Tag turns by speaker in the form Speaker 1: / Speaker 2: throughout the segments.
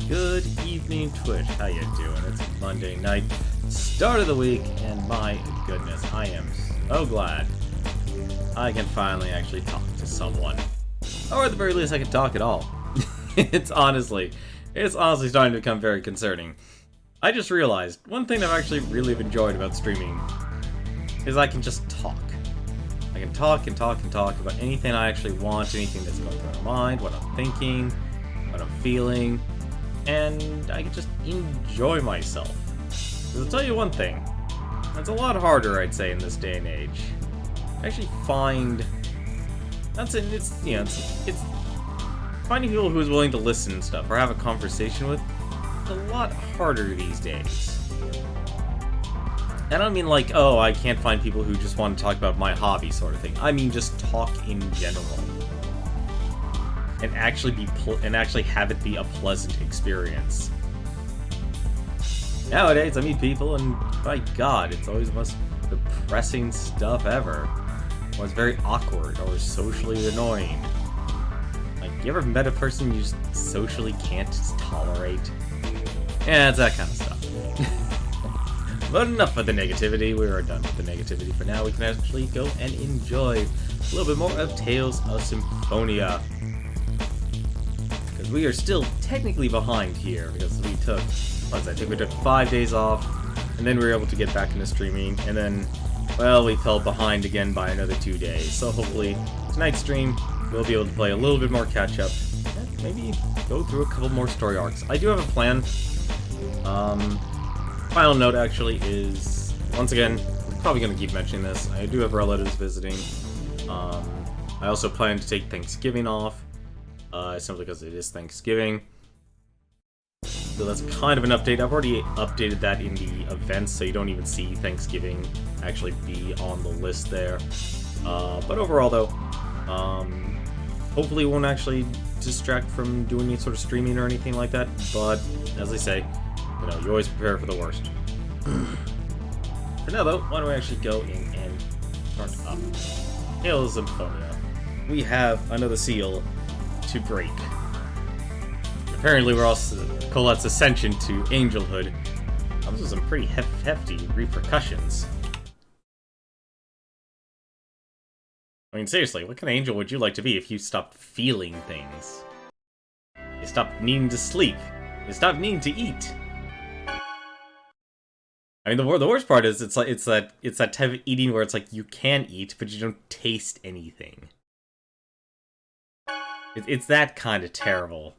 Speaker 1: Good evening, Twitch. How you doing? It's Monday night, start of the week, and my goodness, I am so glad I can finally actually talk to someone. Or at the very least, I can talk at all. It's honestly starting to become very concerning. I just realized one thing I've actually really enjoyed about streaming is I can just talk. I can talk and talk and talk about anything I actually want, anything that's going through my mind, what I'm thinking, what I'm feeling, and I can just enjoy myself. Because I'll tell you one thing, it's a lot harder, I'd say, in this day and age. I actually find it's finding people who's willing to listen and stuff or have a conversation with is a lot harder these days. And I don't mean like, oh, I can't find people who just want to talk about my hobby sort of thing. I mean just talk in general. And actually have it be a pleasant experience. Nowadays, I meet people, and my God, it's always the most depressing stuff ever. Or it's very awkward or socially annoying. Like, you ever met a person you just socially can't tolerate? Yeah, it's that kind of stuff. But enough of the negativity. We are done with the negativity for now. We can actually go and enjoy a little bit more of Tales of Symphonia. We are still technically behind here because we took 5 days off, and then we were able to get back into streaming, and then, well, we fell behind again by another 2 days. So hopefully tonight's stream we'll be able to play a little bit more catch up, and maybe go through a couple more story arcs. I do have a plan. Final note actually is, once again, I'm probably going to keep mentioning this, I do have relatives visiting. I also plan to take Thanksgiving off. Simply because it is Thanksgiving. So that's kind of an update. I've already updated that in the events, so you don't even see Thanksgiving actually be on the list there. But overall, though, hopefully it won't actually distract from doing any sort of streaming or anything like that. But, as I say, you always prepare for the worst. For now, though, why don't we actually go in and start up Tales of Symphonia. We have another seal to break. Apparently we're also Colette's ascension to angelhood. Those are some pretty hefty repercussions. I mean, seriously, what kind of angel would you like to be if you stopped feeling things? You stopped needing to sleep. You stopped needing to eat. I mean, the worst part is it's that type of eating where it's like you can eat, but you don't taste anything. It's that kind of terrible.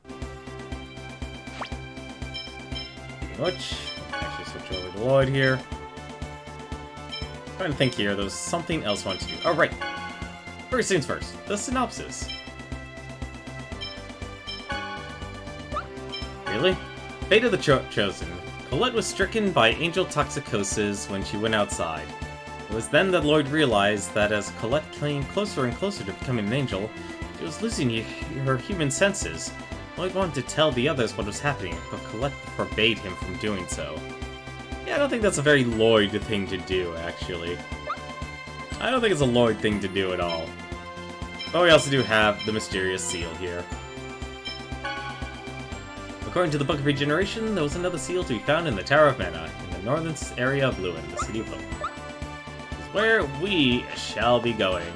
Speaker 1: Which, actually switch over to Lloyd here. Trying to think here, there's something else I want to do. Oh, right. First things first, the synopsis. Really? Fate of the Chosen. Colette was stricken by angel toxicosis when she went outside. It was then that Lloyd realized that as Colette came closer and closer to becoming an angel, she was losing her human senses. Lloyd wanted to tell the others what was happening, but Colette forbade him from doing so. Yeah, I don't think that's a very Lloyd thing to do, actually. I don't think it's a Lloyd thing to do at all. But we also do have the mysterious seal here. According to the Book of Regeneration, there was another seal to be found in the Tower of Mana, in the northern area of Lewin, the City of Hope. It's where we shall be going.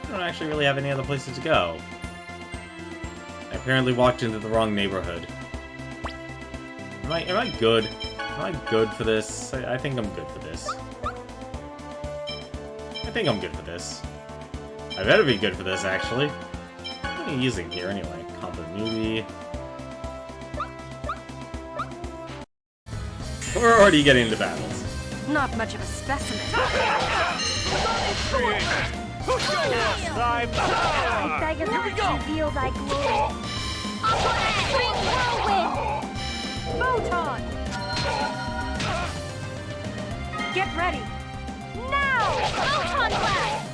Speaker 1: I don't actually really have any other places to go. I apparently walked into the wrong neighborhood. Am I good? Am I good for this? I think I'm good for this. I think I'm good for this. I better be good for this, actually. What are you using here, anyway? Combo newbie. We're already getting into battles.
Speaker 2: Not much of a specimen. I beg of you, reveal thy glory. Whirlwind! Photon! Get ready! Now! Photon blast!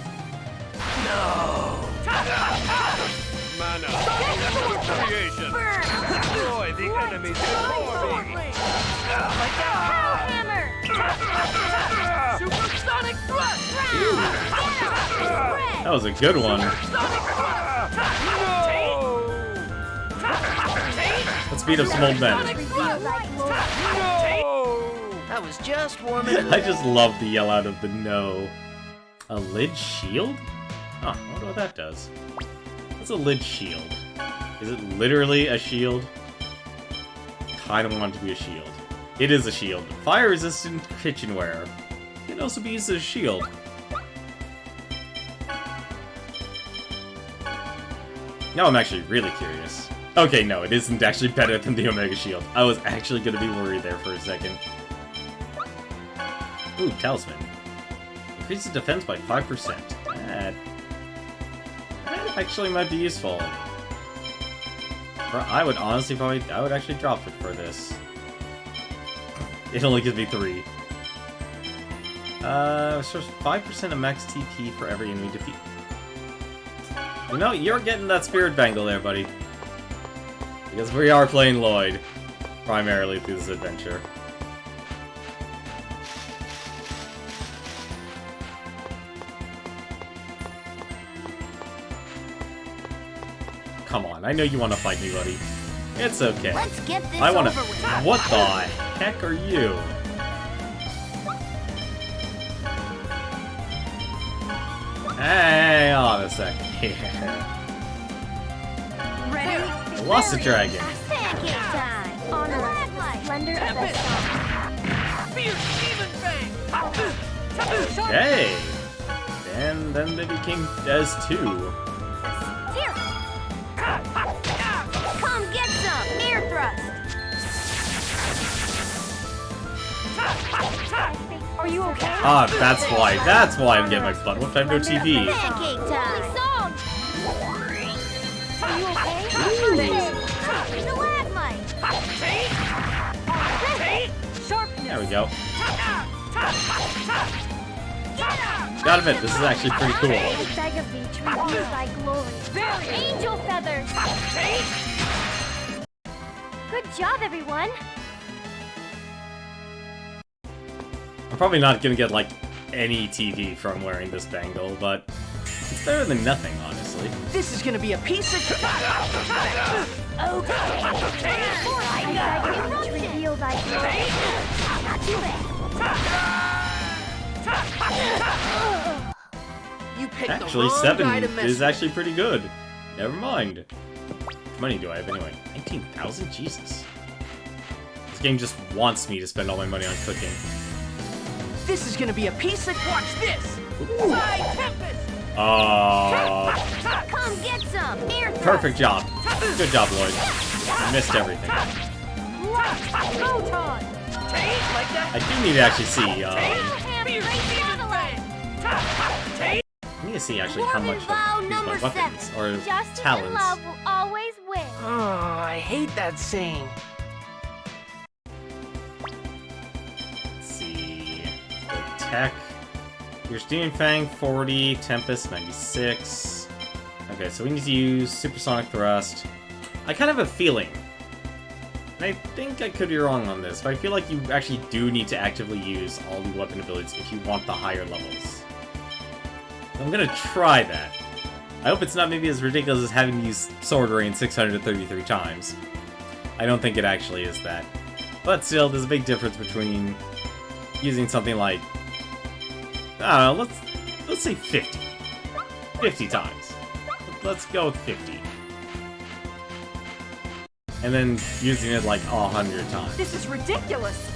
Speaker 3: No! Mana! Creation! Destroy the enemies before me!
Speaker 2: Like a hammer!
Speaker 3: Supersonic thrust!
Speaker 1: That was a good one.
Speaker 3: No!
Speaker 1: Let's beat up some old men.
Speaker 2: Reveal thy glory.
Speaker 4: I was just warming up.
Speaker 1: I just love the yell out of the no. A lid shield? Huh, I wonder what that does. What's a lid shield? Is it literally a shield? I don't want it to be a shield. It is a shield. Fire-resistant kitchenware. It can also be used as a shield. Now I'm actually really curious. Okay, no, it isn't actually better than the Omega Shield. I was actually gonna be worried there for a second. Ooh, Talisman. Increases defense by 5%. That actually might be useful. Or I would honestly I would actually drop it for this. It only gives me 3. So 5% of max TP for every enemy defeat. You know, you're getting that spirit bangle there, buddy. Because we are playing Lloyd, primarily through this adventure. Come on, I know you want to fight me, buddy. It's okay.
Speaker 2: Let's get this
Speaker 1: I want to.
Speaker 2: over with.
Speaker 1: What the heck are you? Hang on a second here.
Speaker 2: Ready?
Speaker 1: I lost the dragon.
Speaker 2: Pancake time. Honor us with the splendor of the sun.
Speaker 4: Fierce demon fang.
Speaker 1: Okay. And then they became as 2.
Speaker 2: Here. Come get some air thrust. Are you okay?
Speaker 1: Ah, that's why. That's why I'm getting my butt whooped. I have no TV.
Speaker 2: Pancake time. Song. Are you okay? Stalagmite. Sharp.
Speaker 1: There we go. Gotta admit, this is actually pretty cool.
Speaker 2: Bag of beach reveals thy glory. Angel feathers. Good job, everyone.
Speaker 1: I'm probably not gonna get, like, any TV from wearing this bangle, but it's better than nothing, honestly.
Speaker 4: This is gonna be a piece of.
Speaker 2: Reveal thy
Speaker 4: You picked
Speaker 1: Actually,
Speaker 4: the wrong
Speaker 1: 7
Speaker 4: guy to mess
Speaker 1: is
Speaker 4: with.
Speaker 1: actually pretty good. Never mind. How much money do I have anyway? 19,000? Jesus. This game just wants me to spend all my money on cooking.
Speaker 4: This is gonna be a piece of. Watch this. Side Tempest.
Speaker 2: Come get some air thrust.
Speaker 1: Perfect job. Good job, Lloyd. You missed everything.
Speaker 2: Photon.
Speaker 4: Like that.
Speaker 1: I do need to actually see, I need to see actually how much
Speaker 2: vow
Speaker 1: of these
Speaker 2: number
Speaker 1: my weapons
Speaker 2: 7.
Speaker 1: or
Speaker 2: Justice and
Speaker 1: talents.
Speaker 2: love will always win.
Speaker 4: Oh, I hate that saying.
Speaker 1: Let's see. The tech. Your Steaming Fang 40, Tempest 96. Okay, so we need to use Supersonic Thrust. I kind of have a feeling, and I think I could be wrong on this, but I feel like you actually do need to actively use all the weapon abilities if you want the higher levels. So I'm gonna try that. I hope it's not maybe as ridiculous as having to use Sword Rain 633 times. I don't think it actually is that. But still, there's a big difference between using something like, I don't know, let's say 50. 50 times. Let's go with 50. And then using it like 100 times.
Speaker 4: This is ridiculous.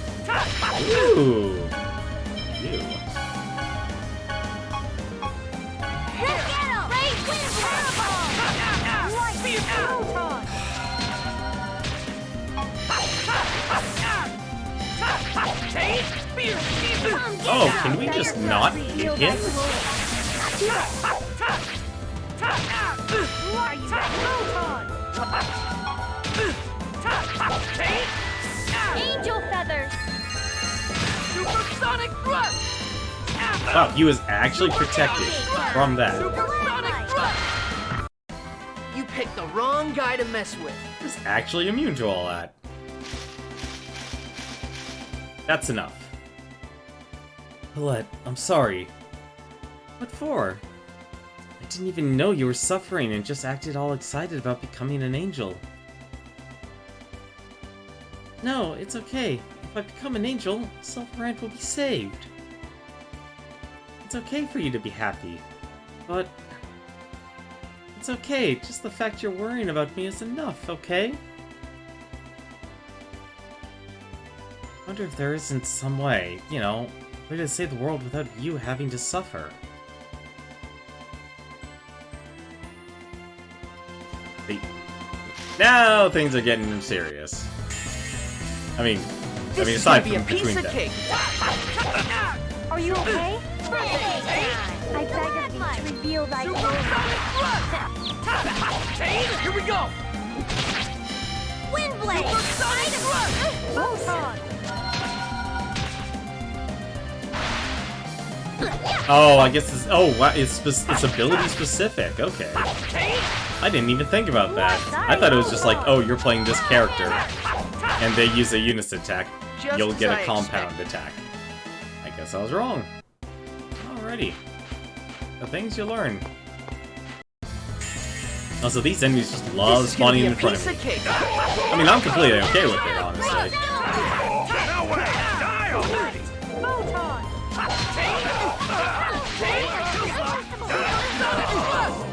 Speaker 1: Ooh. Ew.
Speaker 2: Let's get 'em. Great wind fireball. Light photon. Come get
Speaker 1: Oh,
Speaker 2: some
Speaker 1: can we just
Speaker 2: air
Speaker 1: not
Speaker 2: thrust.
Speaker 1: hit
Speaker 2: Reveal
Speaker 1: him?
Speaker 2: thy glory. Are you ready? Photon. Angel feathers.
Speaker 4: Supersonic thrust.
Speaker 1: Wow, he was actually protected from that.
Speaker 4: Supersonic thrust. You picked the wrong guy to mess with.
Speaker 1: He was actually immune to all that. That's enough. Colette, I'm sorry. What for? I didn't even know you were suffering and just acted all excited about becoming an angel. No, it's okay. If I become an angel, Silverhand will be saved. It's okay for you to be happy. But... it's okay, just the fact you're worrying about me is enough, okay? I wonder if there isn't some way, you know, way to save the world without you having to suffer. Hey. Now things are getting serious. I mean, aside from between them.
Speaker 2: Are you okay? I beg of thee to reveal thy glory.
Speaker 4: Here we go!
Speaker 2: Windblade! Photon!
Speaker 1: Oh, I guess it's... oh, wow, it's ability specific. Okay. I didn't even think about that. I thought it was just like, oh, you're playing this character, and they use a Unis attack. You'll get a compound attack. I guess I was wrong. Alrighty. The things you learn. Also, these enemies just love spawning in front of me. I mean, I'm completely okay with it, honestly.
Speaker 3: No way! Die already!
Speaker 2: Photon!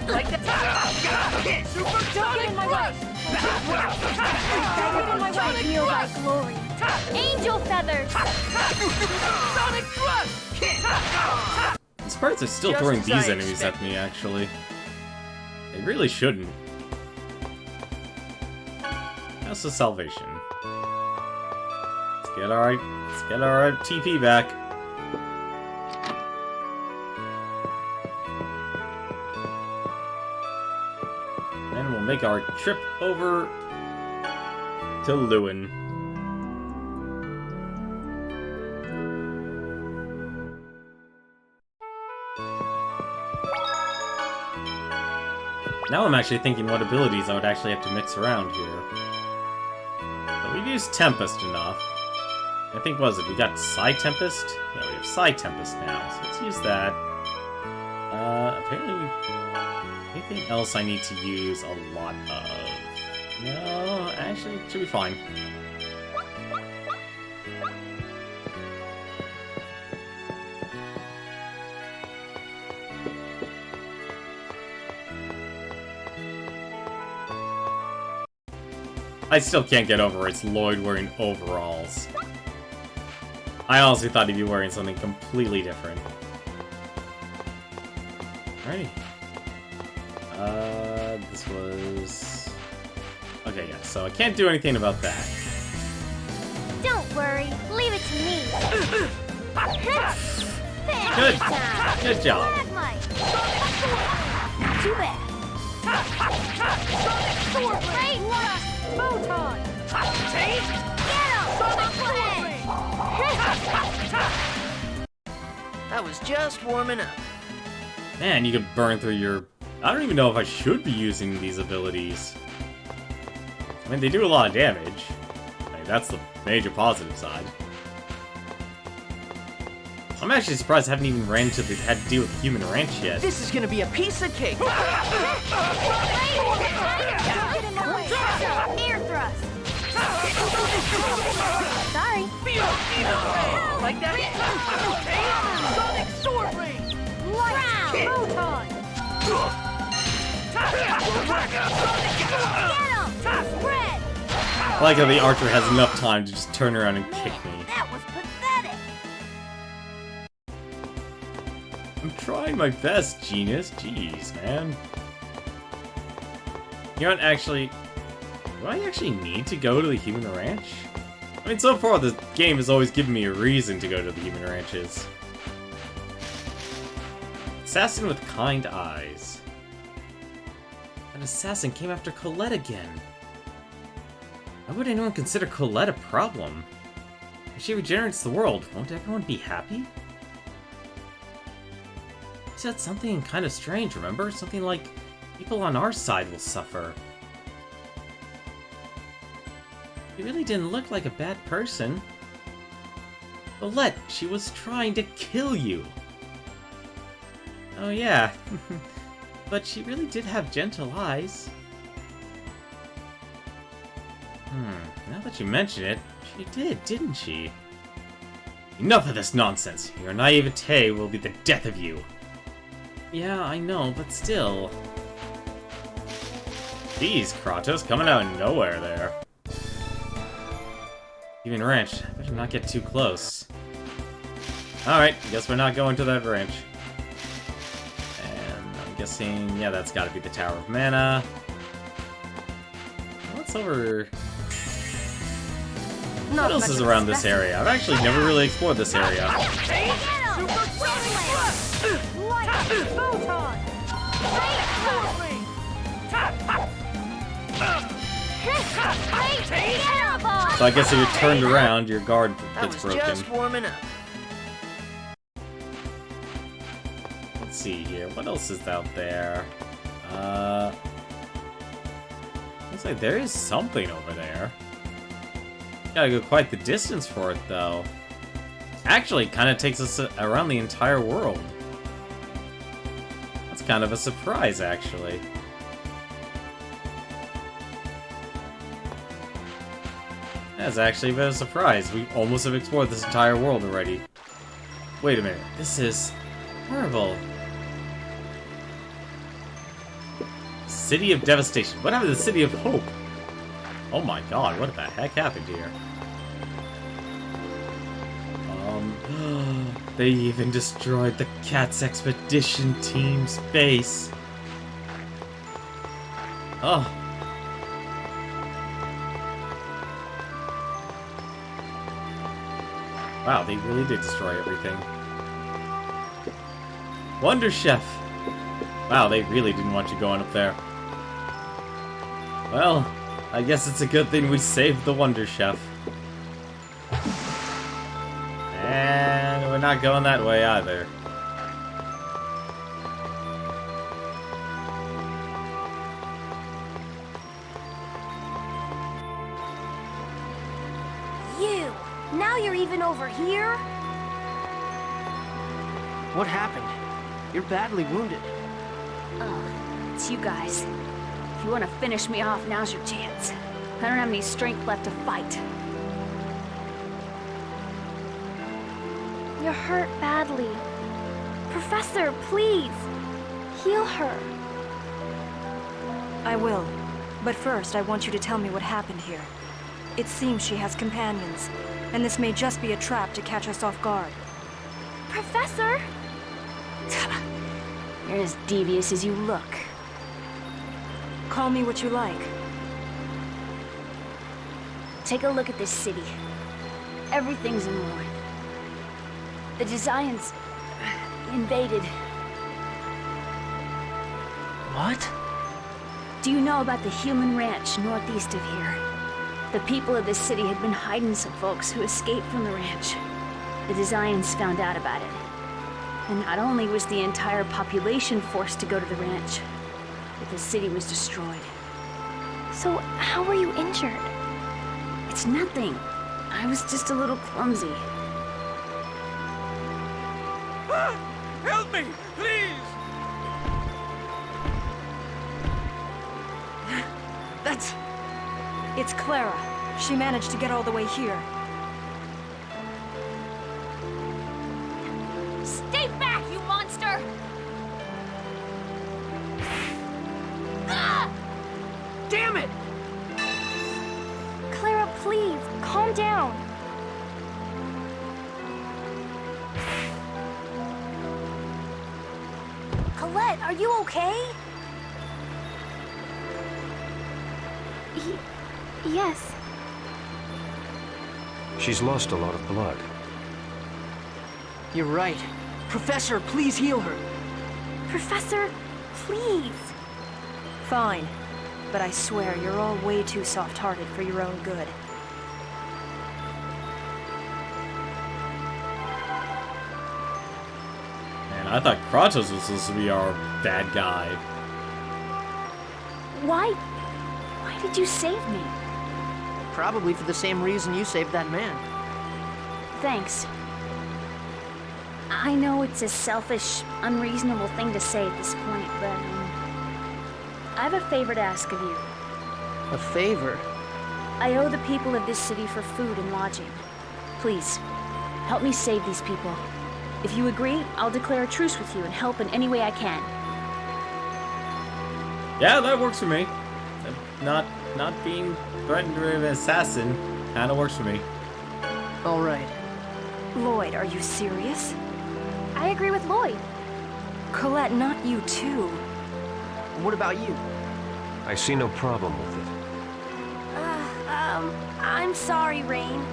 Speaker 4: Like that. Super Sonic Rush!
Speaker 2: Reveal thy glory. Angel feathers!
Speaker 4: Sonic Rush!
Speaker 1: These birds are still
Speaker 4: Just
Speaker 1: throwing
Speaker 4: as
Speaker 1: these
Speaker 4: I
Speaker 1: enemies at me, actually. They really shouldn't. That's a salvation. Let's get our TP back. And we'll make our trip over to Lewin. Now I'm actually thinking what abilities I would actually have to mix around here. But we've used Tempest enough. I think, what was it? We got Psy Tempest? Yeah, we have Psy Tempest now, so let's use that. Apparently anything else I need to use a lot of? No, actually, it should be fine. I still can't get over it's Lloyd wearing overalls. I honestly thought he'd be wearing something completely different. Alrighty. This was... okay, yeah, so I can't do anything about that.
Speaker 2: Don't worry, leave it to me.
Speaker 1: Good job.
Speaker 2: Not too bad. Sonic Sword! Photon! Get him!
Speaker 4: I was just warming up.
Speaker 1: Man, you could burn through your... I don't even know if I should be using these abilities. I mean, they do a lot of damage. I mean, that's the major positive side. I'm actually surprised I haven't even had to deal with the Human Ranch yet.
Speaker 4: This is gonna be a piece of cake.
Speaker 2: Air thrust! Sorry.
Speaker 4: Like that. Sonic Sword Ring.
Speaker 2: Light Photon! Get him! Spread!
Speaker 1: I like how the archer has enough time to just turn around and kick me.
Speaker 2: That was pathetic!
Speaker 1: I'm trying my best, Genius. Jeez, man. You know what, actually... do I actually need to go to the Human Ranch? I mean, so far the game has always given me a reason to go to the Human Ranches. Assassin with kind eyes. An assassin came after Colette again. Why would anyone consider Colette a problem? If she regenerates the world, won't everyone be happy? He said something kind of strange, remember? Something like, people on our side will suffer. He really didn't look like a bad person. Colette, she was trying to kill you. Oh yeah, but she really did have gentle eyes. Now that you mention it, she did, didn't she? Enough of this nonsense. Your naivete will be the death of you. Yeah, I know, but still. Jeez, Kratos, coming out of nowhere there. Even Ranch, I better not get too close. Alright, guess we're not going to that ranch. And I'm guessing, yeah, that's gotta be the Tower of Mana. What's over... What else is around this area? I've actually never really explored this area. So I guess if you're turned around, your guard gets broken.
Speaker 4: Just warming up.
Speaker 1: Let's see here. What else is out there? Looks like there is something over there. Gotta go quite the distance for it, though. Actually, kind of takes us around the entire world. That's kind of a surprise, actually. That's actually a bit of a surprise. We almost have explored this entire world already. Wait a minute. This is horrible. City of Devastation. What happened to the City of Hope? Oh my god, what the heck happened here? They even destroyed the Cat's Expedition team's base. Oh. Wow, they really did destroy everything. Wonder Chef! Wow, they really didn't want you going up there. Well, I guess it's a good thing we saved the Wonder Chef. And we're not going that way either.
Speaker 2: You! Now you're even over here?
Speaker 4: What happened? You're badly wounded.
Speaker 5: Oh, it's you guys. If you want to finish me off, now's your chance. I don't have any strength left to fight.
Speaker 2: You're hurt badly. Professor, please! Heal her.
Speaker 6: I will. But first, I want you to tell me what happened here. It seems she has companions, and this may just be a trap to catch us off guard.
Speaker 2: Professor?
Speaker 5: You're as devious as you look.
Speaker 6: Call me what you like.
Speaker 5: Take a look at this city. Everything's in ruin. The Desians invaded.
Speaker 4: What?
Speaker 5: Do you know about the human ranch northeast of here? The people of this city had been hiding some folks who escaped from the ranch. The Desians found out about it. And not only was the entire population forced to go to the ranch, but the city was destroyed.
Speaker 2: So, how were you injured?
Speaker 5: It's nothing. I was just a little clumsy.
Speaker 3: Help me, please!
Speaker 4: That's...
Speaker 6: It's Clara. She managed to get all the way here.
Speaker 5: Stay back, you monster!
Speaker 4: Damn it!
Speaker 2: Clara, please, calm down. Colette, are you okay? Yes.
Speaker 3: She's lost a lot of blood.
Speaker 4: You're right. Professor, please heal her.
Speaker 2: Professor, please.
Speaker 6: Fine. But I swear you're all way too soft-hearted for your own good.
Speaker 1: Man, I thought Kratos was supposed to be our bad guy.
Speaker 5: Why did you save me?
Speaker 4: Probably for the same reason you saved that man.
Speaker 5: Thanks. I know it's a selfish, unreasonable thing to say at this point, but I have a favor to ask of you.
Speaker 4: A favor?
Speaker 5: I owe the people of this city for food and lodging. Please, help me save these people. If you agree, I'll declare a truce with you and help in any way I can.
Speaker 1: Yeah, that works for me. Not being threatened with an assassin kind of works for me.
Speaker 4: All right.
Speaker 6: Lloyd, are you serious?
Speaker 2: I agree with Lloyd.
Speaker 6: Colette, not you too.
Speaker 4: What about you?
Speaker 3: I see no problem with it.
Speaker 2: I'm sorry, Rain.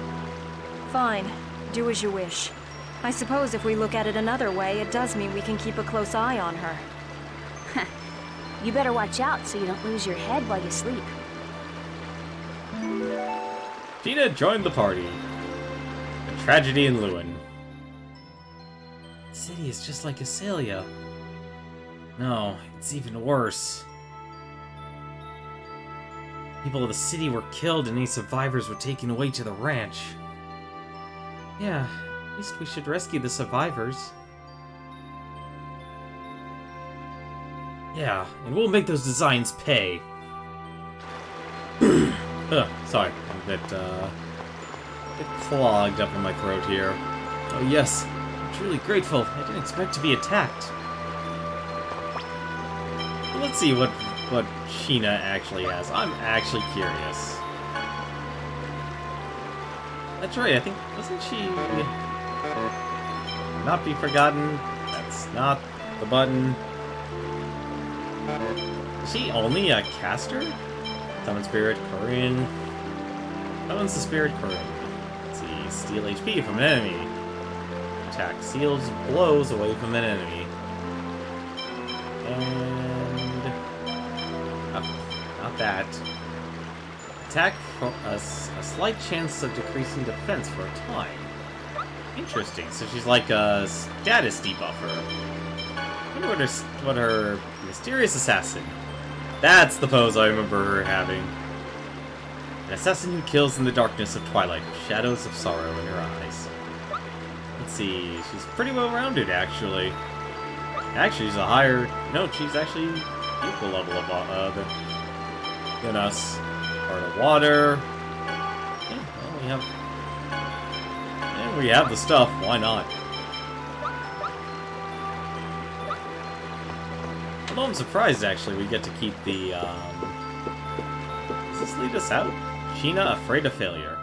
Speaker 6: Fine. Do as you wish. I suppose if we look at it another way, it does mean we can keep a close eye on her.
Speaker 5: You better watch out so you don't lose your head while you sleep.
Speaker 1: Tina joined the party. A tragedy in Lewin. The city is just like Asalia. No, it's even worse. People of the city were killed and any survivors were taken away to the ranch. Yeah, at least we should rescue the survivors. Yeah, and we'll make those designs pay. Sorry, I'm a bit clogged up in my throat here. Oh yes, I'm truly grateful. I didn't expect to be attacked. Well, let's see what Sheena actually has. I'm actually curious. That's right, I think, wasn't she... Not be forgotten. That's not the button. Is she only a caster? Summon Spirit, Corinne. Summons the Spirit, Corinne. Let's see, steal HP from an enemy. Attack seals blows away from an enemy. And... not that. Attack for a slight chance of decreasing defense for a time. Interesting, so she's like a status debuffer. I wonder what her mysterious assassin. That's the pose I remember her having. An assassin who kills in the darkness of twilight, with shadows of sorrow in her eyes. Let's see, she's pretty well rounded actually. Actually, she's a higher. No, she's actually equal level of than us. Part of water. Yeah, well, we have the stuff. Why not? Although I'm surprised, actually, we get to keep the, Does this lead us out? Sheena, afraid of failure.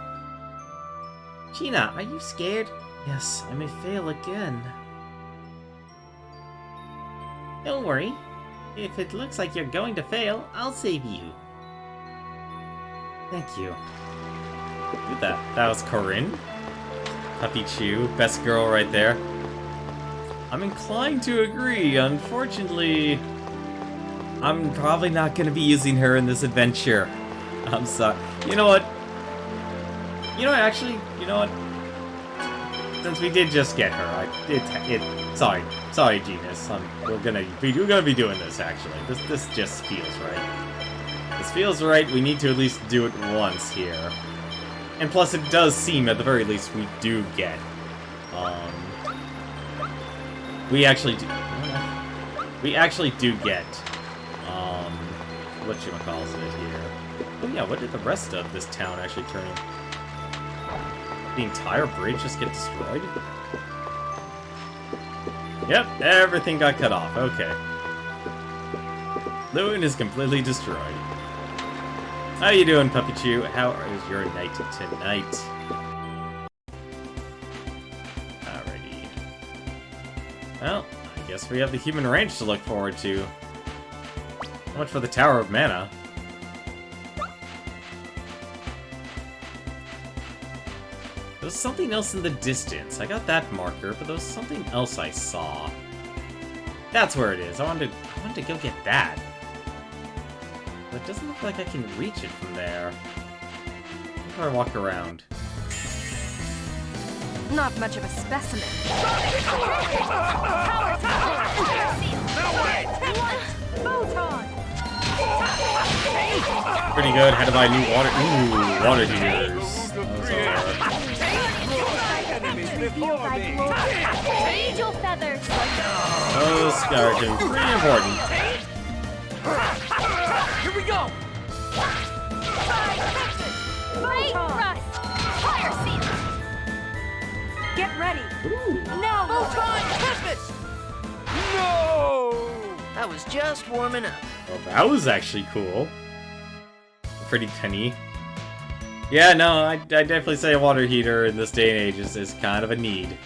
Speaker 1: Sheena, are you scared? Yes, I may fail again. Don't worry. If it looks like you're going to fail, I'll save you. Thank you. Look at that. That was Corinne. Puppy Chew. Best girl right there. I'm inclined to agree. Unfortunately, I'm probably not going to be using her in this adventure. I'm sorry. You know what? You know what? Since we did just get her, sorry, Genus. We're gonna be doing this. Actually, this just feels right. This feels right. We need to at least do it once here. And plus, it does seem, at the very least, we do get. We actually do get. Whatchamacallit here? Oh yeah, what did the rest of this town actually turn in? The entire bridge just get destroyed? Yep, everything got cut off. Okay. Lewin is completely destroyed. How you doing, Puppy Chew? How is your night tonight? Alrighty. Well, I guess we have the human ranch to look forward to. So much for the Tower of Mana. There was something else in the distance. I got that marker, but there was something else I saw. That's where it is. I wanted to go get that. But it doesn't look like I can reach it from there. If I walk around.
Speaker 6: Not much of a specimen.
Speaker 1: Pretty good. Had to buy new water. Ooh, water heaters. Those are...
Speaker 2: Reveal thy glory. Angel feathers.
Speaker 1: Those are pretty important.
Speaker 4: Here we go!
Speaker 6: ready.
Speaker 1: Ooh.
Speaker 6: Now,
Speaker 4: Photon Tempest! No! I was just warming up.
Speaker 1: Well, that was actually cool. Pretty penny. Yeah, no, I definitely say a water heater in this day and age is kind of a need.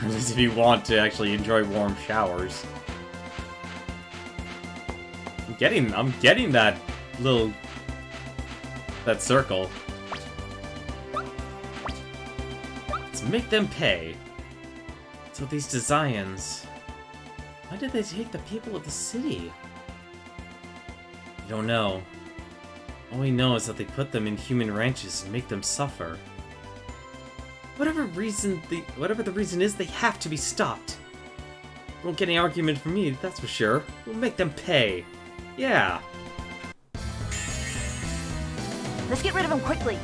Speaker 1: At least if you want to actually enjoy warm showers. I'm getting that circle. Let's make them pay. So these designs, why did they take the people of the city? I don't know. All we know is that they put them in human ranches and make them suffer. Whatever the reason is, they have to be stopped. Won't get any argument from me, that's for sure. We'll make them pay. Yeah.
Speaker 2: Let's get rid of him quickly.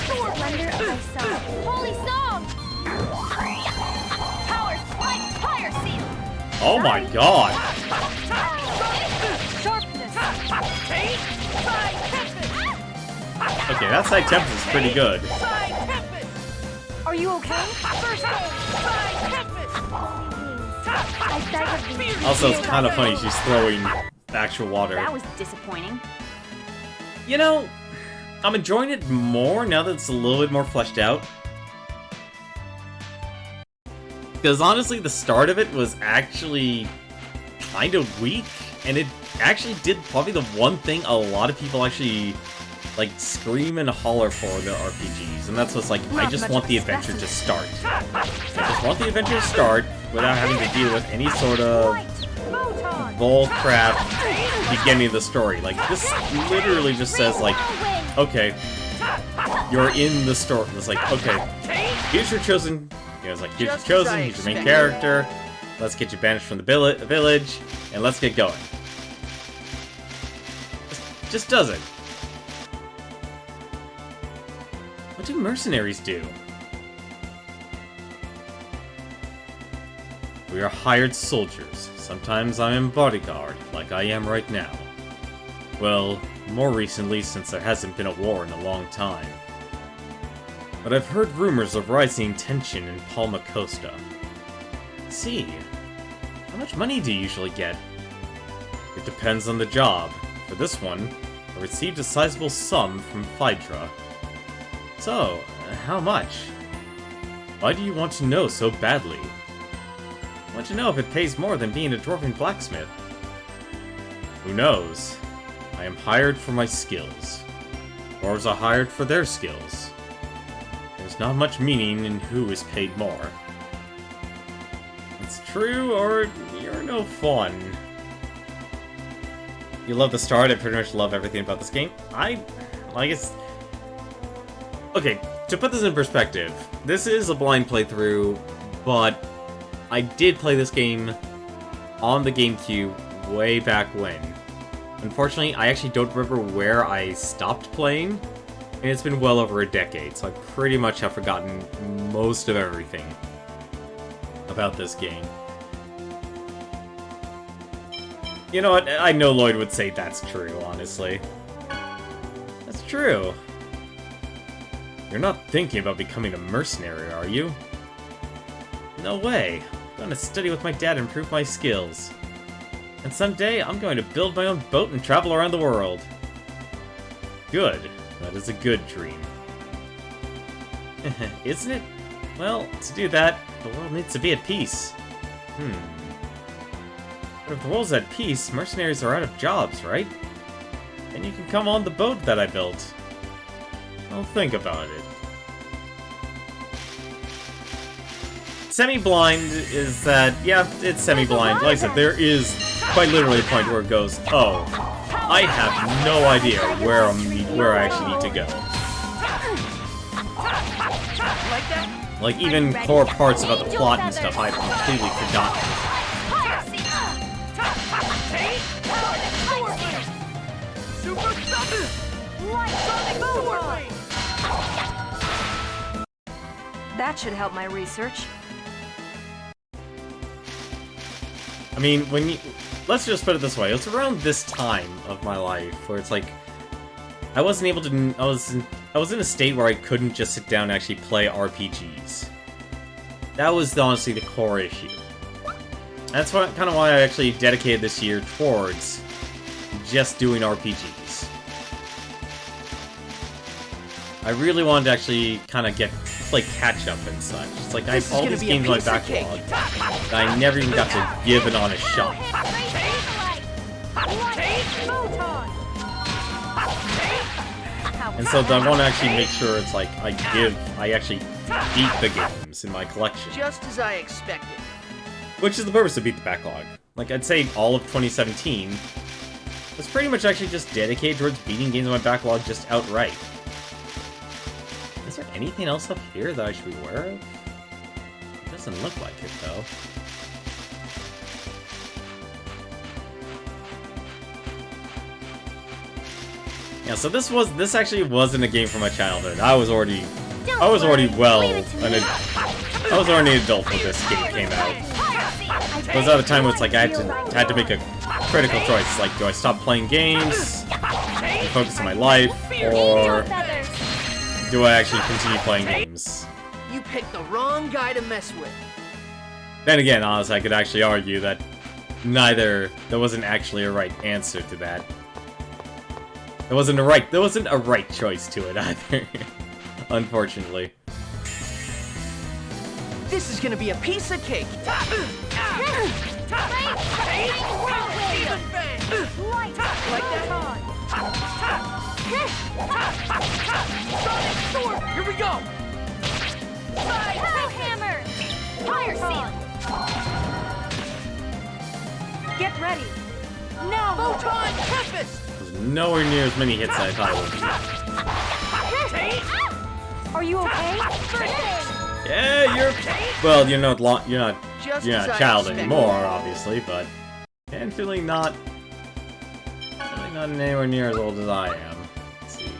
Speaker 2: Splendor of my song. Holy song! Power spike, fire seal!
Speaker 1: Oh my god!
Speaker 2: Sharpness!
Speaker 1: Okay, that side tempest is pretty good.
Speaker 2: Are you okay? First aid! I beg of thee.
Speaker 1: Also, it's kind of funny she's throwing actual water.
Speaker 5: That was disappointing.
Speaker 1: You know, I'm enjoying it more now that it's a little bit more fleshed out. Because honestly, the start of it was actually kind of weak, and it actually did probably the one thing a lot of people actually like scream and holler for the RPGs, and that's what's like, I just want the adventure to start. I just want the adventure to start without having to deal with any sort of bull crap beginning of the story. Like, this literally just says like, okay, you're in the story. It's like, okay, here's your chosen. You know, it's like, here's your chosen. Here's your main character. Let's get you banished from the village, and let's get going. Just does it. What do mercenaries do? We are hired soldiers. Sometimes I am bodyguard, like I am right now. Well, more recently, since there hasn't been a war in a long time. But I've heard rumors of rising tension in Palma Costa. See, how much money do you usually get? It depends on the job. For this one, I received a sizable sum from Phaedra. So, how much? Why do you want to know so badly? I want to know if it pays more than being a dwarven blacksmith. Who knows? I am hired for my skills. Dwarves are hired for their skills. There's not much meaning in who is paid more. It's true, or you're no fun. You love the start, I pretty much love everything about this game. I guess... Okay, to put this in perspective, this is a blind playthrough, but I did play this game on the GameCube way back when. Unfortunately, I actually don't remember where I stopped playing, and it's been well over a decade, so I pretty much have forgotten most of everything about this game. You know what? I know Lloyd would say that's true, honestly. That's true. You're not thinking about becoming a mercenary, are you? No way. I'm going to study with my dad and improve my skills. And someday, I'm going to build my own boat and travel around the world. Good. That is a good dream. Isn't it? Well, to do that, the world needs to be at peace. But if the world's at peace, mercenaries are out of jobs, right? Then you can come on the boat that I built. I'll think about it. Semi-blind is that... Yeah, it's semi-blind. Like I said, there is quite literally a point where it goes, oh, I have no idea where I actually need to go. Like, even core parts about the plot and stuff I've completely forgotten.
Speaker 6: That should help my research.
Speaker 1: I mean, when you... Let's just put it this way. It's around this time of my life where it's like... I wasn't able to. I was in a state where I couldn't just sit down and actually play RPGs. That was honestly the core issue. That's kind of why I actually dedicated this year towards just doing RPGs. I really wanted to actually kind of play catch up and such. It's like I have all these games on my backlog that I never even got to give it on a shot. And so I want to actually make sure it's like I actually beat the games in my collection.
Speaker 4: Just as I expected.
Speaker 1: Which is the purpose of Beat the Backlog. Like, I'd say all of 2017 was pretty much actually just dedicated towards beating games in my backlog just outright. Is there anything else up here that I should be aware of? It doesn't look like it, though. Yeah, so this actually wasn't a game from my childhood. I was already an adult when this game came out. It was at a time where it's like I had to make a critical choice. Like, do I stop playing games and focus on my life, or do I actually continue playing games?
Speaker 4: You picked the wrong guy to mess with.
Speaker 1: Then again, honestly, I could actually argue that there wasn't actually a right answer to that. There wasn't a right choice to it either. Unfortunately.
Speaker 4: This is gonna be a piece of cake. Here we go.
Speaker 2: Hammer! Fire seal!
Speaker 6: Get ready.
Speaker 2: Now!
Speaker 4: Photon Tempest!
Speaker 1: There's nowhere near as many hits as I thought it would be.
Speaker 2: Are you okay?
Speaker 1: Yeah, you're not a child anymore, obviously, but definitely not anywhere near as old as I am. Let's see.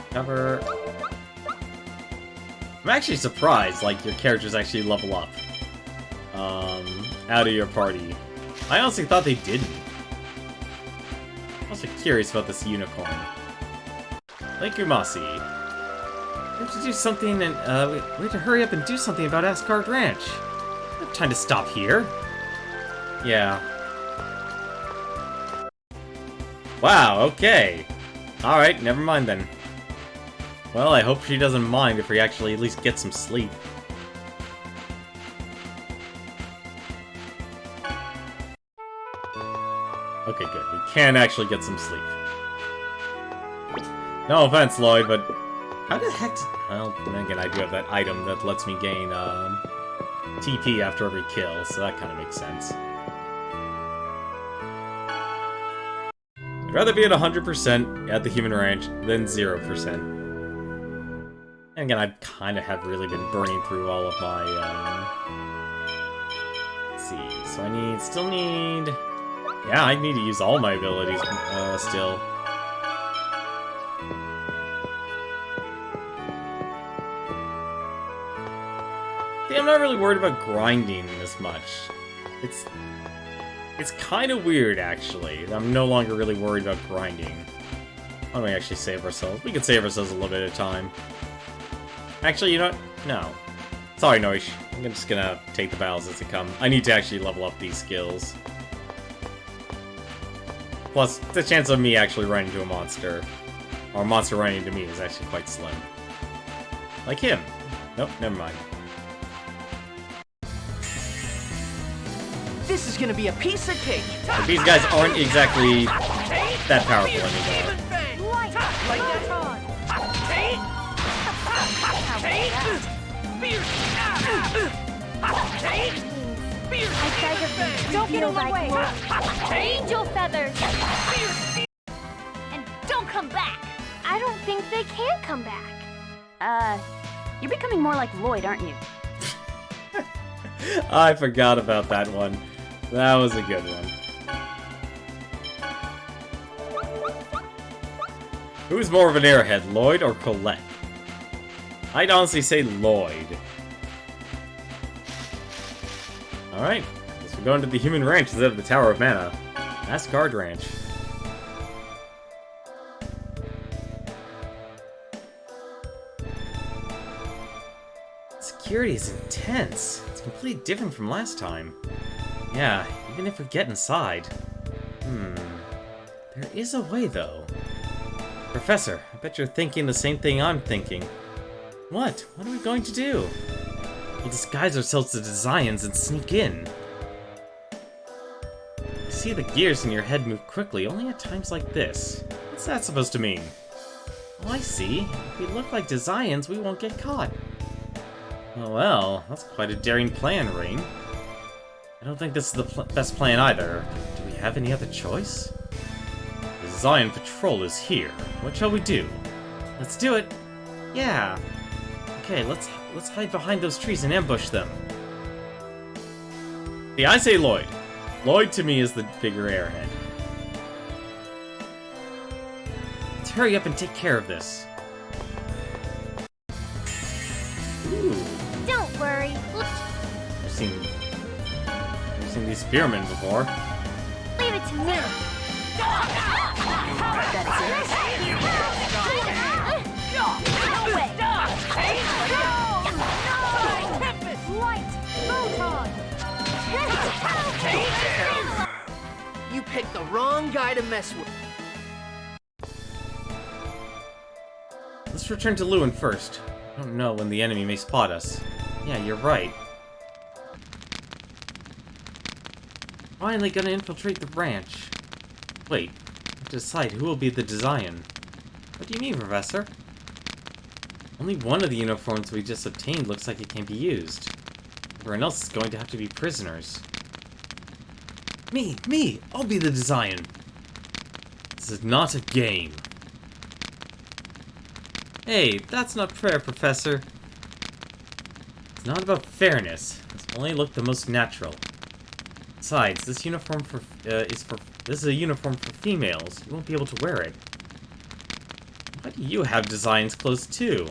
Speaker 1: Cover. I'm actually surprised, like, your characters actually level up out of your party. I honestly thought they didn't. I'm also curious about this unicorn. Like Umasi. We have to do something, and we have to hurry up and do something about Asgard Ranch. We don't have time to stop here. Yeah. Wow, okay. Alright, never mind then. Well, I hope she doesn't mind if we actually at least get some sleep. Okay, good. We can actually get some sleep. No offense, Lloyd, but how the heck did... Well, then again, I do have that item that lets me gain, TP after every kill, so that kind of makes sense. I'd rather be at 100% at the Human Ranch than 0%. And again, I kind of have really been burning through all of my, let's see, so I still need... Yeah, I need to use all my abilities, still. See, I'm not really worried about grinding as much. It's kind of weird, actually. I'm no longer really worried about grinding. Why don't we actually save ourselves? We can save ourselves a little bit of time. Actually, you know what? No. Sorry, Noish. I'm just gonna take the battles as they come. I need to actually level up these skills. Plus, the chance of me actually running into a monster, or a monster running into me, is actually quite slim. Like him. Nope, never mind.
Speaker 4: This is gonna be a piece of cake.
Speaker 1: But these guys aren't exactly that powerful anymore.
Speaker 2: Don't get in my way! Angel feathers!
Speaker 5: And don't come back!
Speaker 2: I don't think they can come back.
Speaker 5: You're becoming more like Lloyd, aren't you?
Speaker 1: I forgot about that one. That was a good one. Who's more of an airhead, Lloyd or Colette? I'd honestly say Lloyd. Alright, guess we're going to the Human Ranch instead of the Tower of Mana. Asgard Ranch. security is intense. It's completely different from last time. Yeah, even if we get inside. There is a way, though. Professor, I bet you're thinking the same thing I'm thinking. What? What are we going to do? We'll disguise ourselves as Zions and sneak in. You see the gears in your head move quickly, only at times like this. What's that supposed to mean? Oh, I see. If we look like Zions, we won't get caught. Oh, well, that's quite a daring plan, Rain. I don't think this is the best plan either. Do we have any other choice? The Zion Patrol is here. What shall we do? Let's do it. Yeah. Okay, let's hide behind those trees and ambush them. See, I say Lloyd. Lloyd to me is the bigger airhead. Let's hurry up and take care of this. Ooh.
Speaker 2: Don't worry.
Speaker 1: I've seen these spearmen before.
Speaker 2: Leave it to me.
Speaker 4: You picked the wrong guy to mess with.
Speaker 1: Let's return to Lewin first. I don't know when the enemy may spot us. Yeah, you're right. Finally gonna infiltrate the ranch. Wait, I have to decide who will be the Zion. What do you mean, Professor? Only one of the uniforms we just obtained looks like it can be used. Everyone else is going to have to be prisoners. Me! I'll be the Zion! This is not a game. Hey, that's not fair, Professor. It's not about fairness. It's only look the most natural. Besides, this uniform this is a uniform for females. You won't be able to wear it. Why do you have Zion's clothes too?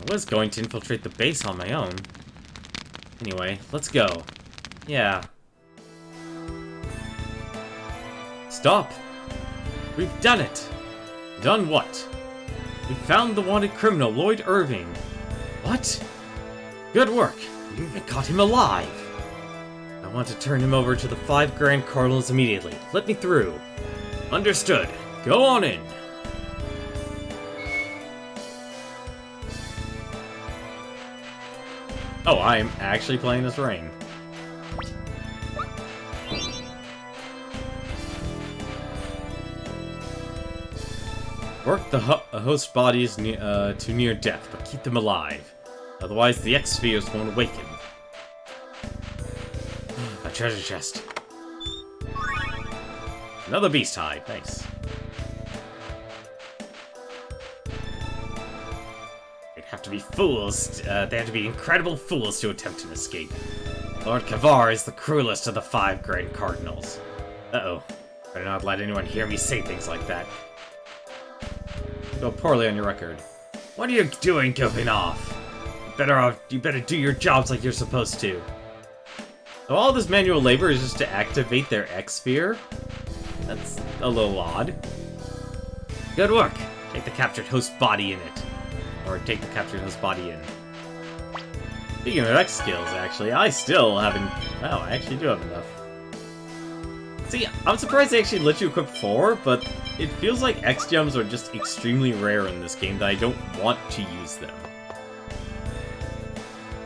Speaker 1: I was going to infiltrate the base on my own. Anyway, let's go. Yeah. Stop! We've done it! Done what? We found the wanted criminal, Lloyd Irving. What? Good work! You even caught him alive! I want to turn him over to the 5 Grand Cardinals immediately. Let me through. Understood. Go on in. Oh, I'm actually playing as Rain. Work the host bodies to near death, but keep them alive. Otherwise, the X-Spheres won't awaken. A treasure chest. Another beast hide. Nice. They'd have to be fools. They have to be incredible fools to attempt an escape. Lord Kavar is the cruelest of the 5 Grand Cardinals. Uh-oh. Better not let anyone hear me say things like that. Go poorly on your record. What are you doing goofing off? You better do your jobs like you're supposed to. So all this manual labor is just to activate their X-Sphere? That's a little odd. Good work! Take the captured host body in it. Or take the captured host body in. Speaking of X skills, actually, I still haven't... Wow, I actually do have enough. See, I'm surprised they actually let you equip 4, but it feels like X-Gems are just extremely rare in this game that I don't want to use them.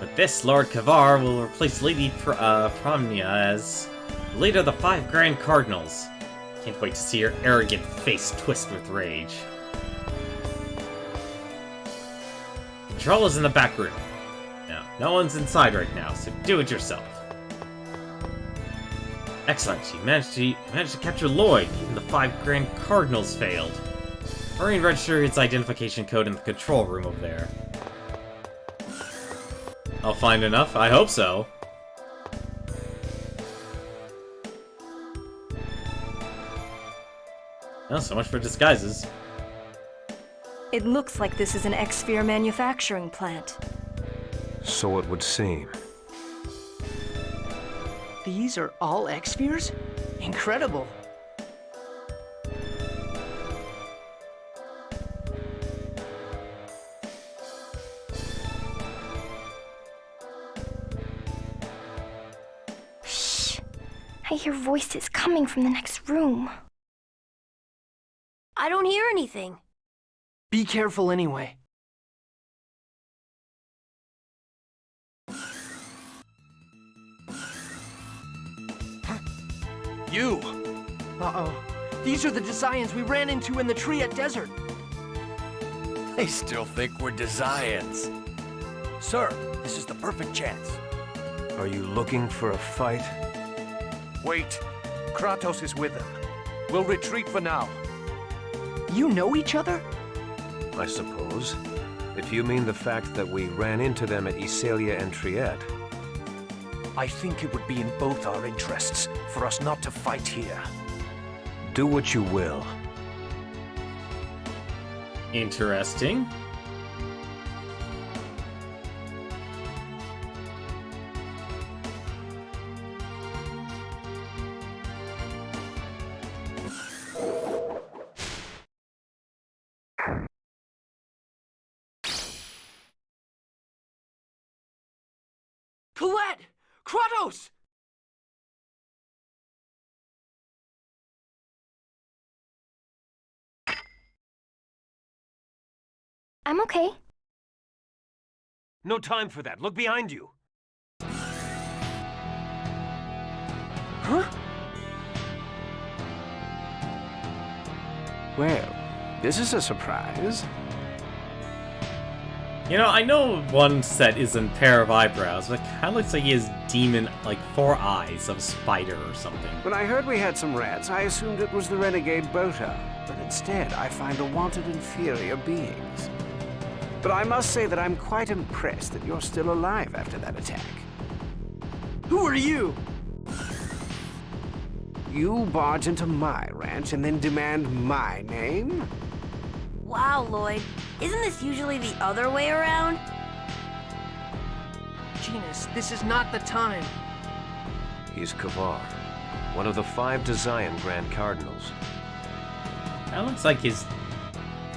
Speaker 1: But this Lord Kavar will replace Lady Promnia as leader of the 5 Grand Cardinals. Can't wait to see her arrogant face twist with rage. Control is in the back room. No one's inside right now, so do it yourself. Excellent, you managed to capture Lloyd. Even the 5 Grand Cardinals failed. Hurry and register his identification code in the control room over there. I'll find enough. I hope so. Oh, so much for disguises.
Speaker 6: It looks like this is an X-Sphere manufacturing plant.
Speaker 3: So it would seem.
Speaker 4: These are all X-Spheres? Incredible.
Speaker 2: I hear voices coming from the next room.
Speaker 7: I don't hear anything.
Speaker 4: Be careful anyway.
Speaker 3: You!
Speaker 4: Uh-oh. These are the Desians we ran into in the tree at Desert.
Speaker 3: They still think we're Desians. Sir, this is the perfect chance.
Speaker 8: Are you looking for a fight?
Speaker 3: Wait. Kratos is with them. We'll retreat for now.
Speaker 4: You know each other?
Speaker 8: I suppose. If you mean the fact that we ran into them at Iselia and Triet.
Speaker 3: I think it would be in both our interests for us not to fight here.
Speaker 8: Do what you will.
Speaker 1: Interesting.
Speaker 4: Colette! Kratos!
Speaker 2: I'm okay.
Speaker 8: No time for that. Look behind you.
Speaker 4: Huh?
Speaker 9: Well, this is a surprise.
Speaker 1: You know, I know one set is a pair of eyebrows, but it kind of looks like he has demon, like 4 eyes of spider or something.
Speaker 9: When I heard we had some rats, I assumed it was the renegade Bota, but instead I find a wanted inferior beings. But I must say that I'm quite impressed that you're still alive after that attack.
Speaker 4: Who are you?
Speaker 9: You barge into my ranch and then demand my name?
Speaker 7: Wow, Lloyd. Isn't this usually the other way around?
Speaker 4: Genus, this is not the time.
Speaker 8: He's Kavar, one of the 5 Desian Grand Cardinals.
Speaker 1: That looks like his...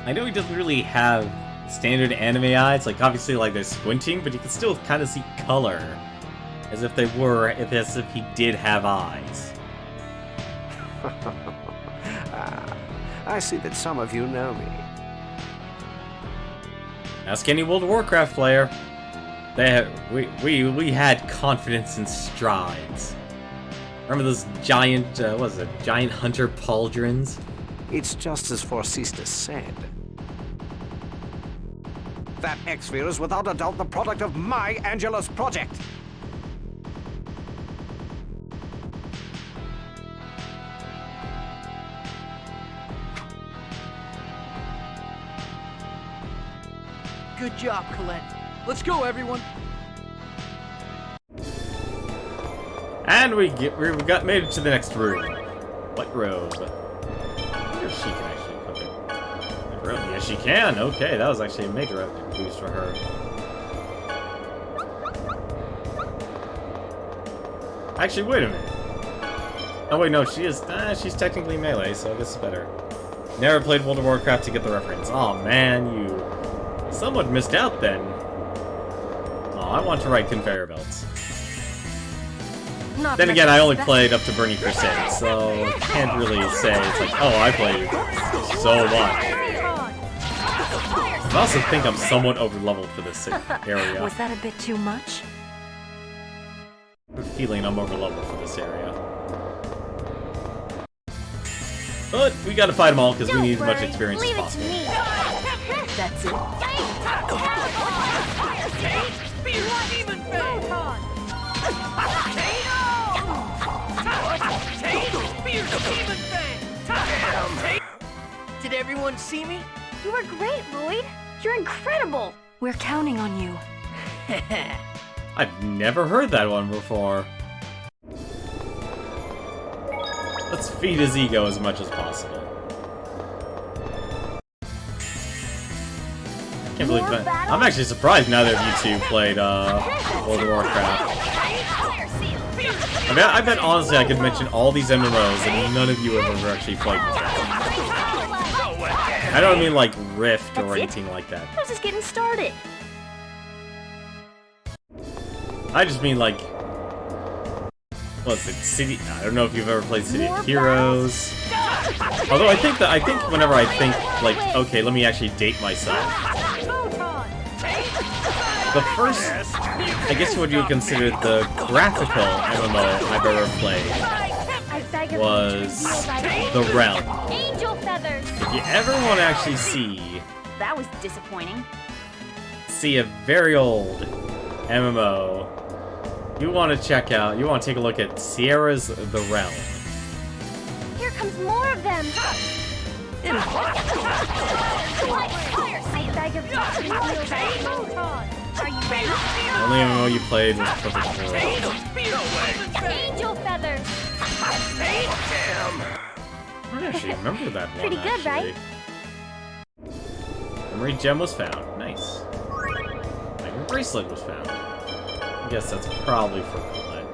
Speaker 1: I know he doesn't really have standard anime eyes, like obviously like they're squinting, but you can still kind of see color. As if they were, as if he did have eyes.
Speaker 9: I see that some of you know me.
Speaker 1: Ask any World of Warcraft player. We had confidence in strides. Remember those giant, what was it, giant hunter pauldrons?
Speaker 9: It's just as Forcistus said. That X-Sphere is without a doubt the product of my Angelus project.
Speaker 4: Good job, Colette. Let's go, everyone.
Speaker 1: And we made it to the next room. What robe? I wonder if she can actually equip it. The robe? Yes, she can. Okay, that was actually a major boost for her. Actually, wait a minute. Oh wait, no, she's technically melee, so I guess it's better. Never played World of Warcraft to get the reference. Oh man, you somewhat missed out then. Oh, I want to ride conveyor belts. Then again, I only played up to Burning Crusade, so I can't really say it's like, oh, I played so much. I also think I'm somewhat over-leveled for this area.
Speaker 6: Was that a bit too much?
Speaker 1: I have a feeling I'm over-leveled for this area. But we gotta fight them all because we need as much experience as possible.
Speaker 7: That's it.
Speaker 4: Did everyone see me?
Speaker 2: You were great, Lloyd. You're incredible.
Speaker 6: We're counting on you.
Speaker 1: I've never heard that one before. Let's feed his ego as much as possible. I can't believe that. I'm actually surprised neither of you two played World of Warcraft. I bet honestly I could mention all these MMOs and none of you have ever actually played them. I don't mean like Rift or anything like that.
Speaker 2: I was just getting started.
Speaker 1: I just mean like what's it? City. I don't know if you've ever played City of Heroes. Although I think whenever I think like, okay, let me actually date myself. The first, I guess what you would consider the graphical MMO I've ever played was The Realm.
Speaker 2: Angel feathers.
Speaker 1: If you ever want to actually see
Speaker 5: That was disappointing.
Speaker 1: a very old MMO, you want to check out, you want to take a look at Sierra's The Realm.
Speaker 2: Here comes more of them. I beg of you, reveal thy photon. Are you ready?
Speaker 1: The only MMO you played was Perfect World.
Speaker 2: Angel feathers.
Speaker 1: I don't actually remember that one.
Speaker 2: Pretty good,
Speaker 1: actually. Memory gem was found. Nice. Iron bracelet was found. I guess that's probably for Colette.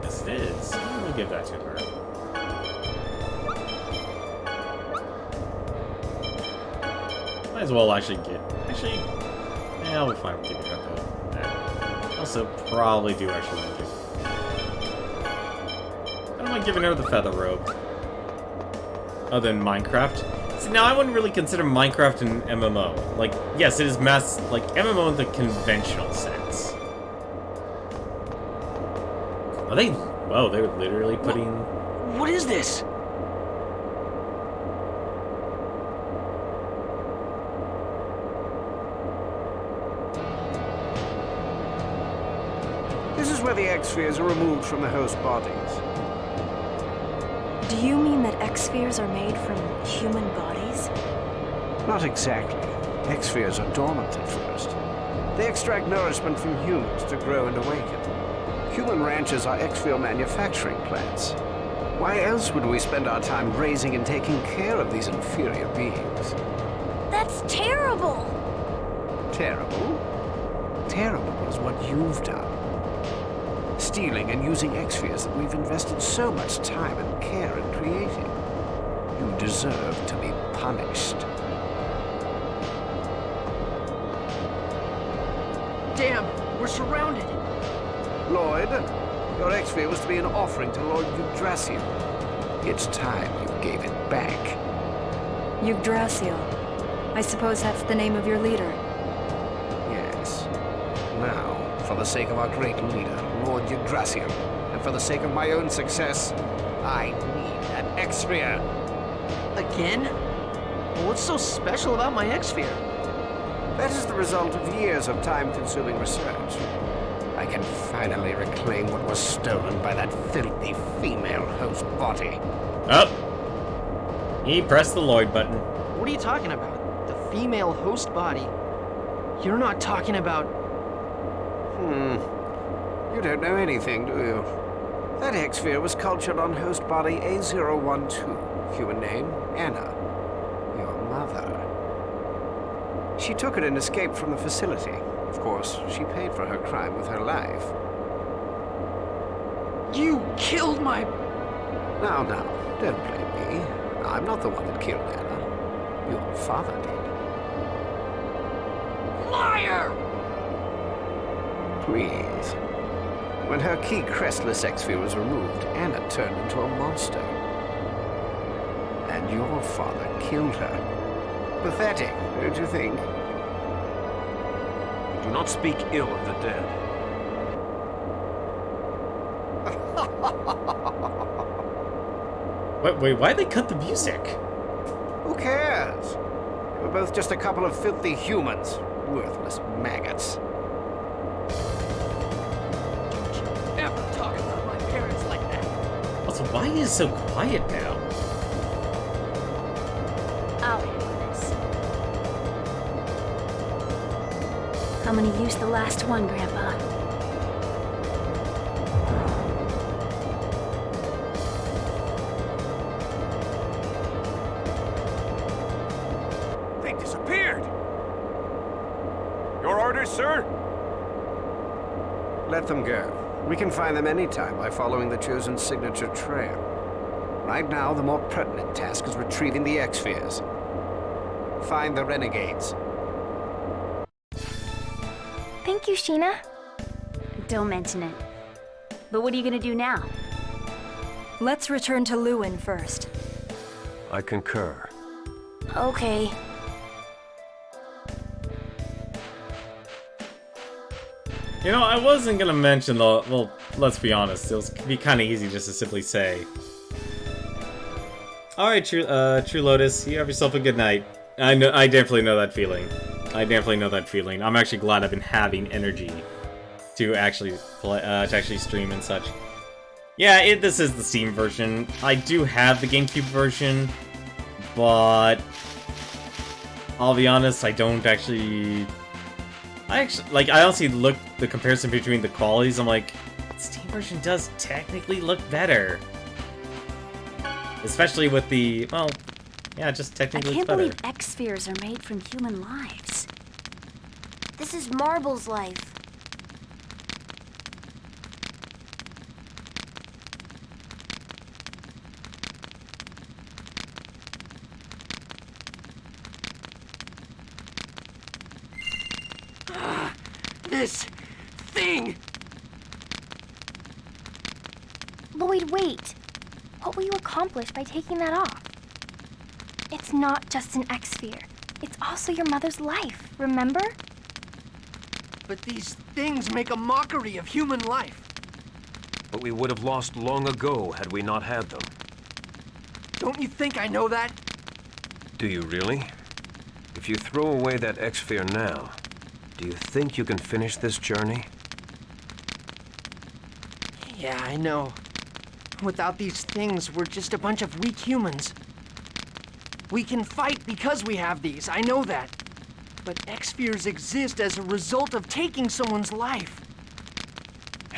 Speaker 1: Yes, it is. We'll give that to her. Might as well actually get. Actually, yeah, I'll be fine with giving her that. Also, probably do actually want to do. I don't mind giving her the feather robe. Other than Minecraft. See, now I wouldn't really consider Minecraft an MMO. Like, yes, it is like MMO in the conventional sense. Are they? Whoa, they're literally putting.
Speaker 4: What is this?
Speaker 9: This is where the X-spheres are removed from the host bodies.
Speaker 6: Do you mean that X-spheres are made from human bodies?
Speaker 9: Not exactly. X-spheres are dormant at first. They extract nourishment from humans to grow and awaken. Human ranches are X-sphere manufacturing plants. Why else would we spend our time raising and taking care of these inferior beings?
Speaker 7: That's terrible!
Speaker 9: Terrible? Terrible is what you've done. Stealing and using X-spheres that we've invested so much time and care in creating. You deserve to be punished.
Speaker 4: Damn, we're surrounded.
Speaker 9: Lloyd, your X-sphere was to be an offering to Lord Yggdrasil. It's time you gave it back.
Speaker 6: Yggdrasil. I suppose that's the name of your leader.
Speaker 9: Yes. Now, for the sake of our great leader, Lord Yggdrasil, and for the sake of my own success, I need that X-sphere.
Speaker 4: Again? Well, what's so special about my X-sphere?
Speaker 9: That is the result of years of time-consuming research. I can finally reclaim what was stolen by that filthy female host body.
Speaker 1: Oh! He pressed the Lloyd button.
Speaker 4: What are you talking about? The female host body? You're not talking about...
Speaker 9: You don't know anything, do you? That X-sphere was cultured on host body A012. Human name, Anna. Your mother. She took it and escaped from the facility. Of course, she paid for her crime with her life.
Speaker 4: You killed my...
Speaker 9: Now, don't blame me. I'm not the one that killed Anna. Your father did.
Speaker 4: Liar!
Speaker 9: Please. When her key crestless X-sphere was removed, Anna turned into a monster. And your father killed her. Pathetic, don't you think?
Speaker 8: Do not speak ill of the dead.
Speaker 1: Wait, why'd they cut the music?
Speaker 9: Who cares? They were both just a couple of filthy humans. Worthless maggots.
Speaker 4: Ever talk about my parents like that?
Speaker 1: Also, why is it so quiet now?
Speaker 5: I'll handle this. I'm gonna use the last one, Grandpa.
Speaker 8: They disappeared! Your orders, sir?
Speaker 9: Let them go. We can find them anytime by following the chosen signature trail. Right now, the more pertinent task is retrieving the X-spheres. Find the renegades.
Speaker 2: Thank you, Sheena.
Speaker 5: Don't mention it. But what are you gonna do now?
Speaker 6: Let's return to Lewin first.
Speaker 8: I concur.
Speaker 7: Okay.
Speaker 1: You know, I wasn't gonna mention the... Well, let's be honest. It would be kind of easy just to simply say... Alright, True Lotus, you have yourself a good night. I definitely know that feeling. I definitely know that feeling. I'm actually glad I've been having energy to actually stream and such. Yeah, this is the Steam version. I do have the GameCube version, but I'll be honest, I don't actually... I honestly look the comparison between the qualities. I'm like, the Steam version does technically look better, especially with the, well, yeah, just technically
Speaker 5: I can't
Speaker 1: better.
Speaker 5: believe X-spheres are made from human lives.
Speaker 7: This is Marble's life.
Speaker 3: This thing!
Speaker 2: Lloyd, wait. What will you accomplish by taking that off? It's not just an X-sphere. It's also your mother's life, remember?
Speaker 3: But these things make a mockery of human life.
Speaker 8: But we would have lost long ago had we not had them.
Speaker 3: Don't you think I know that?
Speaker 8: Do you really? If you throw away that X-sphere now, do you think you can finish this journey?
Speaker 3: Yeah, I know. Without these things, we're just a bunch of weak humans. We can fight because we have these, I know that. But X-spheres exist as a result of taking someone's life.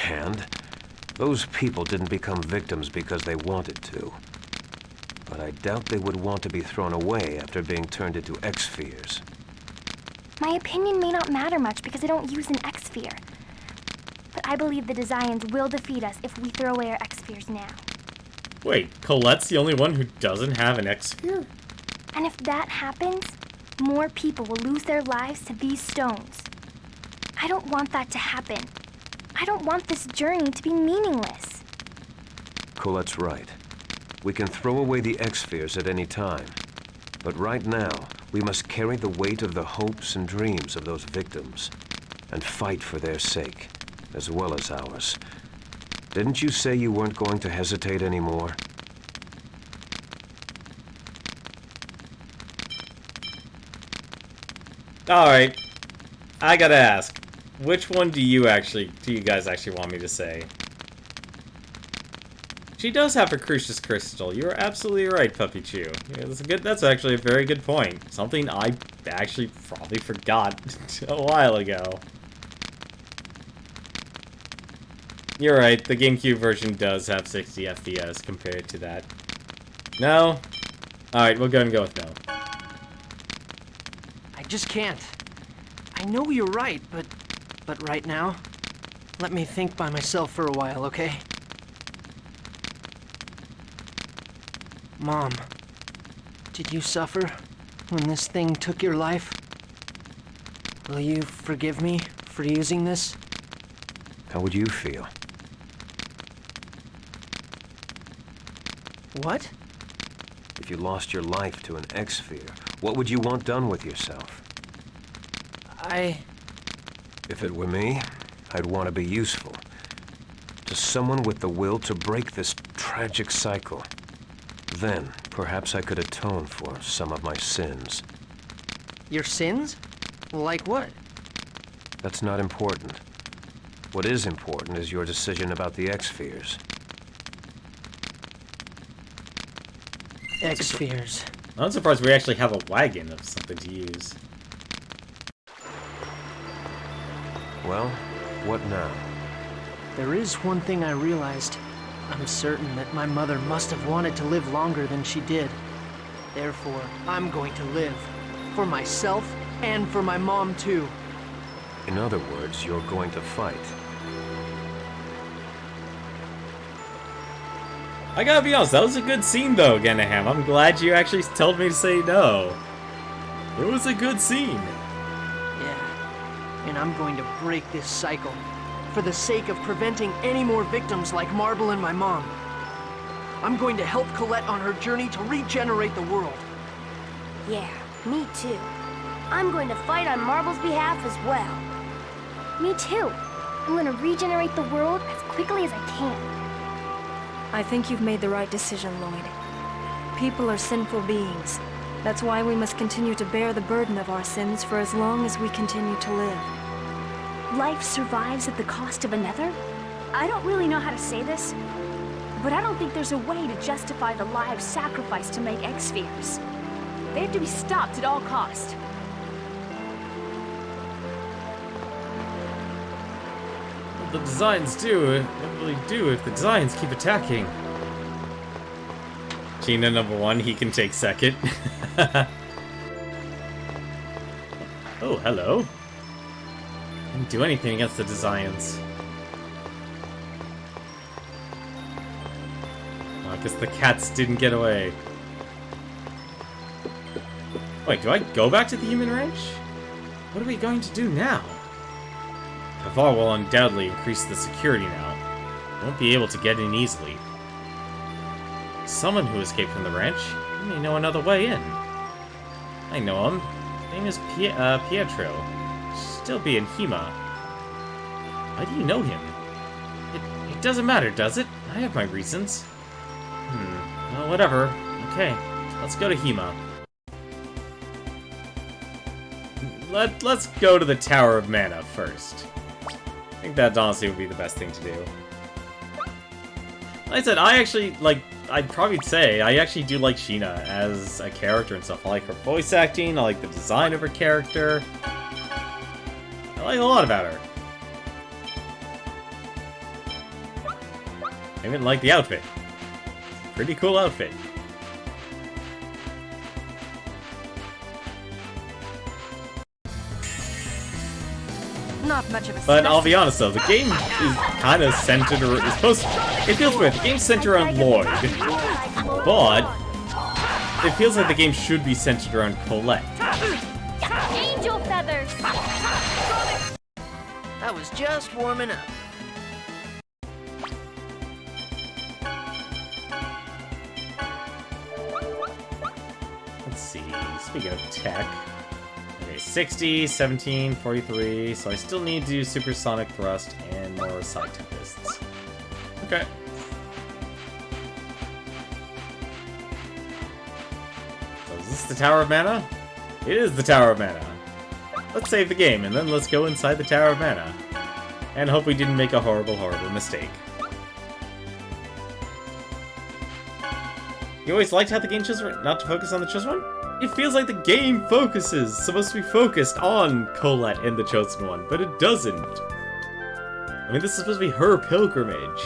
Speaker 8: And those people didn't become victims because they wanted to. But I doubt they would want to be thrown away after being turned into X-spheres.
Speaker 2: My opinion may not matter much because I don't use an X-sphere. But I believe the Desians will defeat us if we throw away our X-spheres now.
Speaker 1: Wait, Colette's the only one who doesn't have an X-sphere?
Speaker 2: And if that happens, more people will lose their lives to these stones. I don't want that to happen. I don't want this journey to be meaningless.
Speaker 8: Colette's right. We can throw away the X-spheres at any time. But right now, we must carry the weight of the hopes and dreams of those victims, and fight for their sake, as well as ours. Didn't you say you weren't going to hesitate anymore?
Speaker 1: Alright, I gotta ask, which one do you guys actually want me to say? She does have a Crucius Crystal. You're absolutely right, Puppy Chew. Yeah, that's actually a very good point. Something I actually probably forgot a while ago. You're right, the GameCube version does have 60 FPS compared to that. No? Alright, we'll go and go with no.
Speaker 3: I just can't. I know you're right, but right now, let me think by myself for a while, okay? Mom, did you suffer when this thing took your life? Will you forgive me for using this?
Speaker 8: How would you feel?
Speaker 3: What?
Speaker 8: If you lost your life to an X-sphere, what would you want done with yourself? If it were me, I'd want to be useful. To someone with the will to break this tragic cycle. Then, perhaps I could atone for some of my sins.
Speaker 3: Your sins? Like what?
Speaker 8: That's not important. What is important is your decision about the X-spheres.
Speaker 3: X-spheres.
Speaker 1: I'm surprised we actually have a wagon of something to use.
Speaker 8: Well, what now?
Speaker 3: There is one thing I realized. I'm certain that my mother must have wanted to live longer than she did. Therefore, I'm going to live. For myself, and for my mom, too.
Speaker 8: In other words, you're going to fight.
Speaker 1: I gotta be honest, that was a good scene though, Genaham. I'm glad you actually told me to say no. It was a good scene.
Speaker 3: Yeah, and I'm going to break this cycle. for the sake of preventing any more victims like Marble and my mom. I'm going to help Colette on her journey to regenerate the world.
Speaker 7: Yeah, me too. I'm going to fight on Marble's behalf as well.
Speaker 2: Me too. I'm gonna regenerate the world as quickly as I can.
Speaker 6: I think you've made the right decision, Lloyd. People are sinful beings. That's why we must continue to bear the burden of our sins for as long as we continue to live.
Speaker 5: Life survives at the cost of another? I don't really know how to say this, but I don't think there's a way to justify the lives sacrificed to make X-Spheres. They have to be stopped at all cost.
Speaker 1: The designs do. They really do if the designs keep attacking. Gina #1, he can take second. Oh, hello. Didn't do anything against the designs. Well, I guess the cats didn't get away. Wait, do I go back to the human ranch? What are we going to do now? Kavar will undoubtedly increase the security now. Won't be able to get in easily. Someone who escaped from the ranch. He may know another way in. I know him. His name is Pietro. Still be in Hema. Why do you know him? It doesn't matter, does it? I have my reasons. Well, whatever. Okay, let's go to Hema. Let's go to the Tower of Mana first. I think that honestly would be the best thing to do. Like I said, I'd probably say, I actually do like Sheena as a character and stuff. I like her voice acting, I like the design of her character. I like a lot about her. I even like the outfit. Pretty cool outfit.
Speaker 6: Not much of a
Speaker 1: But I'll be honest though, the game is kind of centered around, it feels weird, the game's centered around Lloyd, but it feels like the game should be centered around Colette.
Speaker 2: Angel feathers!
Speaker 4: I was just warming up.
Speaker 1: Let's see, speaking of tech. Okay, 60, 17, 43, so I still need to do supersonic thrust and more side tempests. Okay. So is this the Tower of Mana? It is the Tower of Mana. Let's save the game, and then let's go inside the Tower of Mana. And hope we didn't make a horrible, horrible mistake. You always liked how the game chose not to focus on the Chosen One? It feels like the game supposed to be focused on Colette and the Chosen One, but it doesn't. I mean, this is supposed to be her pilgrimage.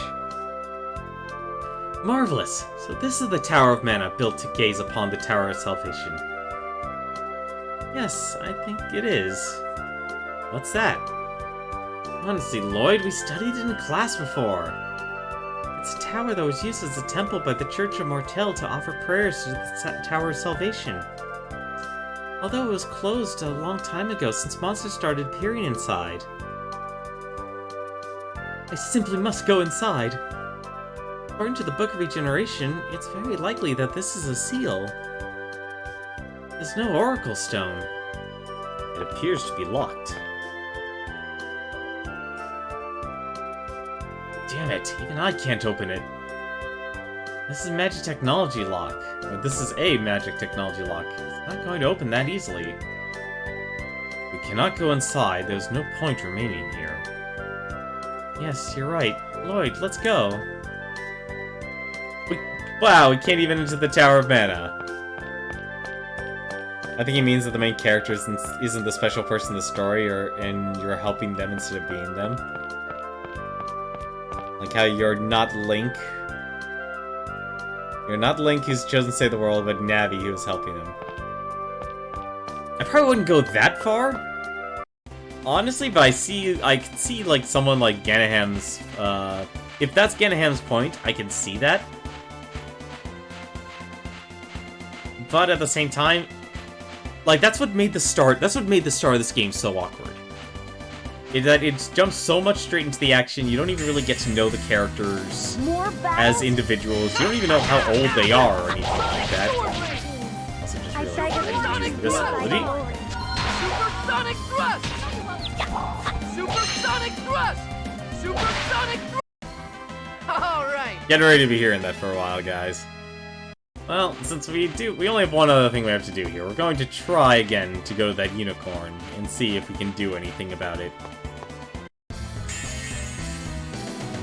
Speaker 1: Marvelous. So this is the Tower of Mana built to gaze upon the Tower of Salvation. Yes, I think it is. What's that? Honestly, Lloyd, we studied it in class before. It's a tower that was used as a temple by the Church of Mortel to offer prayers to the Tower of Salvation. Although it was closed a long time ago since monsters started appearing inside. I simply must go inside. According to the Book of Regeneration, it's very likely that this is a seal. There's no Oracle Stone. It appears to be locked. Damn it, even I can't open it. This is a magic technology lock. This is a magic technology lock. It's not going to open that easily. We cannot go inside. There's no point remaining here. Yes, you're right. Lloyd, let's go. Wow, we can't even enter the Tower of Mana. I think it means that the main character isn't the special person in the story, and you're helping them instead of being them. Like how you're not Link. You're not Link who's chosen to save the world, but Navi who's helping him. I probably wouldn't go that far, honestly, but I can see like someone like Ganaham's, if that's Ganaham's point, I can see that. But at the same time, like that's what made the start of this game so awkward. is that it jumps so much straight into the action, you don't even really get to know the characters as individuals. You don't even know how old they are or anything like that. Also just realized this ability.
Speaker 4: Supersonic thrust! Supersonic thrust! Supersonic thrust! Alright!
Speaker 1: Getting ready to be hearing that for a while, guys. Well, since we only have one other thing we have to do here. We're going to try again to go to that unicorn and see if we can do anything about it.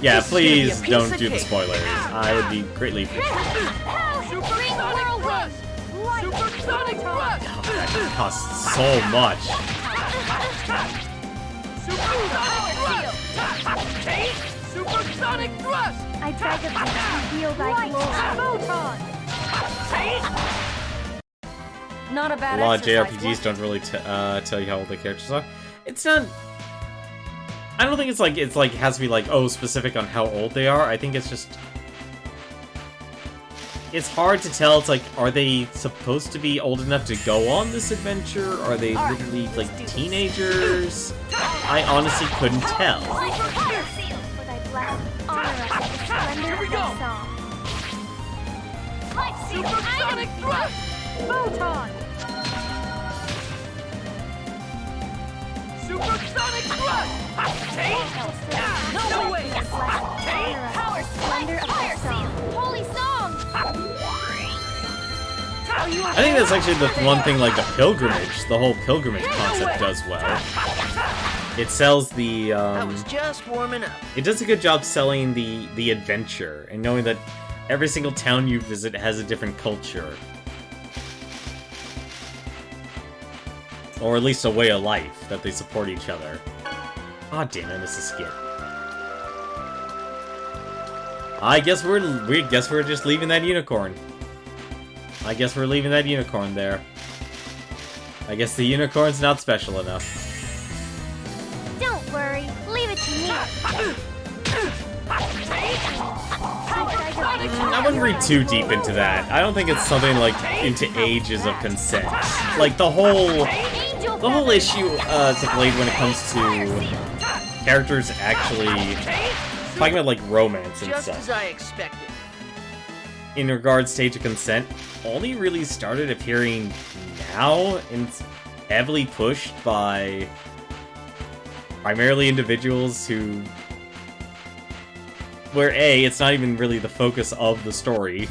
Speaker 1: Yeah, please don't do the spoilers. I would be greatly appreciated.
Speaker 4: Supersonic thrust! Supersonic thrust!
Speaker 1: That costs so much.
Speaker 4: Supersonic thrust! Take supersonic thrust!
Speaker 2: I tried to reveal thy glory.
Speaker 6: Not a bad
Speaker 1: A lot of
Speaker 6: exercise,
Speaker 1: JRPGs don't really tell you how old the characters are. It's not. I don't think it's like it has to be like, oh, specific on how old they are. I think it's just. It's hard to tell. It's like, are they supposed to be old enough to go on this adventure? Are they literally like teenagers? I honestly couldn't tell.
Speaker 2: For thy blessed honor us with the splendor of thy song.
Speaker 4: Supersonic thrust!
Speaker 6: Photon!
Speaker 4: Supersonic thrust! Take! No way!
Speaker 2: Honor us with the splendor of thy song. Holy song!
Speaker 1: I think that's actually the one thing, like the whole pilgrimage concept does well. It sells the,
Speaker 4: I was just warming up.
Speaker 1: It does a good job selling the adventure, and knowing that every single town you visit has a different culture. Or at least a way of life, that they support each other. Aw, damn, I missed a skit. I guess we're just leaving that unicorn. I guess we're leaving that unicorn there. I guess the unicorn's not special enough.
Speaker 2: Don't worry, leave it to me.
Speaker 1: I wouldn't read too deep into that. I don't think it's something like into ages of consent. Like the whole issue to Blade when it comes to characters actually talking about like romance and
Speaker 4: Just
Speaker 1: stuff.
Speaker 4: as I expected.
Speaker 1: In regards to age of consent, only really started appearing now and it's heavily pushed by primarily individuals where it's not even really the focus of the story.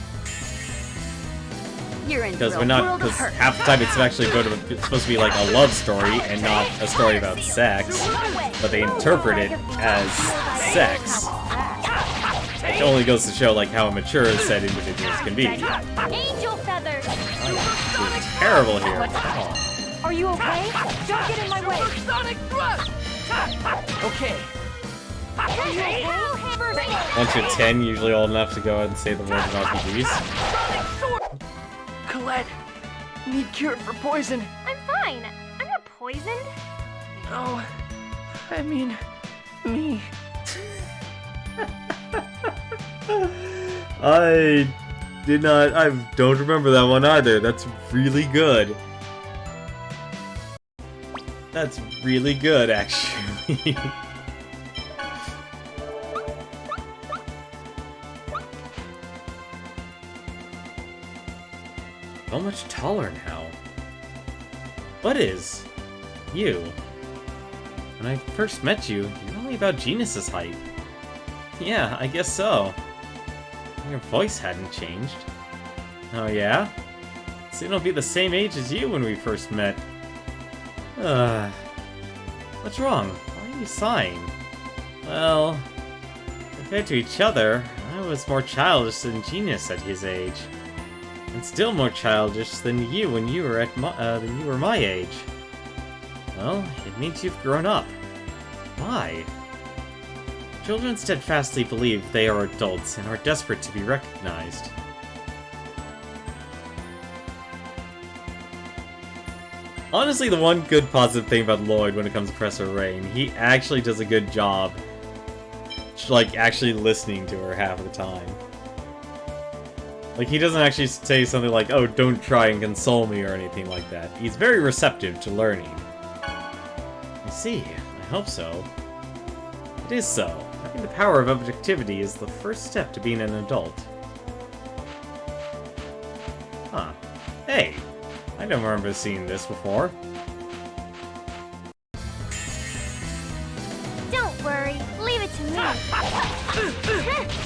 Speaker 1: Because half the time it's actually supposed to be like a love story and not a story about sex, but they interpret it as sex. Which only goes to show like how immature said individuals can be.
Speaker 2: Angel feathers.
Speaker 1: I'm doing terrible here. Oh.
Speaker 6: Are you okay? Don't get in my way!
Speaker 4: Supersonic thrust! Okay.
Speaker 6: Are you okay?
Speaker 1: Once you're 10, usually old enough to go ahead and say the word in RPGs.
Speaker 3: Colette, need cure for poison.
Speaker 2: I'm fine. I'm not poisoned.
Speaker 3: No, I mean, me.
Speaker 1: I don't remember that one either. That's really good. That's really good, actually. So much taller now. What is? You. When I first met you, you were only about Genus's height. Yeah, I guess so. Your voice hadn't changed. Oh yeah? Soon I'll be the same age as you when we first met. What's wrong? Why are you sighing? Well, compared to each other, I was more childish than Genus at his age. And still more childish than you when you were my age. Well, it means you've grown up. Why? Children steadfastly believe they are adults and are desperate to be recognized. Honestly, the one good positive thing about Lloyd when it comes to Professor Rain, he actually does a good job, like, actually listening to her half of the time. Like, he doesn't actually say something like, oh, don't try and console me or anything like that. He's very receptive to learning. I see. I hope so. It is so. Having the power of objectivity is the first step to being an adult. Huh. Hey! I don't remember seeing this before.
Speaker 2: Don't worry, leave it to me.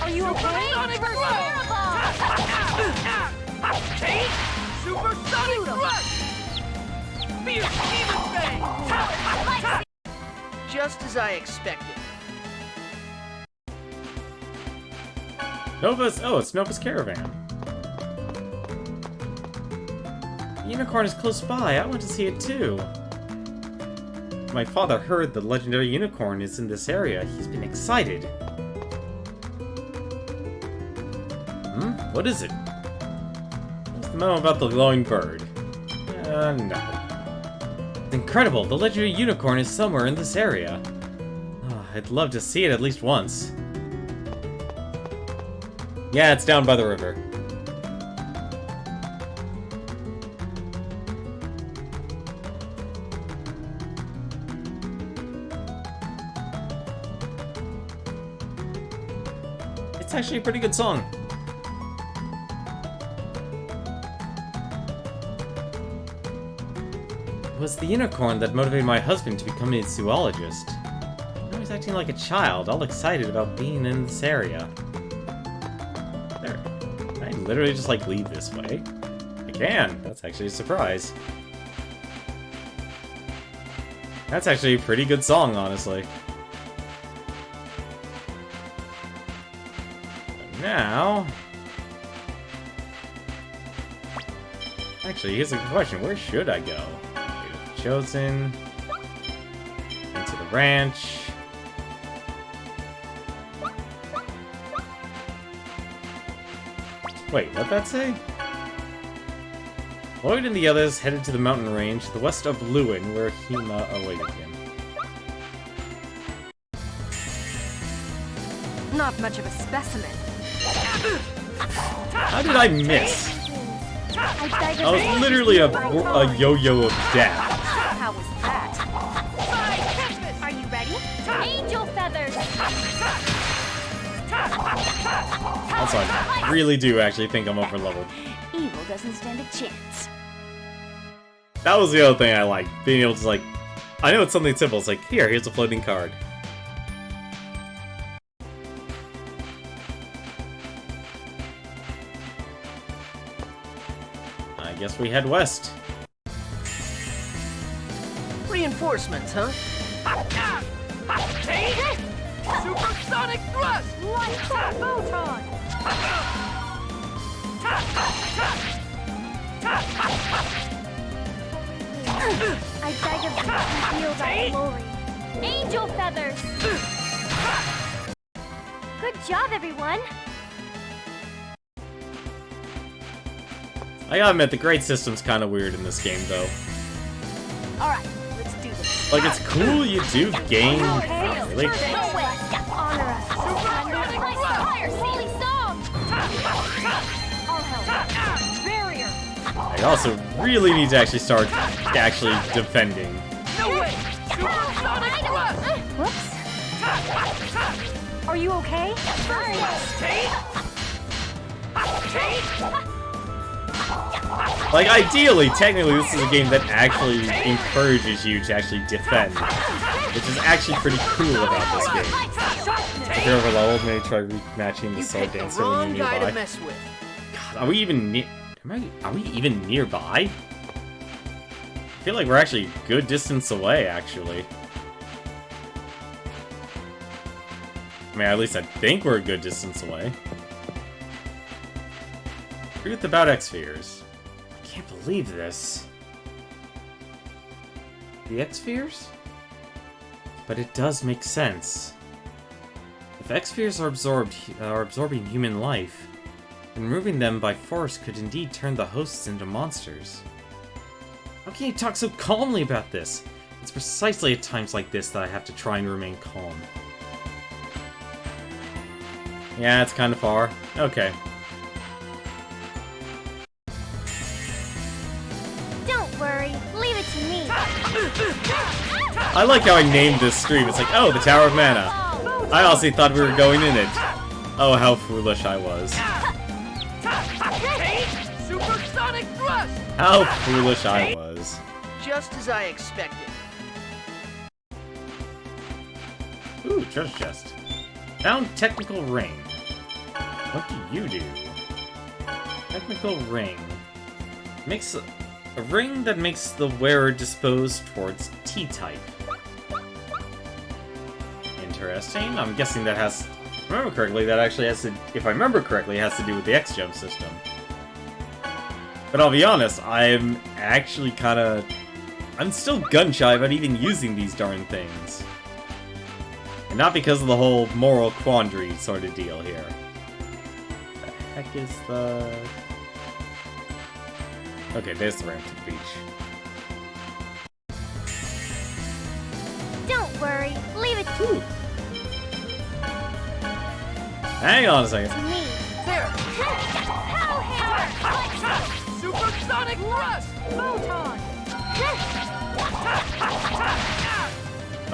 Speaker 7: Are you okay?
Speaker 4: Supersonic Rush! Fierce Demon Fang! Just as I expected.
Speaker 1: Nova's... Oh, it's Nova's caravan. The unicorn is close by. I want to see it too. My father heard the legendary unicorn is in this area. He's been excited. What is it? What's the memo about the glowing bird? Nothing. It's incredible. The legendary unicorn is somewhere in this area. Oh, I'd love to see it at least once. Yeah, it's down by the river. It's actually a pretty good song. It was the unicorn that motivated my husband to become a zoologist. Now he's acting like a child, all excited about being in this area. There. Can I literally just, like, leave this way? I can. That's actually a surprise. That's actually a pretty good song, honestly. But now... Actually, here's a question. Where should I go? Chosen. Into the ranch. Wait, what'd that say? Lloyd and the others headed to the mountain range to the west of Lewin, where Hema awaited him.
Speaker 6: Not much of a specimen.
Speaker 1: How did I miss? I was literally a yo-yo of death.
Speaker 6: How was that?
Speaker 2: Are you ready? Angel feathers!
Speaker 1: Also, I really do actually think I'm over-leveled.
Speaker 5: Evil doesn't stand a chance.
Speaker 1: That was the other thing I liked. Being able to, like... I know it's something simple. It's like, here's a floating card. I guess we head west.
Speaker 4: Reinforcements, huh? Supersonic Thrust!
Speaker 7: Light photon!
Speaker 2: I beg of you to feel that glory. Angel feathers! Good job, everyone!
Speaker 1: I gotta admit, the grade system's kind of weird in this game, though.
Speaker 7: Alright, let's do this.
Speaker 1: Like, it's cool you do gain... Really?
Speaker 2: Honor us. Holy song! All help. Barrier!
Speaker 1: I also really need to actually start defending.
Speaker 4: No way! Supersonic Thrust!
Speaker 2: Whoops.
Speaker 6: Are you okay?
Speaker 1: Like, ideally, technically, this is a game that actually encourages you to actually defend. Which is actually pretty cool about this game. If you're overleveled, maybe try rematching the
Speaker 4: You
Speaker 1: Sword
Speaker 4: picked the
Speaker 1: Dancer when
Speaker 4: wrong
Speaker 1: you're
Speaker 4: guy
Speaker 1: nearby.
Speaker 4: to mess with.
Speaker 1: God, are we even near... Are we even nearby? I feel like we're actually a good distance away, actually. I mean, at least I think we're a good distance away. Truth about X-Spheres. I can't believe this. The X-Spheres? But it does make sense. If X-Spheres are absorbing human life, then removing them by force could indeed turn the hosts into monsters. How can you talk so calmly about this? It's precisely at times like this that I have to try and remain calm. Yeah, it's kind of far. Okay.
Speaker 2: Don't worry, leave it to me.
Speaker 1: I like how I named this stream. It's like, oh, the Tower of Mana. I honestly thought we were going in it. Oh, how foolish I was.
Speaker 4: Supersonic thrust!
Speaker 1: How foolish I was.
Speaker 4: Just as I expected.
Speaker 1: Ooh, treasure chest. Found technical ring. What do you do? Technical ring. Makes a ring that makes the wearer disposed towards T-type. Interesting. I'm guessing that has, if I remember correctly, that actually has to, if I remember correctly, it has to do with the X-Gem system. But I'll be honest, I'm actually kinda, I'm still gun-shy about even using these darn things. And not because of the whole moral quandary sort of deal here. The heck is the... Okay, there's the ramp to the beach.
Speaker 2: Don't worry, leave it
Speaker 1: Ooh. Hang on a second.
Speaker 2: to me.
Speaker 4: There! Supersonic thrust!
Speaker 2: Photon!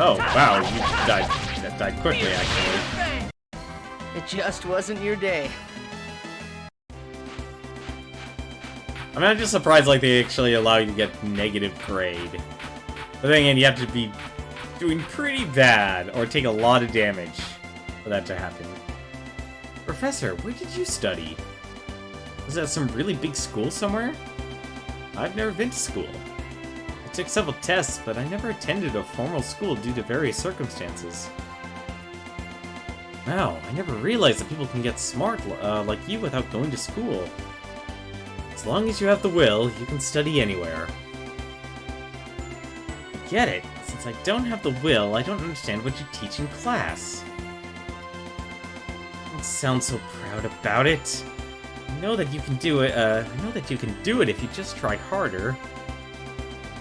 Speaker 1: Oh, wow, you died quickly, actually.
Speaker 4: It just wasn't your day.
Speaker 1: I mean, I'm just surprised, like, they actually allow you to get negative grade. But then again, you have to be doing pretty bad, or take a lot of damage for that to happen. Professor, where did you study? Was that some really big school somewhere? I've never been to school. I took several tests, but I never attended a formal school due to various circumstances. Wow, I never realized that people can get smart like you without going to school. As long as you have the will, you can study anywhere. I get it. Since I don't have the will, I don't understand what you teach in class. Don't sound so proud about it. I know that you can do it, if you just try harder.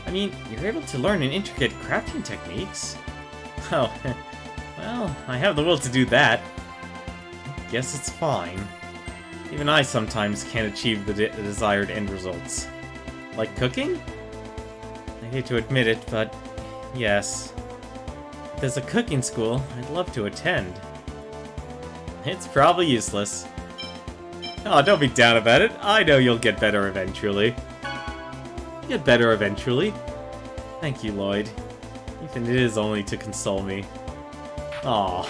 Speaker 1: I mean, you're able to learn an intricate crafting techniques. Oh, well, I have the will to do that. Guess it's fine. Even I sometimes can't achieve the desired end results. Like cooking? I hate to admit it, but yes. If there's a cooking school, I'd love to attend. It's probably useless. Oh, don't be down about it. I know you'll get better eventually. Get better eventually. Thank you, Lloyd. Even it is only to console me. Aww.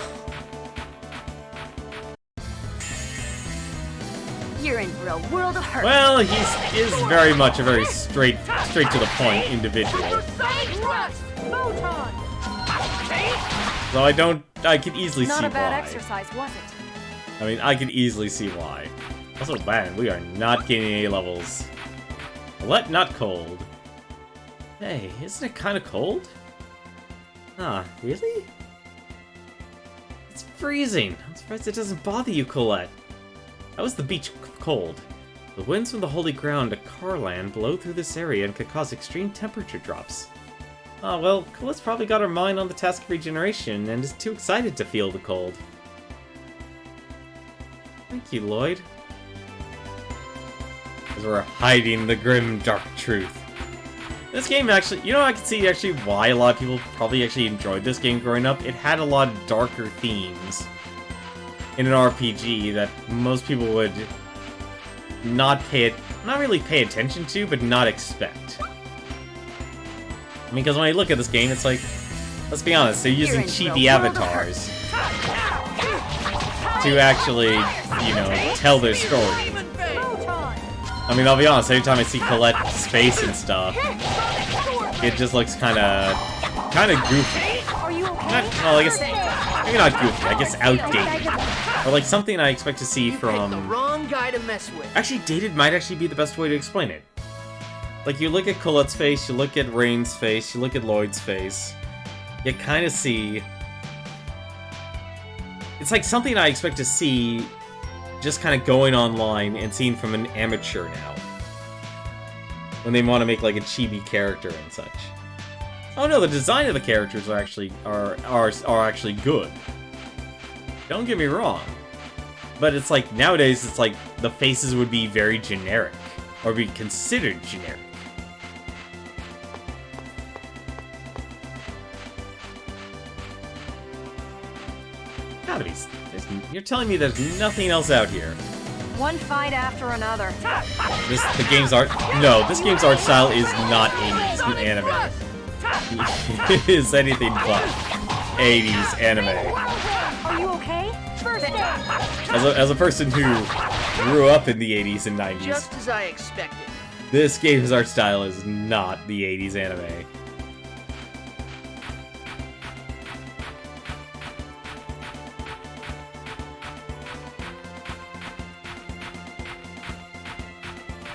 Speaker 5: You're in for a world of hurt.
Speaker 1: Well, he is very much a very straight to the point individual.
Speaker 4: Supersonic thrust! Photon!
Speaker 1: So I could easily see why.
Speaker 6: Not a bad exercise, was it?
Speaker 1: I mean, I could easily see why. Also, man, we are not gaining any levels. Let not cold. Hey, isn't it kind of cold? Ah, really? It's freezing. I'm surprised it doesn't bother you, Colette. How is the beach cold? The winds from the holy ground to Carland blow through this area and could cause extreme temperature drops. Ah, well, Colette's probably got her mind on the task of regeneration and is too excited to feel the cold. Thank you, Lloyd. Because we're hiding the grim, dark truth. This game actually, you know, I can see actually why a lot of people probably actually enjoyed this game growing up. It had a lot of darker themes in an RPG that most people would not really pay attention to, but not expect. I mean, because when I look at this game, it's like, let's be honest, they're using chibi avatars to actually, you know, tell their story. I mean, I'll be honest, every time I see Colette's face and stuff, it just looks kind of goofy. Well, I guess, maybe not goofy, I guess outdated. Or like something I expect to see from...
Speaker 4: the wrong guy to mess with.
Speaker 1: Actually, dated might actually be the best way to explain it. Like, you look at Colette's face, you look at Rain's face, you look at Lloyd's face, you kind of see... It's like something I expect to see just kind of going online and seeing from an amateur now. When they want to make like a chibi character and such. Oh no, the design of the characters are actually actually good. Don't get me wrong. But it's like nowadays it's like the faces would be very generic. Or be considered generic. fatalities. You're telling me there's nothing else out here.
Speaker 6: One fight after another.
Speaker 1: The game's art... No, this game's art style is not 80s anime. It is anything but 80s anime.
Speaker 6: Are you okay? First aid.
Speaker 1: As a person who grew up in the 80s and 90s,
Speaker 4: Just as I expected.
Speaker 1: this game's art style is not the 80s anime.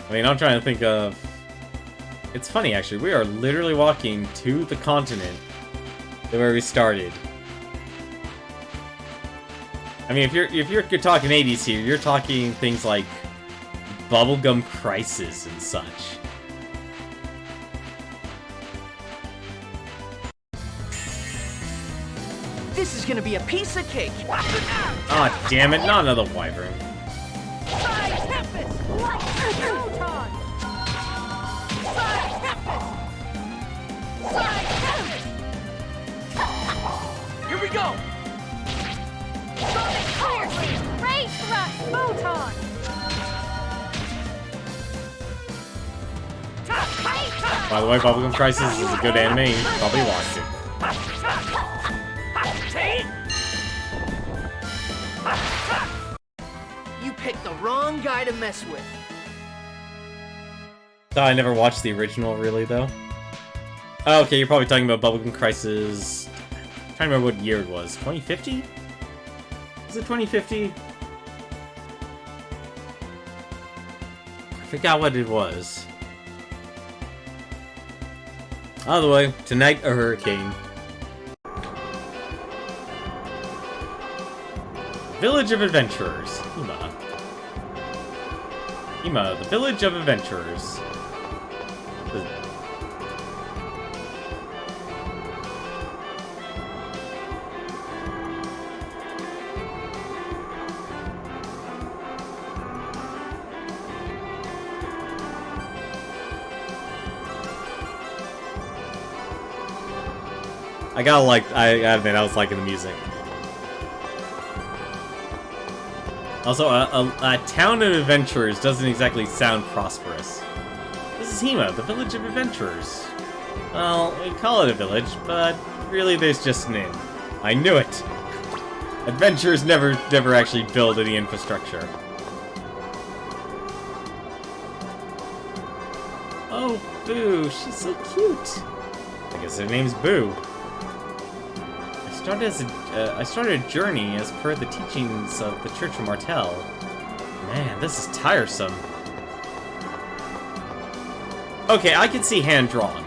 Speaker 1: I mean, I'm trying to think of... It's funny, actually. We are literally walking to the continent where we started. I mean, if you're talking 80s here, you're talking things like Bubblegum Crisis and such.
Speaker 4: This is gonna be a piece of cake.
Speaker 1: Ah, damn it! Not another wyvern.
Speaker 4: Here we go.
Speaker 6: Ray thrust. Photon.
Speaker 1: By the way, Bubblegum Crisis is a good anime. You should probably watch it.
Speaker 4: You picked the wrong guy to mess with.
Speaker 1: I never watched the original, really, though. Oh, okay, you're probably talking about Bubblegum Crisis... I'm trying to remember what year it was. 2050? Was it 2050? I forgot what it was. Either way, tonight a hurricane. Village of Adventurers. Hima. Hima, the Village of Adventurers. I admit, I was liking the music. Also, a town of adventurers doesn't exactly sound prosperous. This is Hima, the Village of Adventurers. Well, we call it a village, but really there's just an inn. I knew it! Adventurers never actually build any infrastructure. Oh, Boo, she's so cute! I guess her name's Boo. I started a journey as per the teachings of the Church of Martel. Man, this is tiresome. Okay, I can see hand-drawn.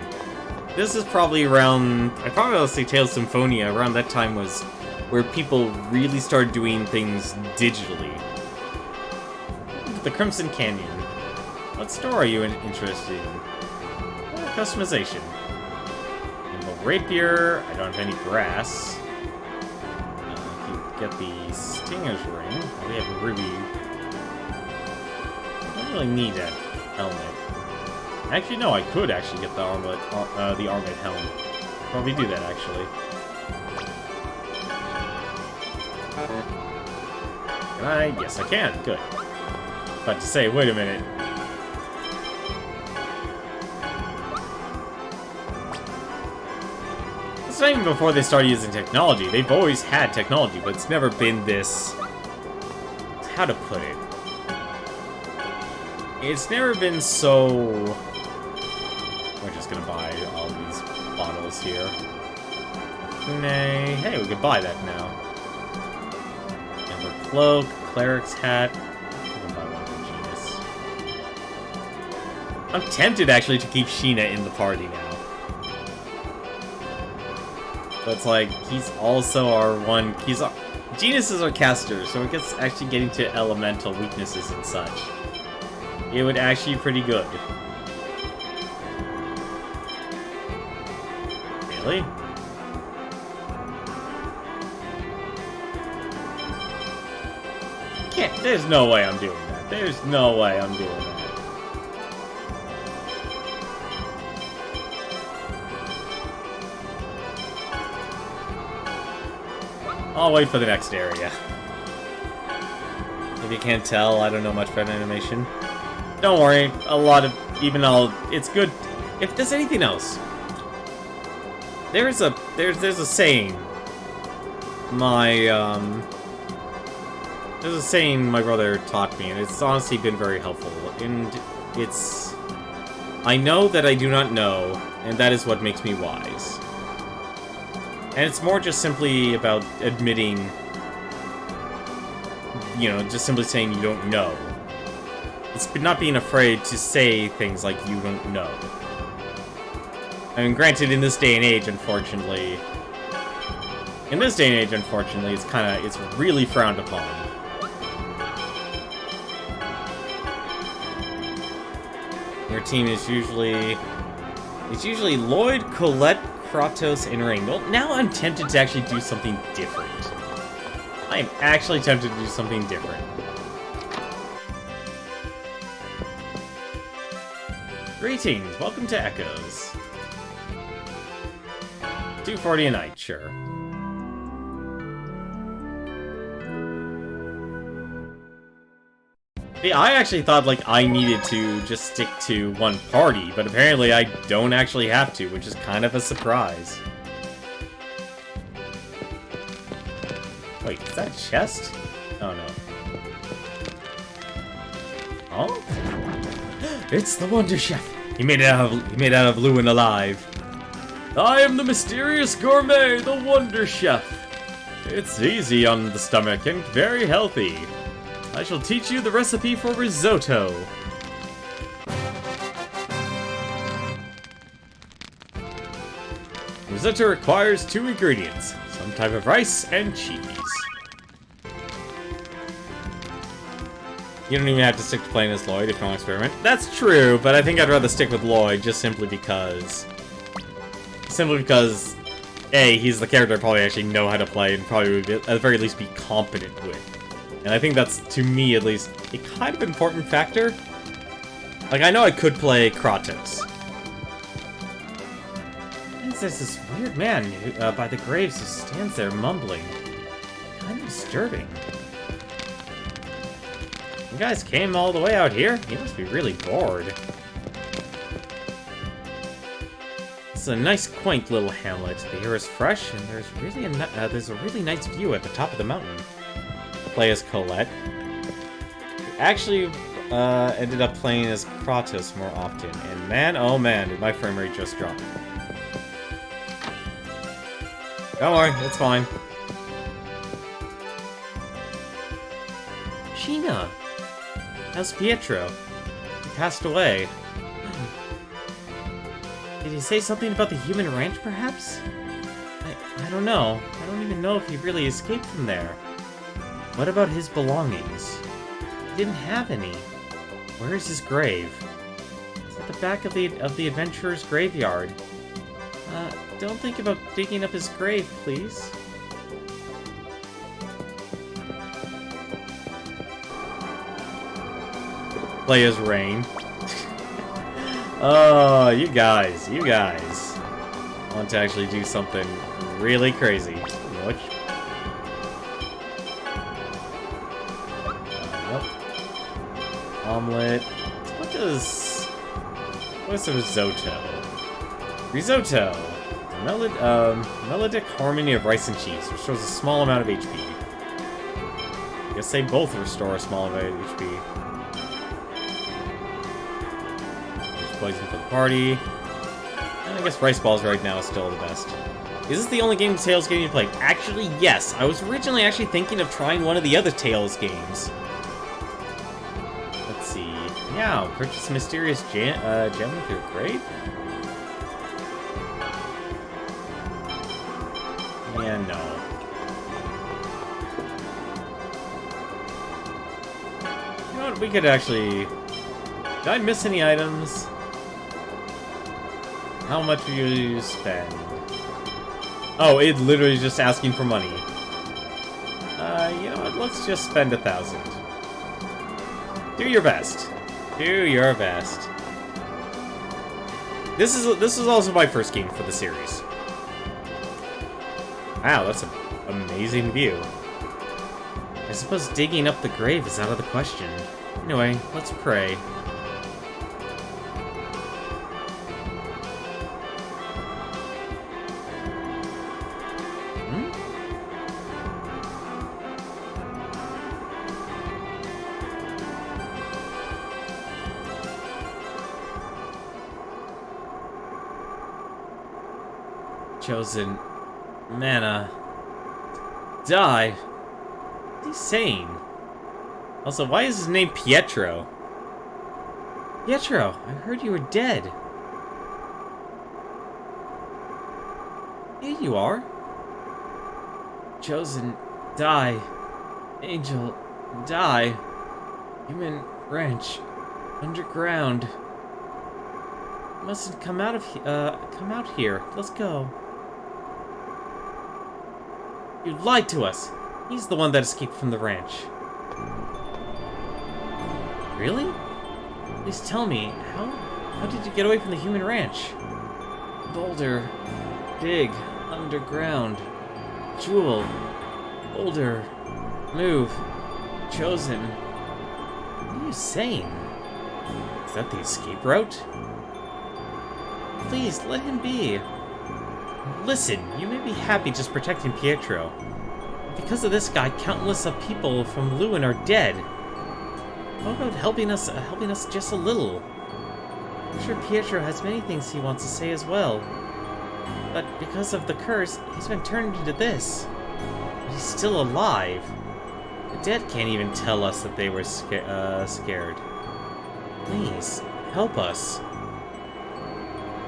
Speaker 1: This is probably around... I probably will say Tales of Symphonia. Around that time was where people really started doing things digitally. The Crimson Canyon. What store are you interested in? Customization. Rapier. I don't have any brass. Get the Stinger's ring. We have a ruby. I don't really need that helmet. Actually, no, I could actually get the armlet helm. Probably do that actually. Can I? Yes, I can. Good. About to say, wait a minute. It's not even before they started using technology. They've always had technology, but it's never been this... How to put it? It's never been so... We're just gonna buy all these bottles here. Hey, we could buy that now. Amber cloak, cleric's hat. We can buy one for Genus. I'm tempted actually to keep Sheena in the party now. But it's like, he's also our one... Genus is our caster, so it gets actually getting to elemental weaknesses and such. It would actually be pretty good. Really? Can't... There's no way I'm doing that. There's no way I'm doing that. I'll wait for the next area. If you can't tell, I don't know much about animation. Don't worry, it's good. If there's anything else, there's a saying. There's a saying my brother taught me, and it's honestly been very helpful. And it's, I know that I do not know, and that is what makes me wise. And it's more just simply about admitting, you know, just simply saying you don't know. It's not being afraid to say things like you don't know. I mean, granted, in this day and age, unfortunately, it's really frowned upon. Your team is usually Lloyd, Colette, Kratos, and Rain. Well, now I'm tempted to actually do something different. I am actually tempted to do something different. Greetings, welcome to Echoes. 240 a night, sure. Hey, I actually thought, like, I needed to just stick to one party, but apparently I don't actually have to, which is kind of a surprise. Wait, is that a chest? Oh, no. Oh? It's the Wonder Chef! He made it out of Lewin alive. I am the mysterious gourmet, the Wonder Chef. It's easy on the stomach and very healthy. I shall teach you the recipe for risotto. Risotto requires 2 ingredients, some type of rice and cheese. You don't even have to stick to playing as Lloyd if you want to experiment. That's true, but I think I'd rather stick with Lloyd just simply because... A, he's the character I probably actually know how to play and probably would, at the very least, be competent with. And I think that's, to me at least, a kind of important factor. Like, I know I could play Kratos. And there's this weird man who, by the graves who stands there mumbling. Kind of disturbing. You guys came all the way out here? You must be really bored. It's a nice, quaint little hamlet. The air is fresh, and there's a really nice view at the top of the mountain. Play as Colette. Actually, ended up playing as Kratos more often, and man, oh man, did my frame rate just drop. Don't worry, it's fine. Sheena! How's Pietro? He passed away. Did he say something about the human ranch, perhaps? I don't know. I don't even know if he really escaped from there. What about his belongings? He didn't have any. Where is his grave? It's at the back of the adventurer's graveyard. Don't think about digging up his grave, please. Play as Rain. Oh, you guys want to actually do something really crazy. Which? Omelet. What's a risotto? Risotto. Melodic harmony of rice and cheese, which shows a small amount of HP. I guess they both restore a small amount of HP. Poison for the party. And I guess rice balls right now is still the best. Is this the only game Tales game you played? Actually, yes. I was originally actually thinking of trying one of the other Tales games. Let's see. Yeah, purchase a mysterious gem with your grave? Yeah, no. You know what? We could actually... Did I miss any items? How much do you spend? Oh, it literally is just asking for money. You know what? Let's just spend 1,000. Do your best. Do your best. This is also my first game for the series. Wow, that's a amazing view. I suppose digging up the grave is out of the question. Anyway, let's pray. Chosen mana. Die. What are you saying? Also, why is his name Pietro? Pietro, I heard you were dead. Here you are. Chosen, die. Angel, die. Human wrench, underground. Mustn't come out here. Let's go. You lied to us. He's the one that escaped from the ranch. Really? Please tell me, how did you get away from the human ranch? Boulder, dig, underground, jewel, boulder, move, chosen. What are you saying? Is that the escape route? Please, let him be. Listen, you may be happy just protecting Pietro. Because of this guy, countless of people from Lewin are dead. How about helping us just a little? I'm sure Pietro has many things he wants to say as well. But because of the curse, he's been turned into this. But he's still alive. The dead can't even tell us that they were scared. Please, help us.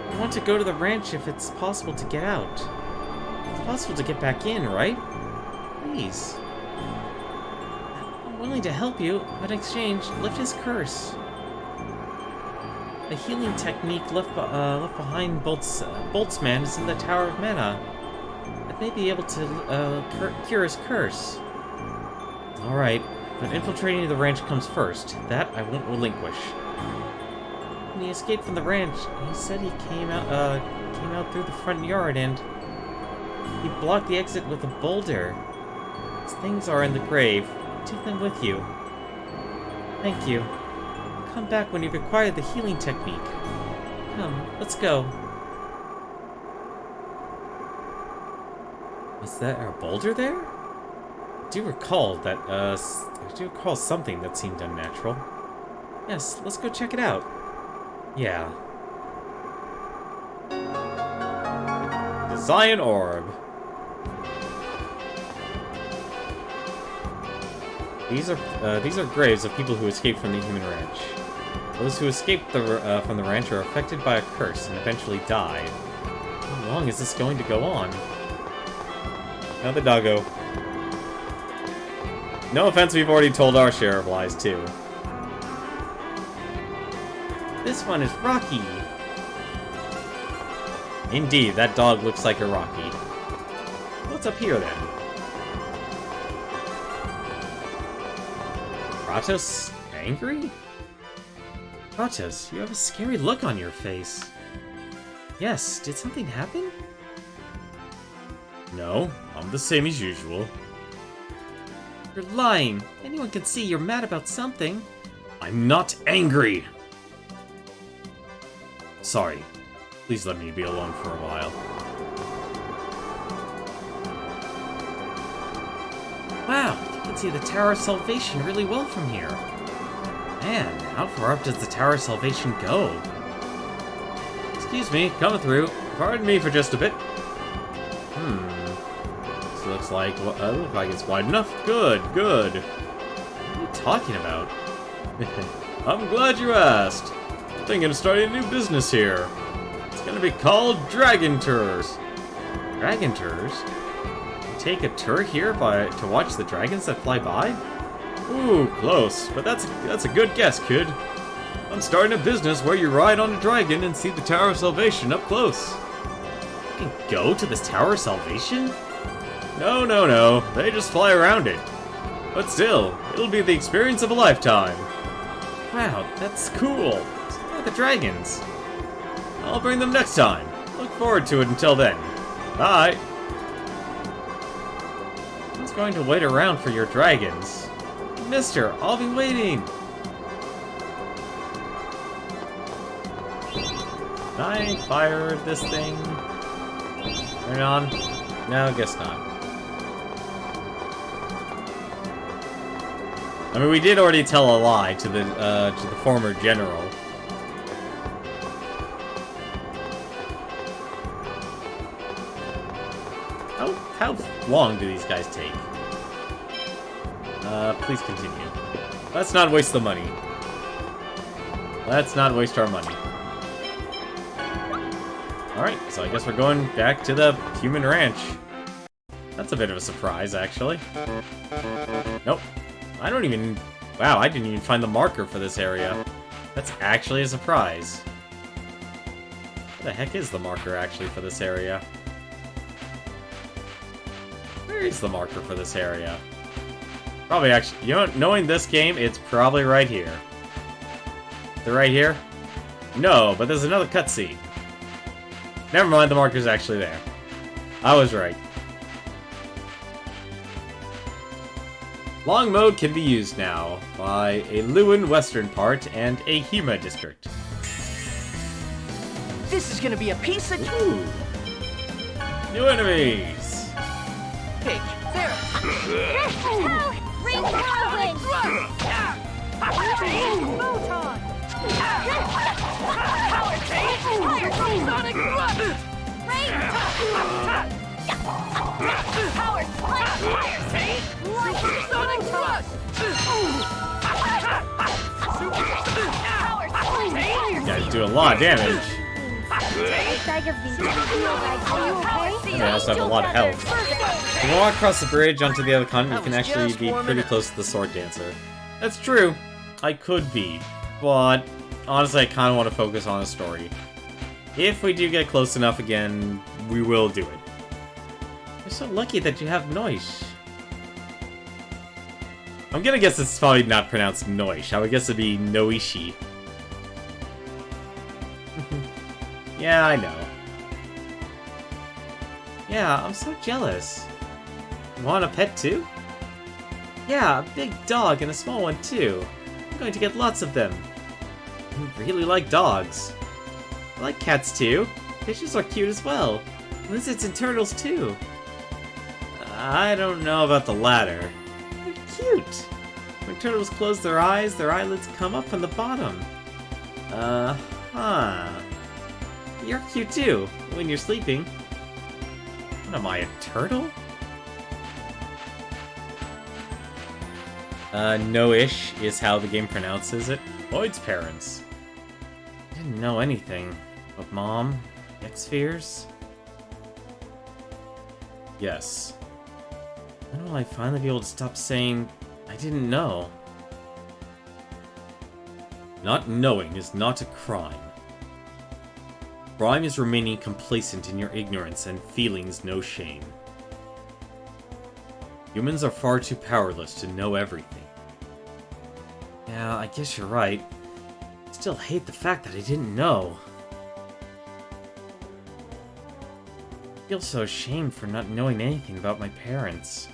Speaker 1: I want to go to the ranch if it's possible to get out. It's possible to get back in, right? Please. I'm willing to help you, but in exchange, lift his curse. The healing technique left behind Boltzmann is in the Tower of Mana. It may be able to cure his curse. Alright, but infiltrating the ranch comes first. That I won't relinquish. When he escaped from the ranch, he said he came out through the front yard and he blocked the exit with a boulder. His things are in the grave. Take them with you. Thank you. Come back when you've acquired the healing technique. Come, let's go. Was there a boulder there? I do recall something that seemed unnatural. Yes, let's go check it out. Yeah. Zion Orb. These are graves of people who escaped from the human ranch. Those who escaped from the ranch are affected by a curse and eventually die. How long is this going to go on? Another doggo. No offense, we've already told our share of lies too. This one is Rocky. Indeed, that dog looks like a Rocky. What's up here then? Kratos angry? Kratos, you have a scary look on your face. Yes, did something happen? No, I'm the same as usual. You're lying. Anyone can see you're mad about something. I'm not angry. Sorry. Please let me be alone for a while. Wow, you can see the Tower of Salvation really well from here. Man, how far up does the Tower of Salvation go? Excuse me, coming through. Pardon me for just a bit. This looks like it's wide enough. Good, good. What are you talking about? I'm glad you asked. I'm thinking of starting a new business here. It's gonna be called Dragon Tours. Dragon Tours? You take a tour here to watch the dragons that fly by? Ooh, close, but that's a good guess, kid. I'm starting a business where you ride on a dragon and see the Tower of Salvation up close. You can go to this Tower of Salvation? No, they just fly around it. But still, it'll be the experience of a lifetime. Wow, that's cool. So where are the dragons? I'll bring them next time. Look forward to it until then. Bye. going to wait around for your dragons. Mister, I'll be waiting. Can I fire this thing? Turn it on? No, guess not. I mean, we did already tell a lie to the former general. How long do these guys take? Please continue. Let's not waste the money. Let's not waste our money. Alright, so I guess we're going back to the human ranch. That's a bit of a surprise, actually. Nope. I don't even... Wow, I didn't even find the marker for this area. That's actually a surprise. What the heck is the marker, actually, for this area? Where is the marker for this area? Probably, actually... You know what? Knowing this game, it's probably right here. Is it right here? No, but there's another cutscene. Never mind, the marker's actually there. I was right. Long mode can be used now by a Lewin western part and a Hema district.
Speaker 3: This is gonna be a piece of...
Speaker 1: Ooh. New enemies!
Speaker 3: Hey, there!
Speaker 2: Ring whirlwind!
Speaker 7: Photon!
Speaker 1: You guys do a lot of damage.
Speaker 2: Bag of these. Are you okay?
Speaker 1: They also have a lot of health. If you walk across the bridge onto the other continent, you can actually be pretty close to the sword dancer. That's true. I could be, but honestly, I kind of want to focus on the story. If we do get close enough again, we will do it. You're so lucky that you have Noish. I'm gonna guess it's probably not pronounced Noish. I would guess it'd be Noishi. Yeah, I know. Yeah, I'm so jealous. You want a pet too? Yeah, a big dog and a small one too. I'm going to get lots of them. I really like dogs. I like cats too. Fishes are cute as well. Lizards and turtles too. I don't know about the latter. They're cute. When turtles close their eyes, their eyelids come up from the bottom. Huh. You're cute too, when you're sleeping. What am I, a turtle? No-ish is how the game pronounces it. Lloyd's parents. I didn't know anything. But Mom? X-Spheres? Yes. When will I finally be able to stop saying, I didn't know? Not knowing is not a crime. Crime is remaining complacent in your ignorance and feelings no shame. Humans are far too powerless to know everything. Yeah, I guess you're right. I still hate the fact that I didn't know. I feel so ashamed for not knowing anything about my parents.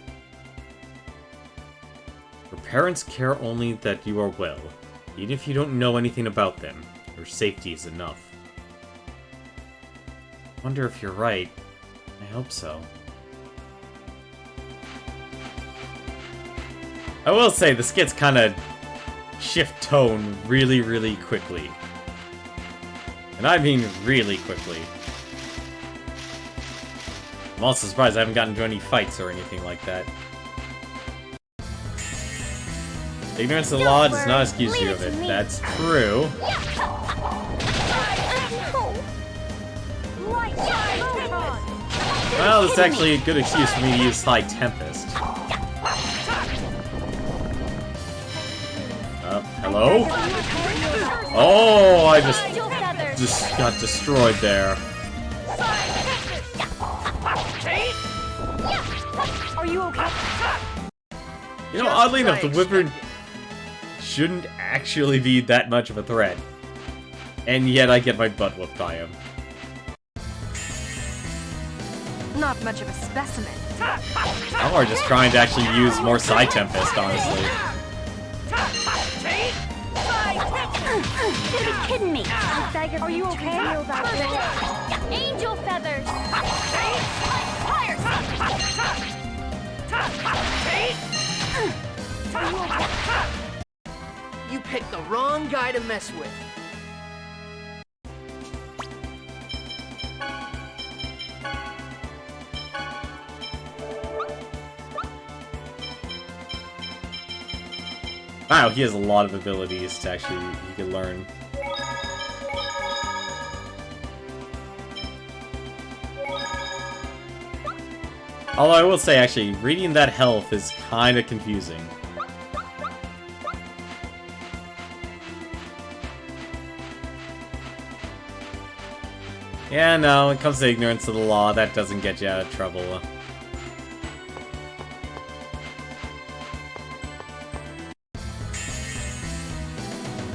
Speaker 1: Your parents care only that you are well. Even if you don't know anything about them, your safety is enough. I wonder if you're right. I hope so. I will say, the skits kind of shift tone really, really quickly. And I mean really quickly. I'm also surprised I haven't gotten into any fights or anything like that. Ignorance of the law does not excuse you of it. That's true. Well, it's actually a good excuse for me to use High Tempest. Hello? Oh, I just got destroyed there.
Speaker 6: Are you okay?
Speaker 1: You know, oddly enough, the Wyvern shouldn't actually be that much of a threat. And yet I get my butt whooped by him.
Speaker 6: Not much of a specimen.
Speaker 1: I'm more just trying to actually use more Psy Tempest, honestly.
Speaker 2: You gotta be kidding me. Are you okay? Angel feathers.
Speaker 4: You picked the wrong guy to mess with.
Speaker 1: Wow, he has a lot of abilities to actually you can learn. Although I will say, actually, reading that health is kind of confusing. Yeah, no, when it comes to ignorance of the law, that doesn't get you out of trouble.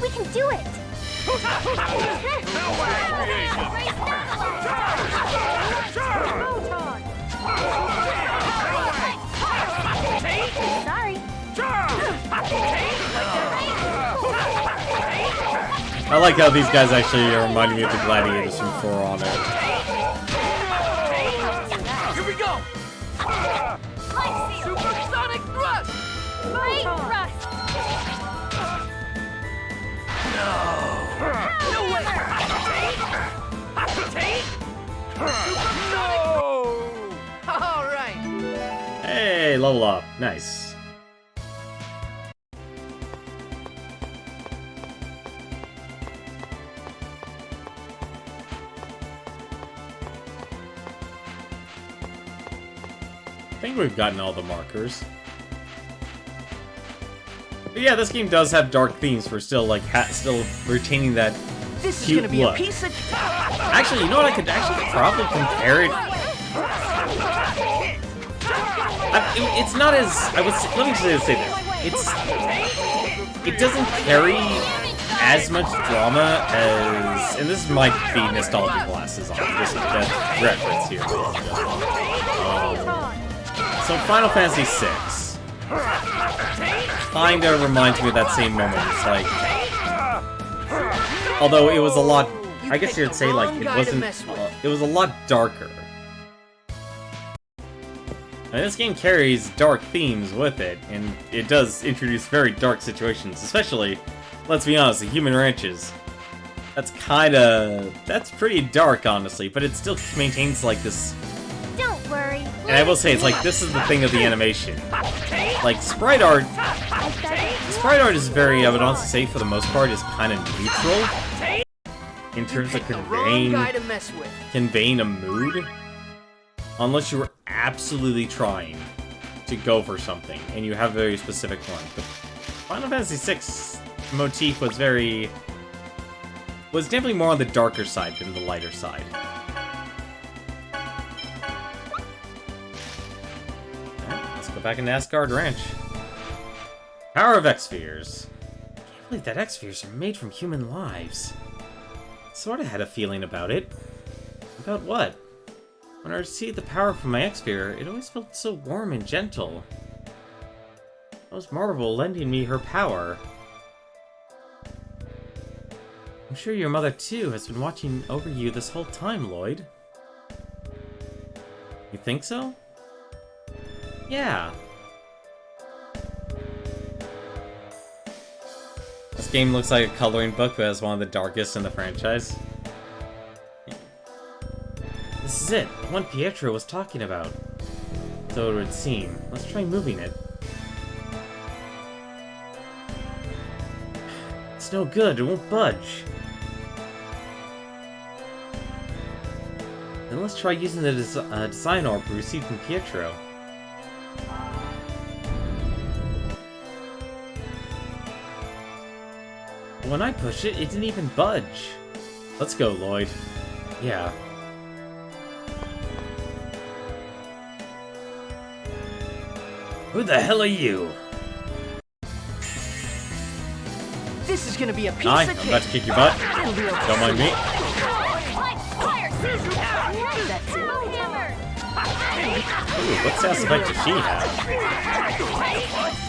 Speaker 2: We can do it. Sorry.
Speaker 1: I like how these guys actually are reminding me of the gladiators from For Honor.
Speaker 4: Here we go! Supersonic thrust!
Speaker 2: Great thrust.
Speaker 4: No way! No! All right.
Speaker 1: Hey, level up. Nice. I think we've gotten all the markers. But yeah, this game does have dark themes for still like still retaining that
Speaker 4: This is
Speaker 1: cute
Speaker 4: gonna be
Speaker 1: look.
Speaker 4: a piece of.
Speaker 1: Actually, you know what? I could actually probably compare it. It's not as I was. Let me say this. It doesn't carry as much drama as, and this might be nostalgia glasses on. This is the reference here. So Final Fantasy VI kind of reminds me of that same moment. It's like, although it was a lot, I guess you'd say like it wasn't. It was a lot darker. And this game carries dark themes with it, and it does introduce very dark situations, especially, let's be honest, the human ranches. That's pretty dark, honestly, but it still maintains, like, this...
Speaker 2: Don't worry.
Speaker 1: And I will say, it's like, this is the thing of the animation. Like, sprite art... Sprite art is very, I would also say, for the most part, is kind of neutral. In terms of conveying a mood. Unless you were absolutely trying to go for something, and you have a very specific one. The Final Fantasy VI motif was definitely more on the darker side than the lighter side. Alright, let's go back into Asgard Ranch. Power of X-Spheres. Can't believe that X-Spheres are made from human lives. Sorta had a feeling about it. About what? When I received the power from my X-Sphere, it always felt so warm and gentle. That was Marvel lending me her power. I'm sure your mother, too, has been watching over you this whole time, Lloyd. You think so? Yeah. This game looks like a coloring book, but it's one of the darkest in the franchise. This is it, the one Pietro was talking about. So it would seem. Let's try moving it. It's no good, it won't budge. Then let's try using the design orb we received from Pietro. When I pushed it, it didn't even budge. Let's go, Lloyd. Yeah. Who the hell are you?
Speaker 4: This is gonna be a piece
Speaker 1: Hi,
Speaker 4: of
Speaker 1: I'm
Speaker 4: cake.
Speaker 1: about to kick your butt. Don't mind me. Ooh, what sound effect does she have?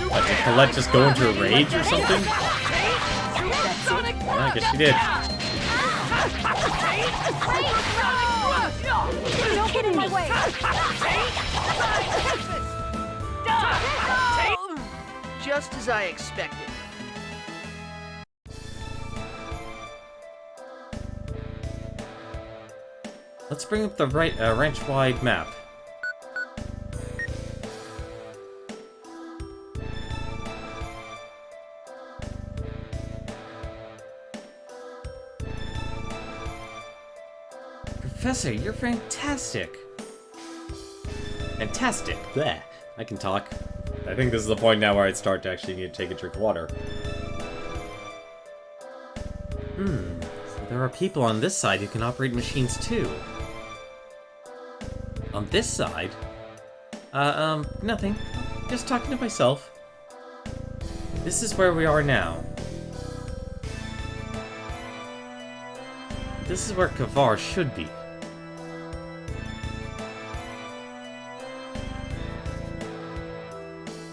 Speaker 1: What, did Colette just go into a rage or something? Yeah, I guess she did.
Speaker 7: Don't get in my way!
Speaker 4: Just as I expected.
Speaker 1: Let's bring up the ranch-wide map. Professor, you're fantastic. Fantastic. Bleh. I can talk. I think this is the point now where I'd start to actually need to take a drink of water. So there are people on this side who can operate machines too. On this side? Nothing. Just talking to myself. This is where we are now. This is where Kavar should be.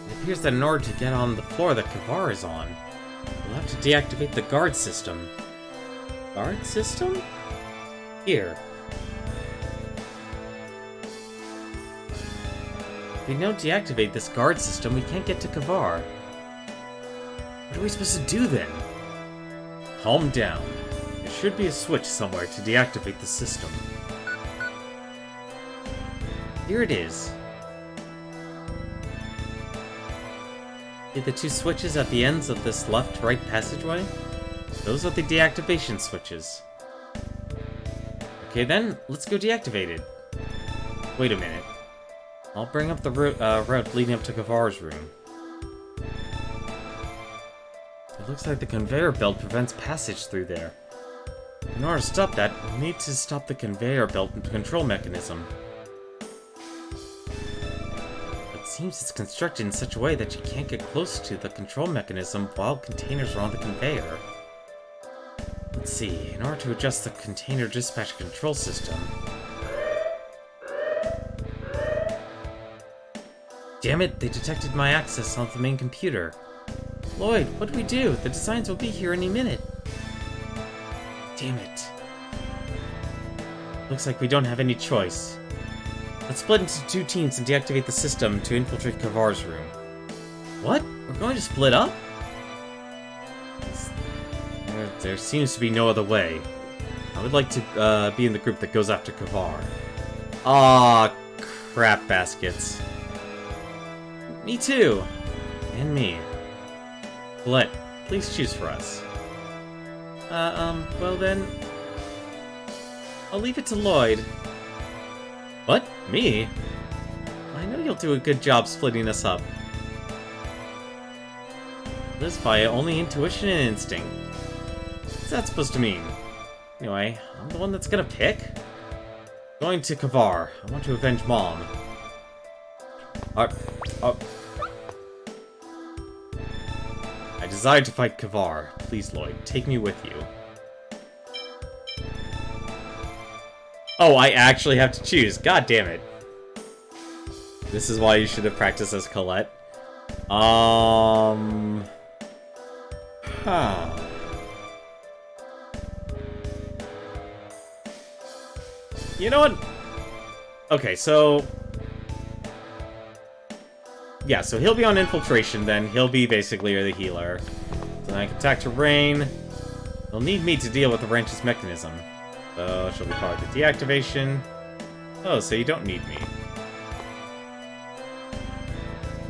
Speaker 1: It appears that in order to get on the floor that Kavar is on, we'll have to deactivate the guard system. Guard system? Here. If we don't deactivate this guard system, we can't get to Kavar. What are we supposed to do then? Calm down. There should be a switch somewhere to deactivate the system. Here it is. See the two switches at the ends of this left-right passageway? Those are the deactivation switches. Okay then, let's go deactivate it. Wait a minute. I'll bring up the route leading up to Kavar's room. It looks like the conveyor belt prevents passage through there. In order to stop that, we'll need to stop the conveyor belt control mechanism. It seems it's constructed in such a way that you can't get close to the control mechanism while containers are on the conveyor. Let's see, in order to adjust the container dispatch control system... Damn it, they detected my access on the main computer. Lloyd, what do we do? The designs will be here any minute. Damn it. Looks like we don't have any choice. Let's split into two teams and deactivate the system to infiltrate Kavar's room. What? We're going to split up? There seems to be no other way. I would like to be in the group that goes after Kavar. Aw, crap baskets. Me too. And me. Colette, please choose for us. Well then... I'll leave it to Lloyd. What? Me? I know you'll do a good job splitting us up. Lives by only intuition and instinct. What's that supposed to mean? Anyway, I'm the one that's gonna pick? Going to Kavar. I want to avenge Mom. I desire to fight Kavar. Please, Lloyd, take me with you. Oh, I actually have to choose. God damn it. This is why you should have practiced as Colette. You know what? Okay, so... Yeah, so he'll be on infiltration then. He'll be basically the healer. So I can attack to Rain. He'll need me to deal with the wrench's mechanism. So she'll be part of the deactivation. Oh, so you don't need me.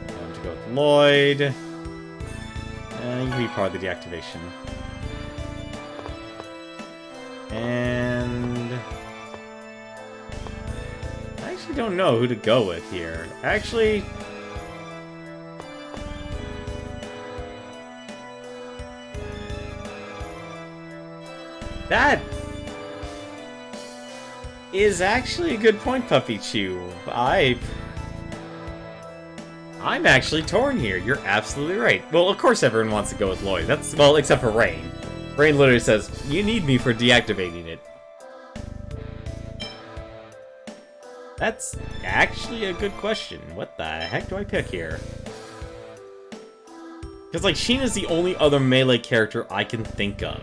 Speaker 1: Going to go with Lloyd. You can be part of the deactivation. And... I actually don't know who to go with here. Actually... That is actually a good point, Puppy Chew. I'm actually torn here. You're absolutely right. Well, of course everyone wants to go with Lloyd. That's, well, except for Rain. Rain literally says, you need me for deactivating it. That's actually a good question. What the heck do I pick here? Because, like, Sheena's the only other melee character I can think of.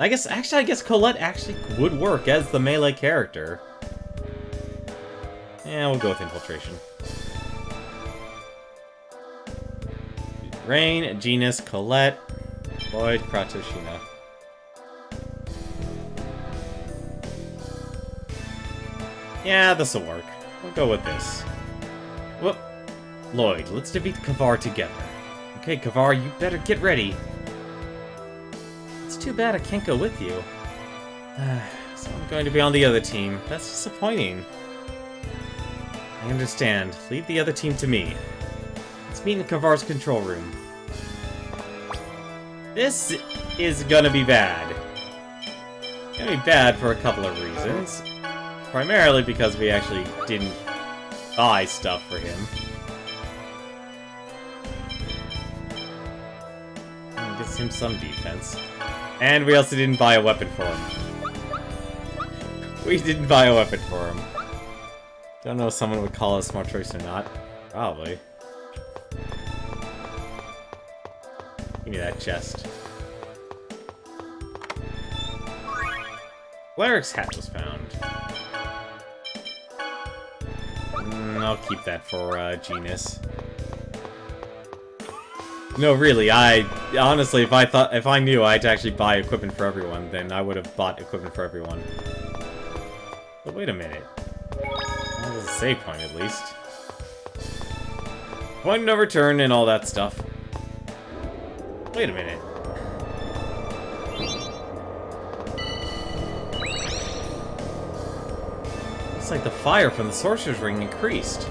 Speaker 1: I guess Colette actually would work as the melee character. Yeah, we'll go with Infiltration. Rain, Genus, Colette, Lloyd, Kratos, Sheena. Yeah, this'll work. We'll go with this. Whoop. Lloyd, let's defeat Kavar together. Okay, Kavar, you better get ready. It's too bad I can't go with you. So I'm going to be on the other team. That's disappointing. I understand. Leave the other team to me. Let's meet in Kavar's control room. This is gonna be bad. It's gonna be bad for a couple of reasons. Primarily because we actually didn't buy stuff for him. Gives him some defense. And we also didn't buy a weapon for him. We didn't buy a weapon for him. Don't know if someone would call us a smart choice or not. Probably. Give me that chest. Cleric's hat was found. I'll keep that for Genus. No, really, honestly, if I knew I had to actually buy equipment for everyone, then I would have bought equipment for everyone. But wait a minute. That was a save point, at least. Point no return and all that stuff. Wait a minute. Looks like the fire from the Sorcerer's Ring increased.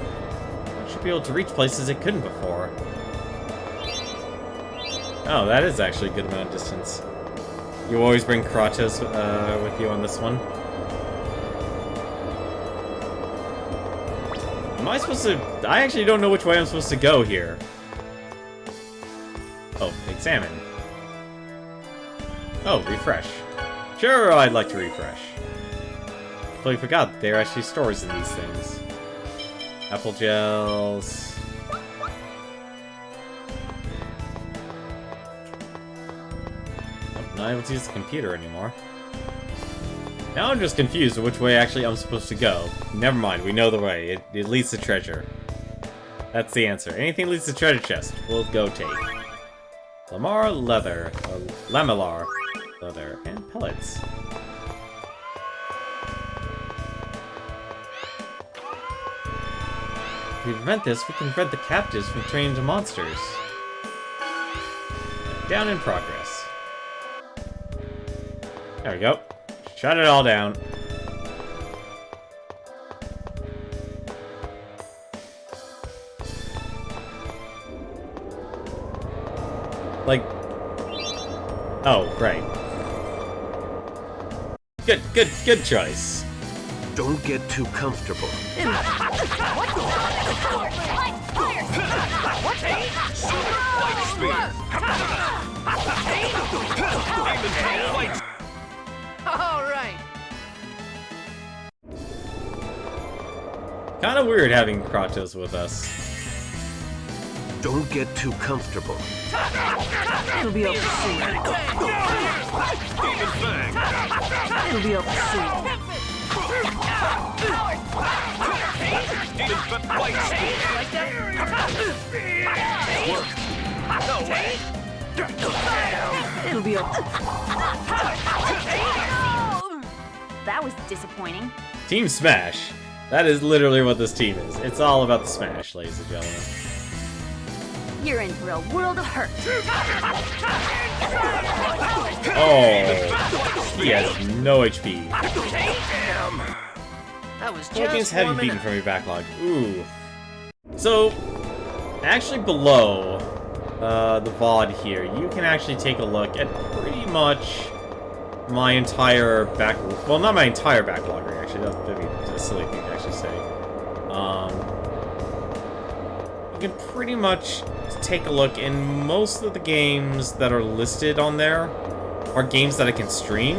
Speaker 1: It should be able to reach places it couldn't before. Oh, that is actually a good amount of distance. You always bring Kratos with you on this one. Am I supposed to... I actually don't know which way I'm supposed to go here. Oh, examine. Oh, refresh. Sure, I'd like to refresh. Completely forgot there are actually stores in these things. Apple gels... Not able to use the computer anymore. Now I'm just confused with which way actually I'm supposed to go. Never mind, we know the way. It leads to treasure. That's the answer. Anything leads to treasure chest, we'll go take. Lamar leather, Lamellar leather, and pellets. If we prevent this, we can prevent the captives from turning into monsters. Down in progress. There we go. Shut it all down. Like... Oh, right. Good choice.
Speaker 8: Don't get too comfortable.
Speaker 4: All right.
Speaker 1: Kind of weird having Kratos with us.
Speaker 8: Don't get too comfortable.
Speaker 6: It'll be over soon. It'll be over soon. It'll be over.
Speaker 5: That was disappointing.
Speaker 1: Team Smash. That is literally what this team is. It's all about the Smash, ladies and gentlemen.
Speaker 5: You're in for a world of hurt.
Speaker 1: Oh, he has no HP.
Speaker 4: That was
Speaker 1: What games
Speaker 4: just
Speaker 1: have you
Speaker 4: warming
Speaker 1: beaten
Speaker 4: up.
Speaker 1: from your backlog? Ooh. So, actually below the VOD here, you can actually take a look at pretty much my entire well, not my entire backlog, actually. That'd be a silly thing to actually say. you can pretty much take a look, and most of the games that are listed on there are games that I can stream,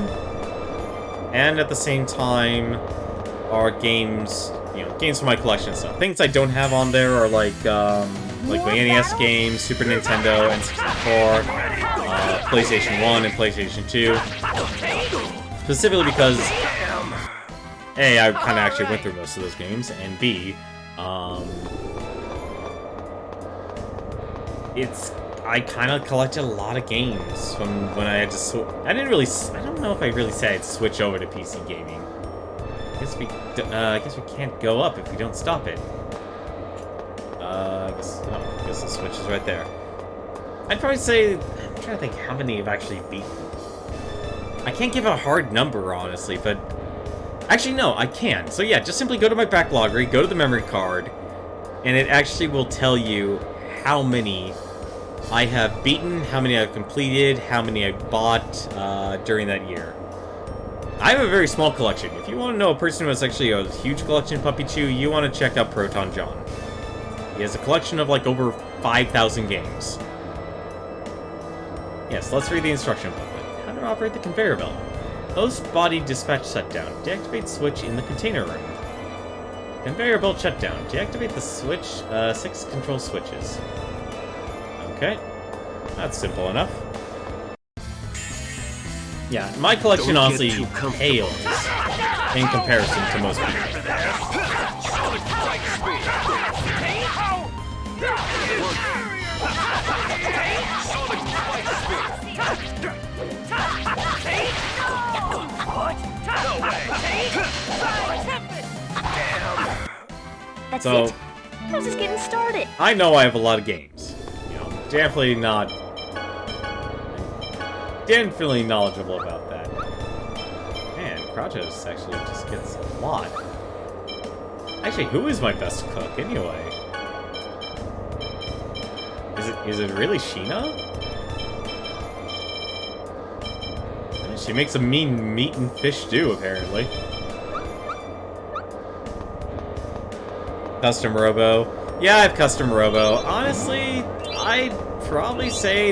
Speaker 1: and at the same time are games, you know, games from my collection stuff. Things I don't have on there are like my NES games, Super Nintendo, N64, PlayStation 1 and PlayStation 2. Specifically because A, I kind of actually went through most of those games, and B, I kind of collected a lot of games from when I had to I don't know if I really said I'd switch over to PC gaming. I guess we can't go up if we don't stop it. I guess the switch is right there. I'd probably say, I'm trying to think how many I've actually beaten. I can't give a hard number, honestly, but actually, no, I can. So yeah, just simply go to my backloggery, go to the memory card, and it actually will tell you how many I have beaten, how many I've completed, how many I bought during that year. I have a very small collection. If you want to know a person who has actually a huge collection of Puppy Chew, you want to check out Proton John. He has a collection of like over 5,000 games. Yes, let's read the instruction booklet. How to operate the conveyor belt. Host body dispatch shutdown. Deactivate switch in the container room. Conveyor belt shutdown. Deactivate the switch, 6 control switches. Okay. That's simple enough. Yeah, my collection honestly pales in comparison to most people.
Speaker 2: That's
Speaker 1: So,
Speaker 2: it. I was just getting started.
Speaker 1: I know I have a lot of games. You know, definitely knowledgeable about that. Man, Kratos actually just gets a lot. Actually, who is my best cook anyway? Is it really Sheena? She makes a mean meat and fish stew, apparently. Custom Robo. Yeah, I have Custom Robo. Honestly, I'd probably say,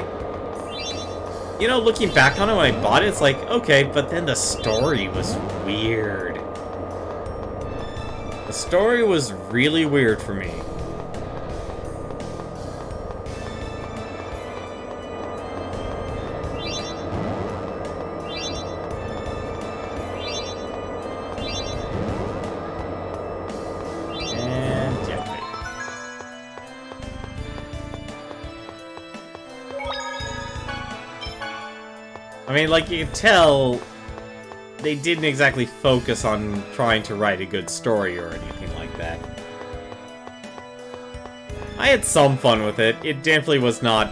Speaker 1: you know, looking back on it when I bought it, it's like, okay, but then the story was weird. The story was really weird for me. I mean, like, you can tell, they didn't exactly focus on trying to write a good story or anything like that. I had some fun with it. It definitely was not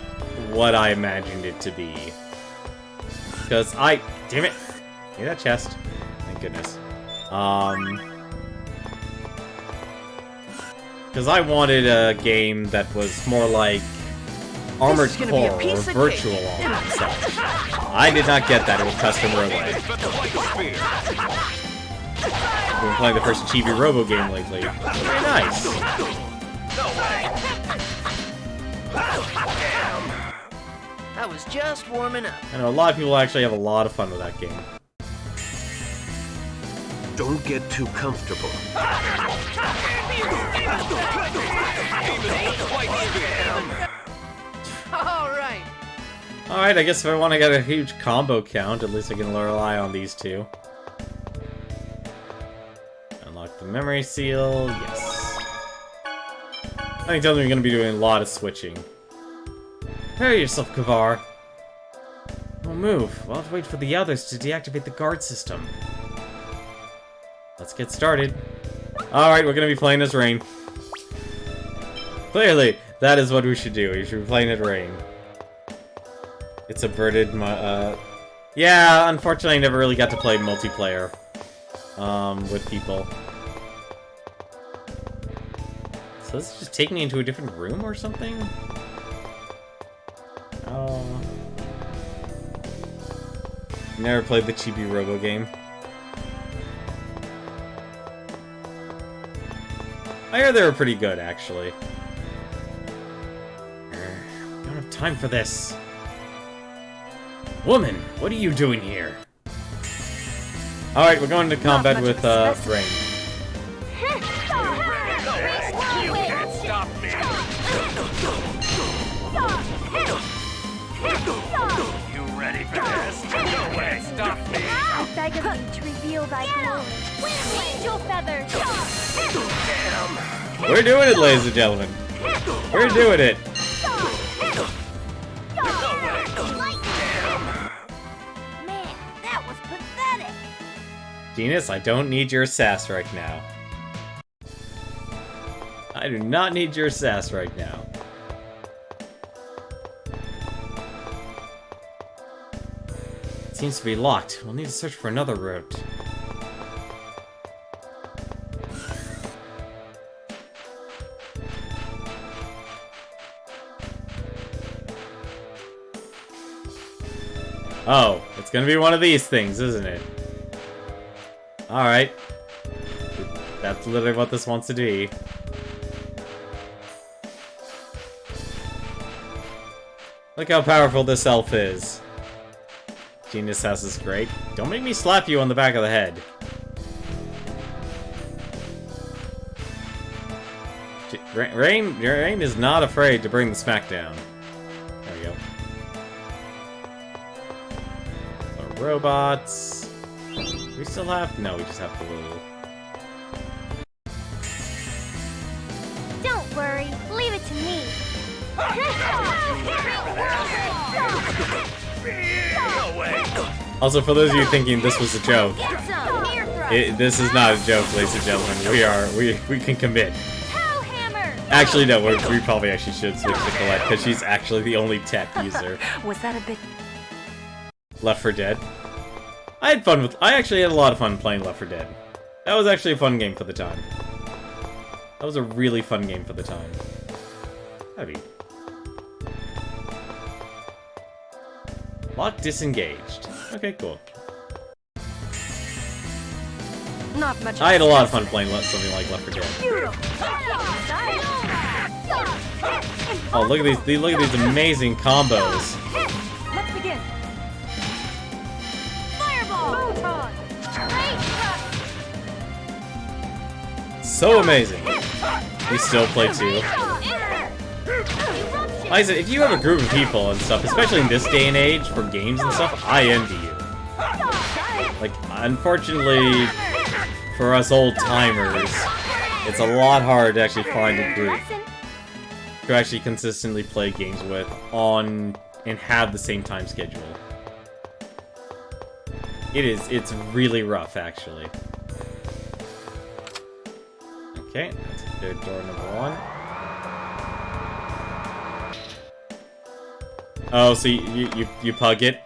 Speaker 1: what I imagined it to be. Because damn it! Hear that chest? Thank goodness. Because I wanted a game that was more like Armored Core or Virtual and such. I did not get that with Custom Robo. I've been playing the first Chibi Robo game lately. Very nice.
Speaker 4: I was just warming up.
Speaker 1: I know a lot of people actually have a lot of fun with that game.
Speaker 8: Don't get too comfortable.
Speaker 1: Alright, I guess if I want to get a huge combo count, at least I can rely on these two. Unlock the memory seal, yes. I think tells me we're going to be doing a lot of switching. Prepare yourself, Kavar. Don't move. We'll have to wait for the others to deactivate the guard system. Let's get started. Alright, we're going to be playing as Rain. Clearly, that is what we should do. We should be playing as Rain. It subverted my, yeah, unfortunately I never really got to play multiplayer, with people. So this is just taking me into a different room or something? Oh. Never played the Chibi Robo game. I heard they were pretty good, actually. time for this. Woman, what are you doing here? Alright, we're going to combat with, Rain.
Speaker 4: You can't stop me! You ready for this? No way! Stop me!
Speaker 2: I beg of you to reveal thy glory. Angel feathers!
Speaker 4: Damn!
Speaker 1: We're doing it, ladies and gentlemen. We're doing it.
Speaker 7: Man, that was pathetic.
Speaker 1: Genus, I don't need your sass right now. I do not need your sass right now. It seems to be locked. We'll need to search for another route. Oh, it's gonna be one of these things, isn't it? Alright. That's literally what this wants to be. Look how powerful this elf is. Genius House is great. Don't make me slap you on the back of the head. Rain is not afraid to bring the smack down. There we go. The robots. We still have... No, we just have the little...
Speaker 2: Don't worry, leave it to me.
Speaker 4: No way!
Speaker 1: Also, for those of you thinking this was a joke, this is not a joke, ladies and gentlemen. We can commit. Actually, no, we probably actually should switch to Colette, because she's actually the only tech user.
Speaker 6: Was that a bit...
Speaker 1: Left 4 Dead. I actually had a lot of fun playing Left 4 Dead. That was actually a fun game for the time. That was a really fun game for the time. Heavy. Lock disengaged. Okay, cool.
Speaker 6: Not much.
Speaker 1: I had a lot of fun playing something like Left 4 Dead. Oh, look at these amazing combos.
Speaker 6: Let's begin. Fireball. Photon.
Speaker 1: So amazing. We still play 2. Like I said, if you have a group of people and stuff, especially in this day and age for games and stuff, I envy you. Like, unfortunately, for us old-timers, it's a lot hard to actually find a group to actually consistently play games with and have the same time schedule. It's really rough, actually. Okay, that's good. Door number 1. Oh, so you pug it?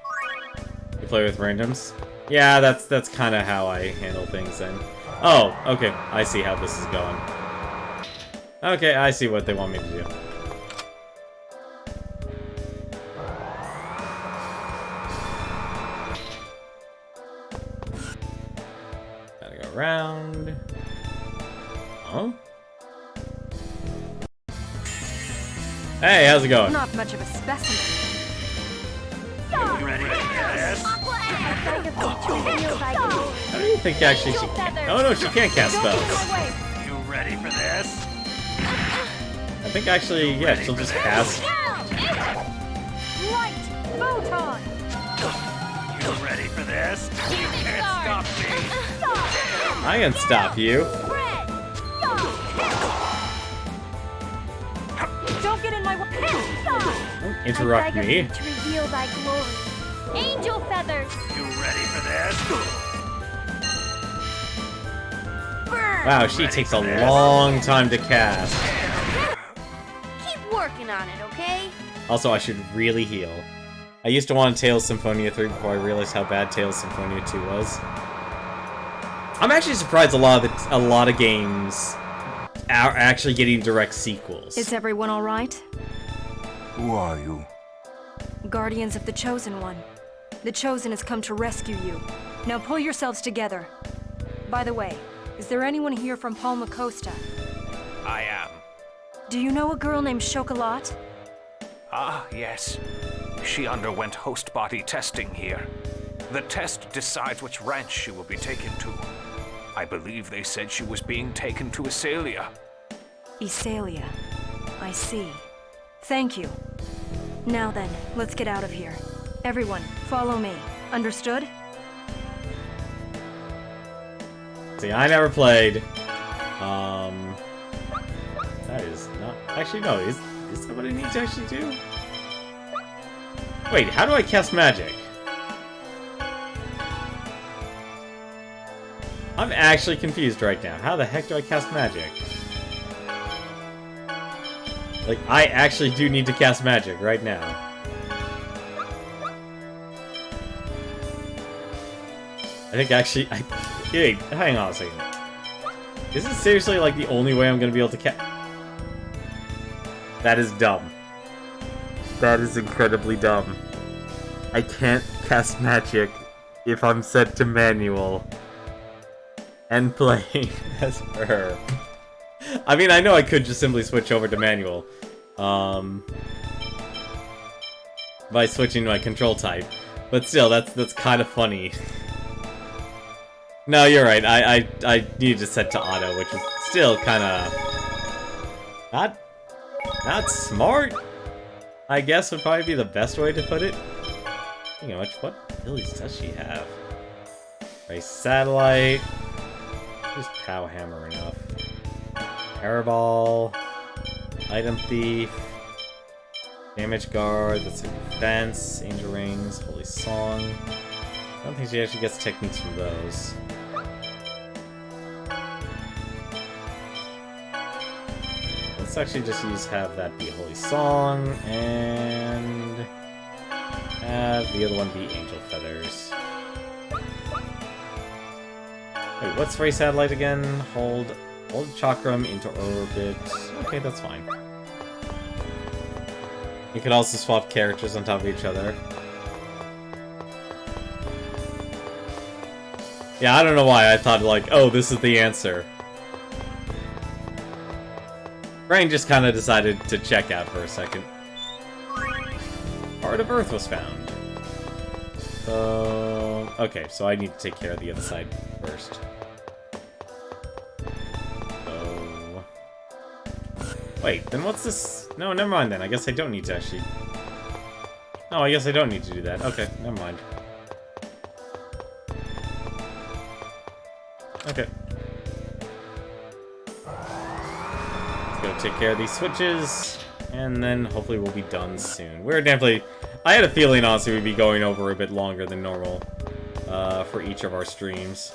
Speaker 1: You play with randoms? Yeah, that's kind of how I handle things then. Oh, okay. I see how this is going. Okay, I see what they want me to do. Gotta go around. Oh? Hey, how's it going?
Speaker 6: Not much of a specimen.
Speaker 4: Ready for this?
Speaker 1: How do you think actually she can? Oh no, she can't cast spells.
Speaker 4: You ready for this?
Speaker 1: I think actually, yeah, she'll just cast.
Speaker 6: Light. Photon.
Speaker 4: You ready for this? You can't stop me!
Speaker 1: I can stop you.
Speaker 6: Don't get in my way.
Speaker 1: Don't interrupt me.
Speaker 2: To reveal thy glory. Angel feathers.
Speaker 4: You ready for this?
Speaker 1: Wow, she takes a long time to cast.
Speaker 7: Keep working on it, okay?
Speaker 1: Also, I should really heal. I used to want Tales Symphonia 3 before I realized how bad Tales Symphonia 2 was. I'm actually surprised a lot of games are actually getting direct sequels.
Speaker 6: Is everyone all right?
Speaker 10: Who are you?
Speaker 6: Guardians of the Chosen One. The Chosen has come to rescue you. Now pull yourselves together. By the way, is there anyone here from Palma Costa?
Speaker 9: I am.
Speaker 6: Do you know a girl named Chocolat?
Speaker 9: Ah, yes. She underwent host body testing here. The test decides which ranch she will be taken to. I believe they said she was being taken to Isalia.
Speaker 6: Isalia. I see. Thank you. Now then, let's get out of here. Everyone, follow me. Understood?
Speaker 1: See, I never played. That is not... Actually, no. Is that what I need to actually do? Wait, how do I cast magic? I'm actually confused right now. How the heck do I cast magic? Like, I actually do need to cast magic right now. I think actually... Wait, hang on a second. Is this seriously, like, the only way I'm gonna be able to cast... That is dumb. That is incredibly dumb. I can't cast magic if I'm set to manual and playing as her. I mean, I know I could just simply switch over to manual. By switching my control type. But still, that's kind of funny. No, you're right. I need to set to auto, which is still kind of... Not smart, I guess would probably be the best way to put it. Speaking of which, what abilities does she have? Race Satellite. Is Pow Hammer enough? Airball. Item Thief. Damage Guard. That's a defense. Angel Rings. Holy Song. I don't think she actually gets techniques from those. Let's actually just have that be Holy Song, and have the other one be Angel Feathers. Wait, what's Ray Satellite again? Hold Chakram into orbit. Okay, that's fine. You could also swap characters on top of each other. Yeah, I don't know why I thought, like, oh, this is the answer. Brain just kind of decided to check out for a second. Heart of Earth was found. Okay, so I need to take care of the other side first. So... Wait, then what's this? No, never mind then. I guess I don't need to actually... No, I guess I don't need to do that. Okay, never mind. Okay. Go take care of these switches, and then hopefully we'll be done soon. We're definitely... I had a feeling, honestly, we'd be going over a bit longer than normal for each of our streams.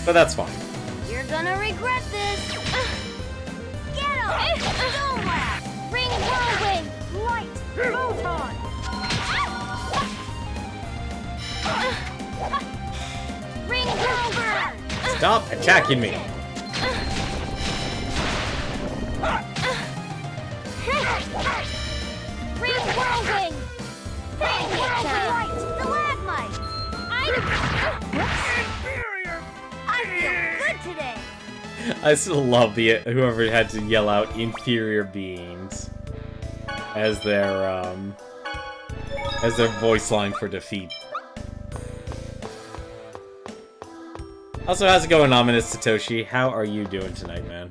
Speaker 1: But that's fine.
Speaker 7: You're gonna regret this! Get him! Don't laugh! Ring whirlwind! Light! Photon! Ring whirlwind!
Speaker 1: Stop attacking me!
Speaker 7: Ring whirlwind! Light! Stalagmite! I feel good today!
Speaker 1: I still love the whoever had to yell out inferior beings as their voice line for defeat. Also, how's it going, Ominous Satoshi? How are you doing tonight, man?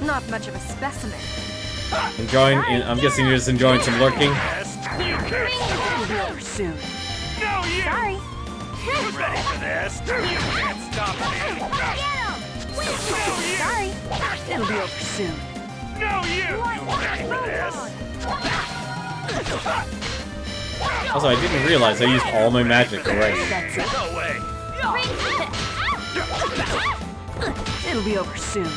Speaker 6: Not much of a specimen.
Speaker 1: Enjoying? I'm guessing you're just enjoying some lurking.
Speaker 7: It'll be over soon.
Speaker 9: No, you!
Speaker 7: Sorry.
Speaker 9: You ready for this? You can't stop me!
Speaker 7: Get him! Sorry.
Speaker 6: It'll be over soon.
Speaker 9: No, you! You ready for this?
Speaker 1: Also, I didn't realize I used all my magic already.
Speaker 6: That's it.
Speaker 9: No way!
Speaker 6: It'll be over soon.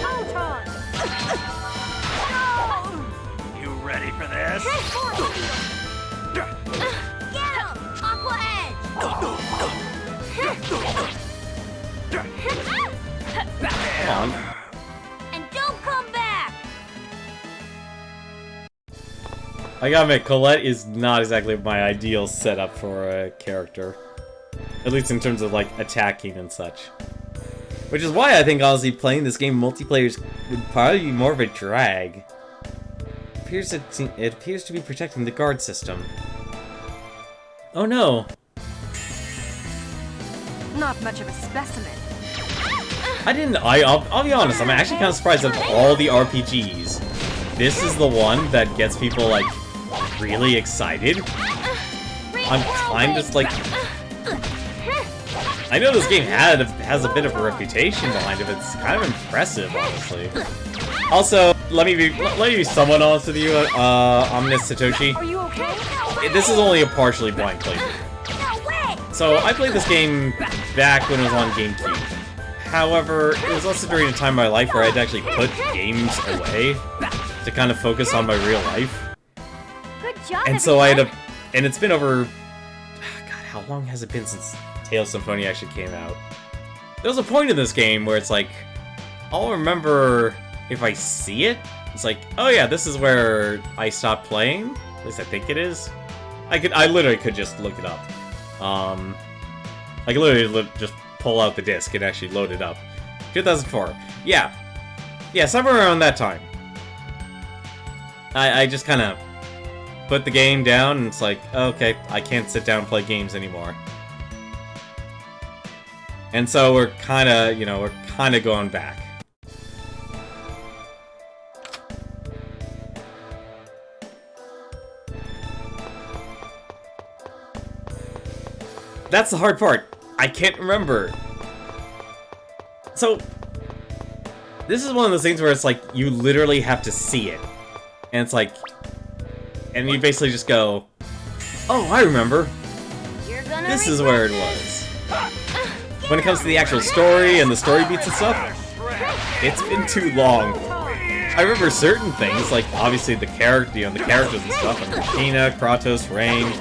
Speaker 7: Photon!
Speaker 9: You ready for this?
Speaker 7: Get him! Aqua Edge!
Speaker 1: Come on.
Speaker 7: And don't come back!
Speaker 1: I gotta admit, Colette is not exactly my ideal setup for a character. At least in terms of, like, attacking and such. Which is why I think, honestly, playing this game multiplayer would probably be more of a drag. It appears to be protecting the guard system. Oh no!
Speaker 6: Not much of a specimen.
Speaker 1: I'll be honest, I'm actually kind of surprised of all the RPGs. This is the one that gets people, like, really excited. I'm kind of like... I know this game has a bit of a reputation behind it, but it's kind of impressive, honestly. Also, let me be somewhat honest with you, Omnis Satoshi.
Speaker 6: Are you okay?
Speaker 1: This is only a partially blind playthrough. So, I played this game back when it was on GameCube. However, it was also during a time in my life where I had to actually put games away to kind of focus on my real life.
Speaker 2: Good job,
Speaker 1: And so I had to... And it's been over... God, how long has it been since Tales of Symphonia actually came out? There was a point in this game where it's like... I'll remember if I see it. It's like, oh yeah, this is where I stopped playing. At least I think it is. I literally could just look it up. I could literally just pull out the disc and actually load it up. 2004. Yeah. Yeah, somewhere around that time. I just kind of put the game down and it's like, okay, I can't sit down and play games anymore. And so we're kind of, we're kind of going back. That's the hard part. I can't remember. So, this is one of those things where it's like, you literally have to see it. And it's like, and you basically just go, oh, I remember. This is where it was. When it comes to the actual story and the story beats and stuff, it's been too long. I remember certain things, like obviously the characters and stuff, and Regina, Kratos, Rain.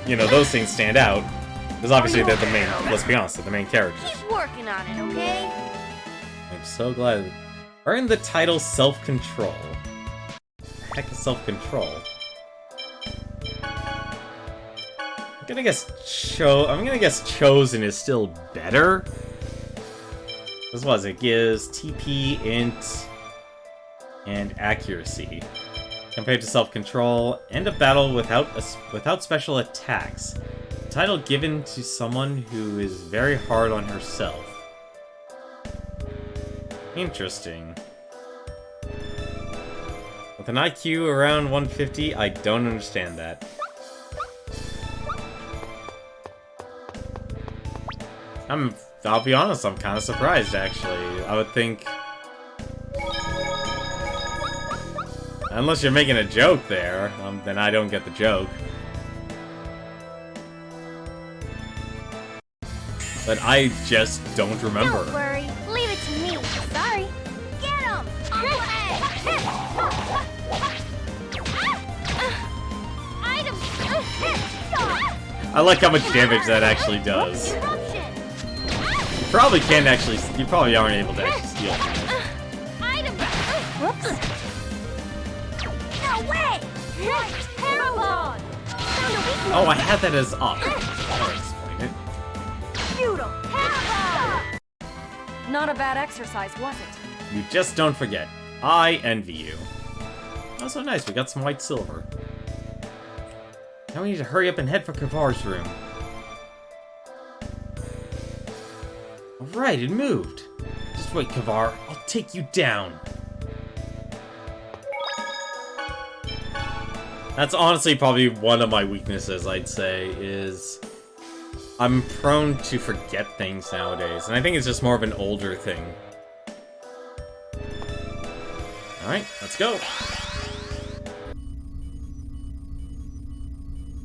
Speaker 1: Those things stand out. Because obviously they're the main, let's be honest, they're the main characters.
Speaker 7: Keep working on it, okay?
Speaker 1: I'm so glad. Earn the title Self-Control. Heck is Self-Control? I'm gonna guess Chosen is still better. This was it gives TP, Int, and Accuracy. Compared to Self-Control, end a battle without special attacks. Title given to someone who is very hard on herself. Interesting. With an IQ around 150, I don't understand that. I'll be honest, I'm kind of surprised, actually. I would think... Unless you're making a joke there, then I don't get the joke. But I just don't remember.
Speaker 7: Don't worry. Leave it to me. Sorry. Get him! Item.
Speaker 1: I like how much damage that actually does. You probably can't actually... You probably aren't able to actually steal from it.
Speaker 7: Item. Whoops. No way! Paragon!
Speaker 1: Oh, I had that as up. That'll explain it.
Speaker 6: Not a bad exercise, was it?
Speaker 1: You just don't forget. I envy you. Oh, so nice. We got some white silver. Now we need to hurry up and head for Kavar's room. Alright, it moved. Just wait, Kavar. I'll take you down. That's honestly probably one of my weaknesses, I'd say, is... I'm prone to forget things nowadays, and I think it's just more of an older thing. Alright, let's go.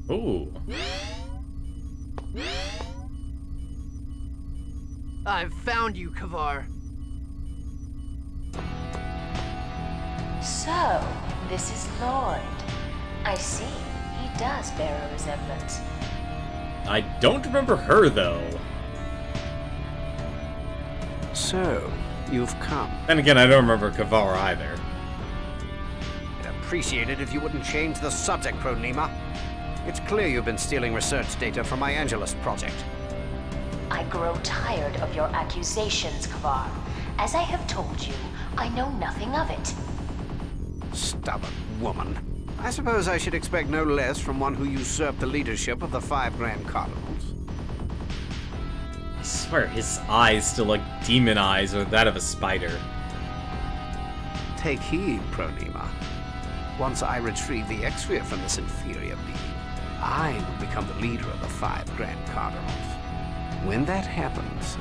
Speaker 1: Ooh.
Speaker 3: I've found you, Kavar.
Speaker 11: So, this is Lloyd. I see. He does bear a resemblance.
Speaker 1: I don't remember her, though.
Speaker 9: So, you've come.
Speaker 1: Then again, I don't remember Kavar either.
Speaker 9: I'd appreciate it if you wouldn't change the subject, Pronema. It's clear you've been stealing research data from my Angelus project.
Speaker 11: I grow tired of your accusations, Kvar. As I have told you, I know nothing of it.
Speaker 9: Stubborn woman. I suppose I should expect no less from one who usurped the leadership of the 5 Grand Cardinals.
Speaker 1: I swear, his eyes still look demon eyes or that of a spider.
Speaker 9: Take heed, Pronema. Once I retrieve the X-Sphere from this inferior being, I will become the leader of the 5 Grand Cardinals. When that happens,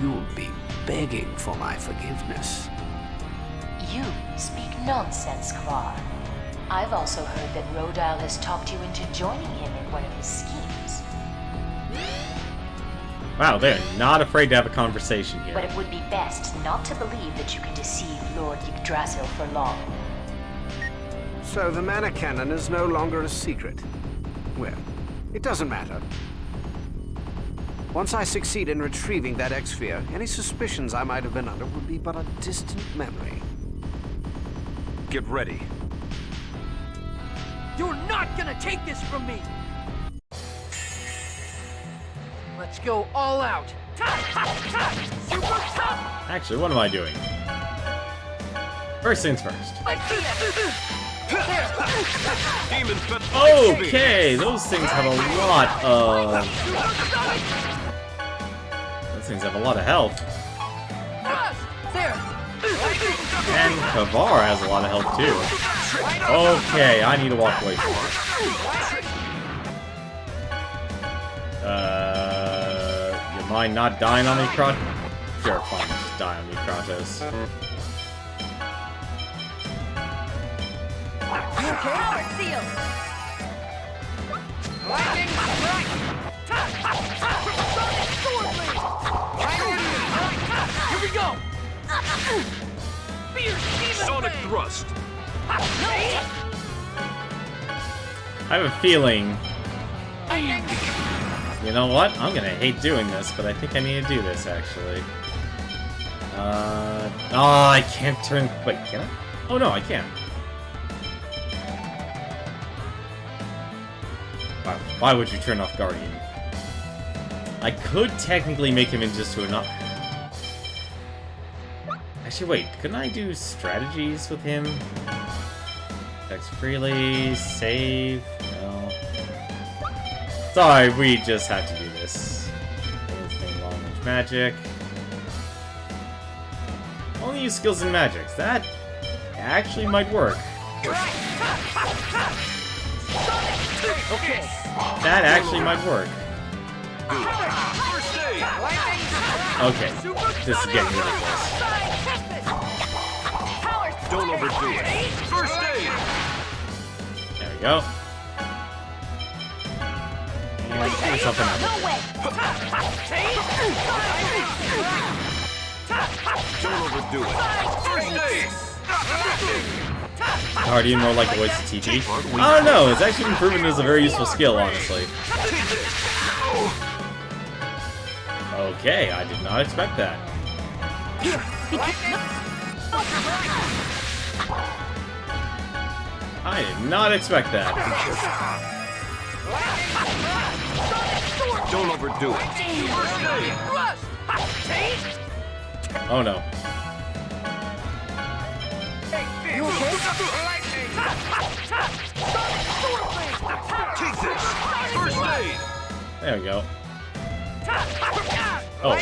Speaker 9: you'll be begging for my forgiveness.
Speaker 11: You speak nonsense, Kvar. I've also heard that Rodile has talked you into joining him in one of his schemes.
Speaker 1: Wow, they're not afraid to have a conversation here.
Speaker 11: But it would be best not to believe that you can deceive Lord Yggdrasil for long.
Speaker 9: So the Mana Cannon is no longer a secret. Well, it doesn't matter. Once I succeed in retrieving that X-Sphere, any suspicions I might have been under would be but a distant memory.
Speaker 8: Get ready.
Speaker 3: You're not gonna take this from me! Let's go all out! Super tough!
Speaker 1: Actually, what am I doing? First things first. Okay, those things have a lot of... Those things have a lot of health. And Kvar has a lot of health too. Okay, I need to walk away from it. You mind not dying on me, Kratos? Sure, fine, just die on me, Kratos.
Speaker 7: Power seal! Lightning strike! Sonic sword blade! Here we go! Fierce demon
Speaker 8: Sonic
Speaker 7: blade!
Speaker 8: thrust.
Speaker 1: I have a feeling... You know what? I'm gonna hate doing this, but I think I need to do this, actually. Oh, I can't turn... Wait, can I? Oh, no, I can't. Why would you turn off Guardian? I could technically make him into another... Actually, wait, couldn't I do strategies with him? Text freely, save, no. Sorry, we just have to do this. Long range magic. Only use skills and magics. That actually might work.
Speaker 3: Okay.
Speaker 1: That actually might work. Okay, this is getting ridiculous.
Speaker 8: Don't overdo it. First aid.
Speaker 1: There we go. And give myself an apple.
Speaker 8: Don't overdo it. First aid.
Speaker 1: Guardian more like a voice of TG. I don't know, it's actually been proven as a very useful skill, honestly. Okay, I did not expect that. I did not expect that.
Speaker 8: Don't overdo it.
Speaker 1: Oh no.
Speaker 8: Take this. First aid.
Speaker 1: There we go. Oh.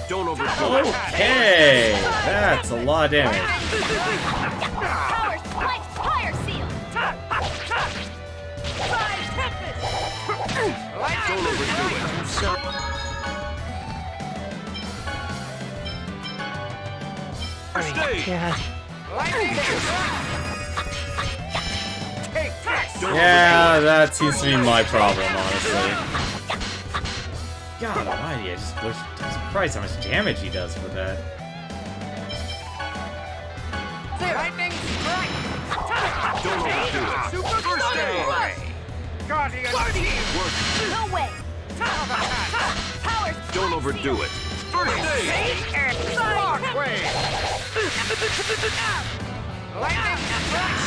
Speaker 8: Don't overdo it.
Speaker 1: Okay, that's a lot of damage.
Speaker 7: Fire seal!
Speaker 8: Don't overdo it. First aid.
Speaker 1: Yeah, that seems to be my problem, honestly. God almighty, I'm surprised how much damage he does with that.
Speaker 3: Lightning strike!
Speaker 8: Don't overdo it. First aid.
Speaker 3: Guardian!
Speaker 7: No way! Power
Speaker 8: Don't overdo it. First aid.
Speaker 3: Shockwave! Lightning strike!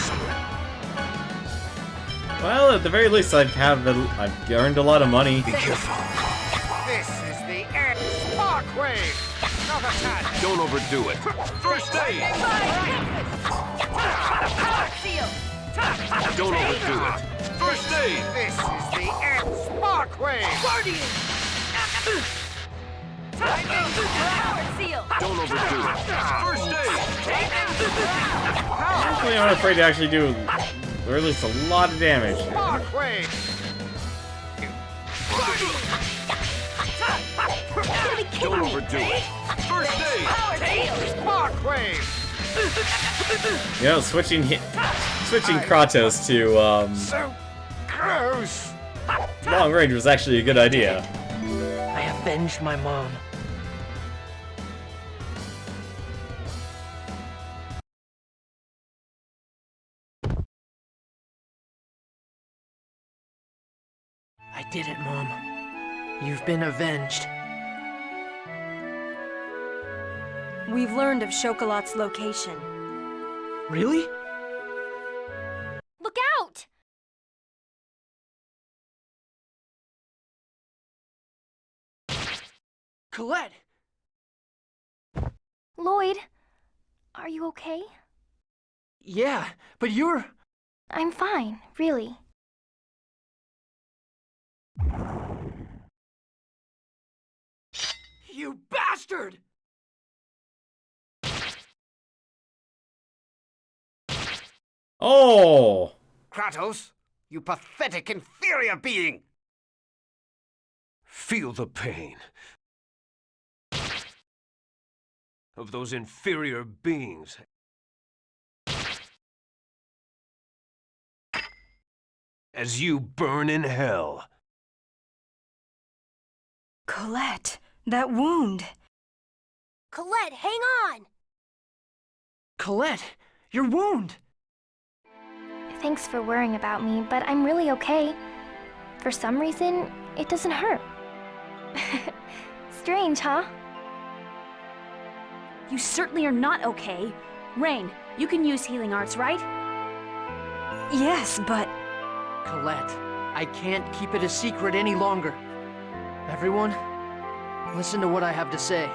Speaker 1: Well, at the very least, I've earned a lot of money.
Speaker 10: Be careful.
Speaker 3: This
Speaker 9: the Earth Sparkwave! Not attack!
Speaker 8: Don't overdo it.
Speaker 9: First aid!
Speaker 7: Power seal!
Speaker 8: Don't overdo it. First aid!
Speaker 9: This is the Earth Sparkwave!
Speaker 7: Guardian! Power seal!
Speaker 8: Don't overdo it. First aid!
Speaker 1: Actually, I'm afraid to actually do, or at least a lot of damage.
Speaker 9: Sparkwave!
Speaker 8: Don't overdo it. First aid!
Speaker 9: Sparkwave!
Speaker 1: You know, switching Kratos to
Speaker 9: So gross!
Speaker 1: long range was actually a good idea.
Speaker 3: I avenged my mom. I did it, Mom. You've been avenged.
Speaker 6: We've learned of Chocolatte's location.
Speaker 3: Really?
Speaker 7: Look out!
Speaker 3: Colette!
Speaker 2: Lloyd, are you okay?
Speaker 3: Yeah, but you're...
Speaker 2: I'm fine, really.
Speaker 3: You bastard!
Speaker 1: Oh!
Speaker 9: Kratos, you pathetic inferior being!
Speaker 8: Feel the pain of those inferior beings. As you burn in hell.
Speaker 6: Colette, that wound.
Speaker 7: Colette, hang on!
Speaker 3: Colette, your wound!
Speaker 2: Thanks for worrying about me, but I'm really okay. For some reason, it doesn't hurt. Strange, huh?
Speaker 5: You certainly are not okay. Rain, you can use healing arts, right?
Speaker 6: Yes, but...
Speaker 3: Colette, I can't keep it a secret any longer. Everyone, listen to what I have to say.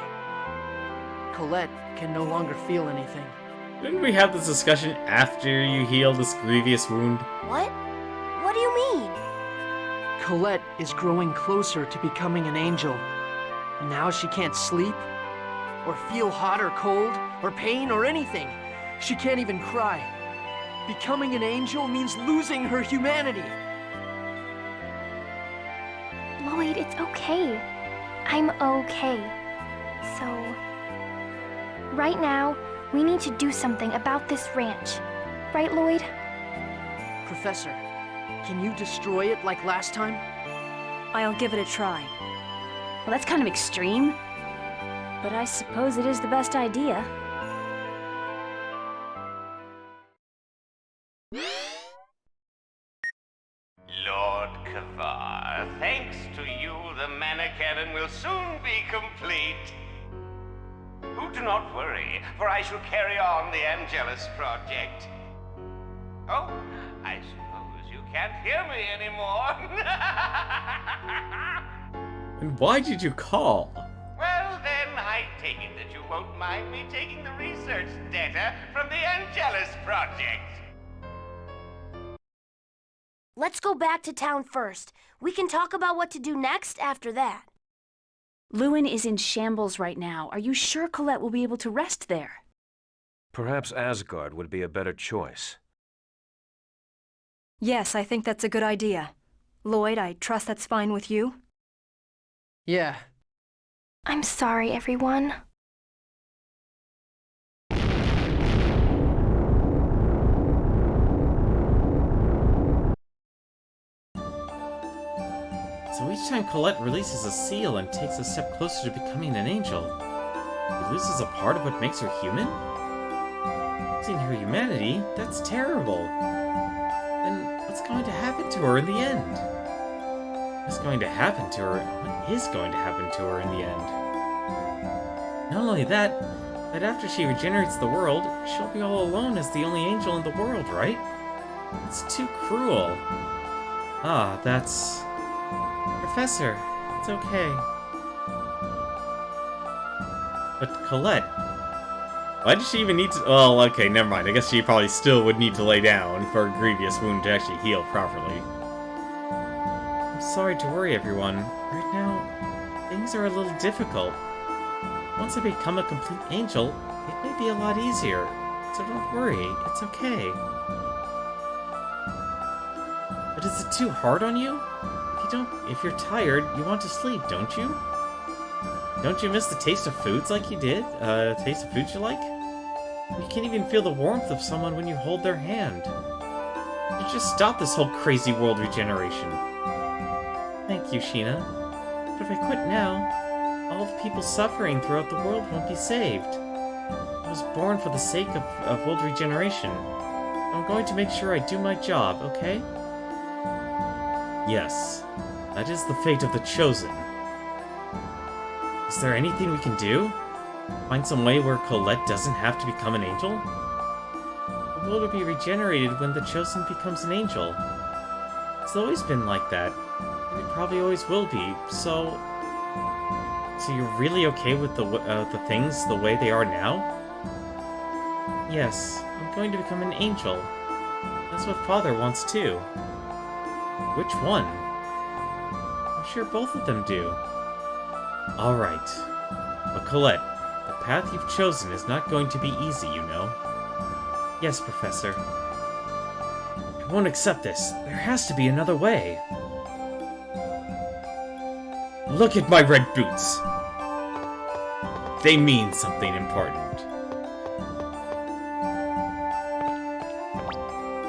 Speaker 3: Colette can no longer feel anything.
Speaker 1: Didn't we have this discussion after you healed this grievous wound?
Speaker 7: What? What do you mean?
Speaker 3: Colette is growing closer to becoming an angel. And now she can't sleep, or feel hot or cold, or pain or anything. She can't even cry. Becoming an angel means losing her humanity.
Speaker 2: Lloyd, it's okay. I'm okay. So, right now, we need to do something about this ranch. Right, Lloyd?
Speaker 3: Professor, can you destroy it like last time?
Speaker 6: I'll give it a try.
Speaker 5: Well, that's kind of extreme. But I suppose it is the best idea.
Speaker 12: Lord Kavar, thanks to you, the Mana Cannon will soon be complete. Do not worry, for I shall carry on the Angelus project. Oh, I suppose you can't hear me anymore.
Speaker 1: And why did you call?
Speaker 12: Well, then, I take it that you won't mind me taking the research data from the Angelus project.
Speaker 7: Let's go back to town first. We can talk about what to do next after that.
Speaker 5: Lewin is in shambles right now. Are you sure Colette will be able to rest there?
Speaker 8: Perhaps Asgard would be a better choice.
Speaker 6: Yes, I think that's a good idea. Lloyd, I trust that's fine with you?
Speaker 3: Yeah.
Speaker 2: I'm sorry, everyone.
Speaker 1: So each time Colette releases a seal and takes a step closer to becoming an angel, she loses a part of what makes her human? Losing her humanity? That's terrible. Then what's going to happen to her in the end? What's going to happen to her? What is going to happen to her in the end? Not only that, but after she regenerates the world, she'll be all alone as the only angel in the world, right? It's too cruel. Ah, that's... Professor, it's okay. But Colette... Why did she even need to... Well, okay, never mind. I guess she probably still would need to lay down for a grievous wound to actually heal properly. I'm sorry to worry everyone. Right now, things are a little difficult. Once I become a complete angel, it may be a lot easier. So don't worry, it's okay. But is it too hard on you? If you're tired, you want to sleep, don't you? Don't you miss the taste of foods like you did? Taste of foods you like? You can't even feel the warmth of someone when you hold their hand. You just stop this whole crazy world regeneration. Thank you, Sheena. But if I quit now, all the people suffering throughout the world won't be saved. I was born for the sake of world regeneration. I'm going to make sure I do my job, okay? Yes, that is the fate of the Chosen. Is there anything we can do? Find some way where Colette doesn't have to become an angel? The world will be regenerated when the Chosen becomes an angel. It's always been like that, and it probably always will be, so... So you're really okay with the things the way they are now? Yes, I'm going to become an angel. That's what Father wants too. Which one? I'm sure both of them do. Alright. But Colette, the path you've chosen is not going to be easy, you know. Yes, Professor. I won't accept this. There has to be another way. Look at my red boots! They mean something important.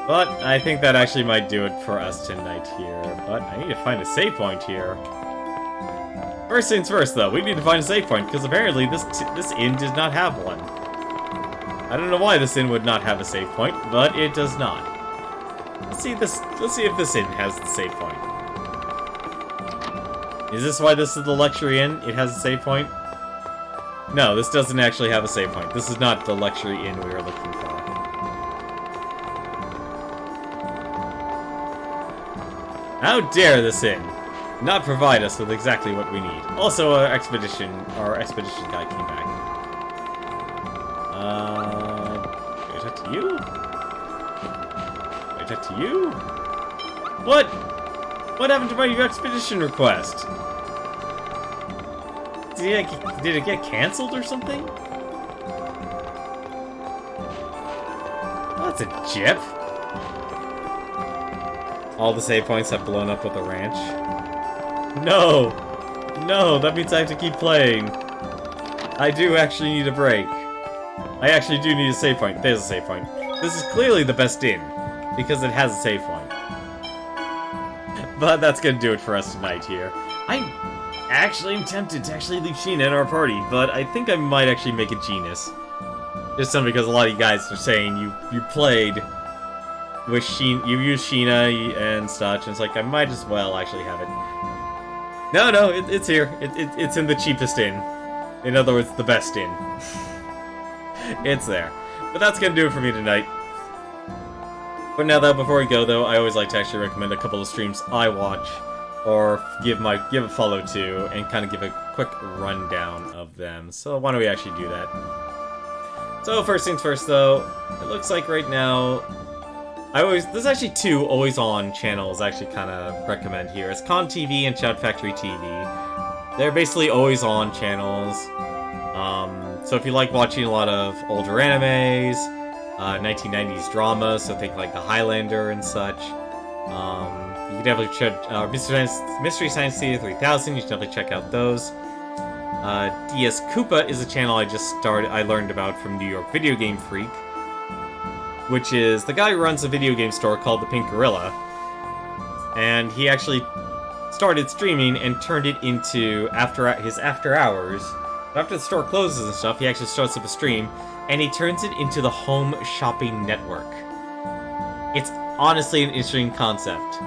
Speaker 1: But I think that actually might do it for us tonight here. But I need to find a save point here. First things first, though, we need to find a save point, because apparently this inn did not have one. I don't know why this inn would not have a save point, but it does not. Let's see if this inn has the save point. Is this why this is the luxury inn? It has a save point? No, this doesn't actually have a save point. This is not the luxury inn we were looking for. How dare this inn not provide us with exactly what we need. Also, our expedition guy came back. Can I talk to you? Can I talk to you? What? What happened to my expedition request? Did it get cancelled or something? Oh, that's a jip. All the save points have blown up with the ranch. No! No, that means I have to keep playing. I do actually need a break. I actually do need a save point. There's a save point. This is clearly the best inn, because it has a save point. But that's gonna do it for us tonight here. I actually am tempted to actually leave Sheena in our party, but I think I might actually make it Genus. Just simply because a lot of you guys are saying you played with Sheena, you used Sheena and such, and it's like, I might as well actually have it. No, it's here. It's in the cheapest inn. In other words, the best inn. It's there. But that's gonna do it for me tonight. But now though, before we go though, I always like to actually recommend a couple of streams I watch, or give a follow to, and kind of give a quick rundown of them. So why don't we actually do that? So first things first though, it looks like right now, there's actually two always-on channels I actually kind of recommend here. It's Con TV and Shout Factory TV. They're basically always-on channels. So if you like watching a lot of older animes, 1990s dramas, so think like The Highlander and such, you can definitely check Mystery Science Theater 3000. You should definitely check out those. DS Koopa is a channel I learned about from New York Video Game Freak, which is the guy who runs a video game store called the Pink Gorilla. And he actually started streaming and turned it into his after hours. After the store closes and stuff, he actually starts up a stream, and he turns it into the Home Shopping Network. It's honestly an interesting concept.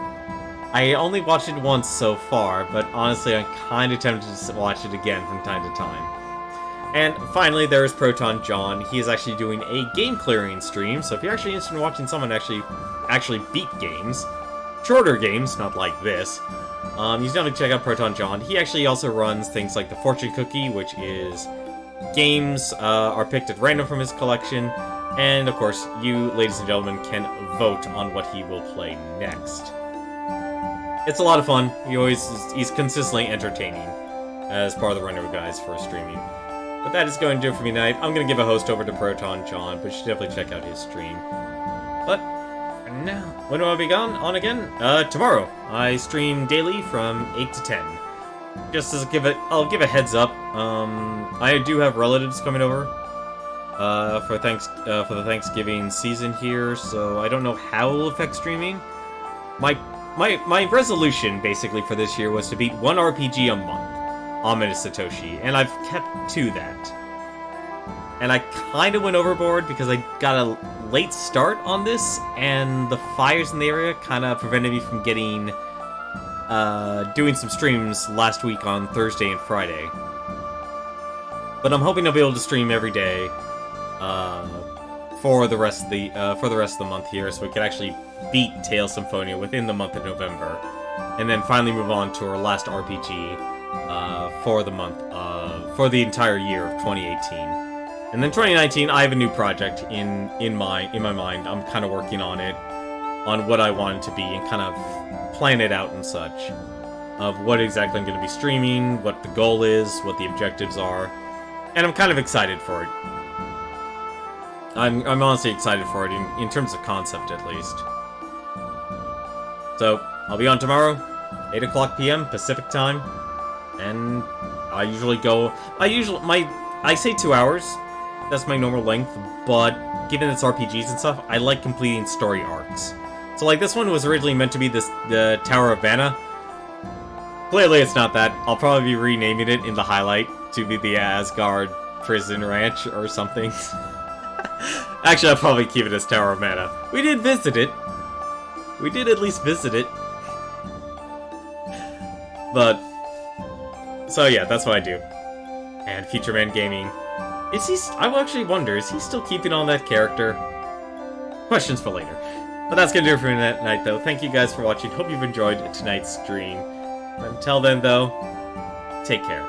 Speaker 1: I only watched it once so far, but honestly I'm kind of tempted to watch it again from time to time. And finally, there is Proton John. He is actually doing a game clearing stream, so if you're actually interested in watching someone actually beat games, shorter games, not like this, you should definitely check out Proton John. He actually also runs things like the Fortune Cookie, which is games are picked at random from his collection, and of course, you, ladies and gentlemen, can vote on what he will play next. It's a lot of fun. He's consistently entertaining as part of the Render Guys for streaming. But that is going to do it for me tonight. I'm going to give a host over to Proton John, but you should definitely check out his stream. But for now, when will I be on again? Tomorrow. I stream daily from 8 to 10. Just as I'll give a heads up. I do have relatives coming over for the Thanksgiving season here, so I don't know how it will affect streaming. My resolution basically for this year was to beat 1 RPG a month on Satoshi, and I've kept to that. And I kind of went overboard because I got a late start on this, and the fires in the area kind of prevented me from getting doing some streams last week on Thursday and Friday. But I'm hoping I'll be able to stream every day for the rest of the month here, so we can actually beat Tales Symphonia within the month of November, and then finally move on to our last RPG for the entire year of 2018. And then 2019, I have a new project in my mind. I'm kind of working on it, on what I want it to be, and kind of plan it out and such, of what exactly I'm going to be streaming, what the goal is, what the objectives are, and I'm kind of excited for it. I'm honestly excited for it, in terms of concept at least. So, I'll be on tomorrow, 8 o'clock p.m. Pacific time, and I say 2 hours, that's my normal length, but given it's RPGs and stuff, I like completing story arcs. So like this one was originally meant to be the Tower of Vanna. Clearly it's not that. I'll probably be renaming it in the highlight to be the Asgard Prison Ranch or something. Actually, I'll probably keep it as Tower of Vanna. We did visit it. We did at least visit it. But, so yeah, that's what I do. And Future Man Gaming. I will actually wonder, is he still keeping on that character? Questions for later. But that's gonna do it for tonight, though. Thank you guys for watching. Hope you've enjoyed tonight's stream. Until then, though, take care.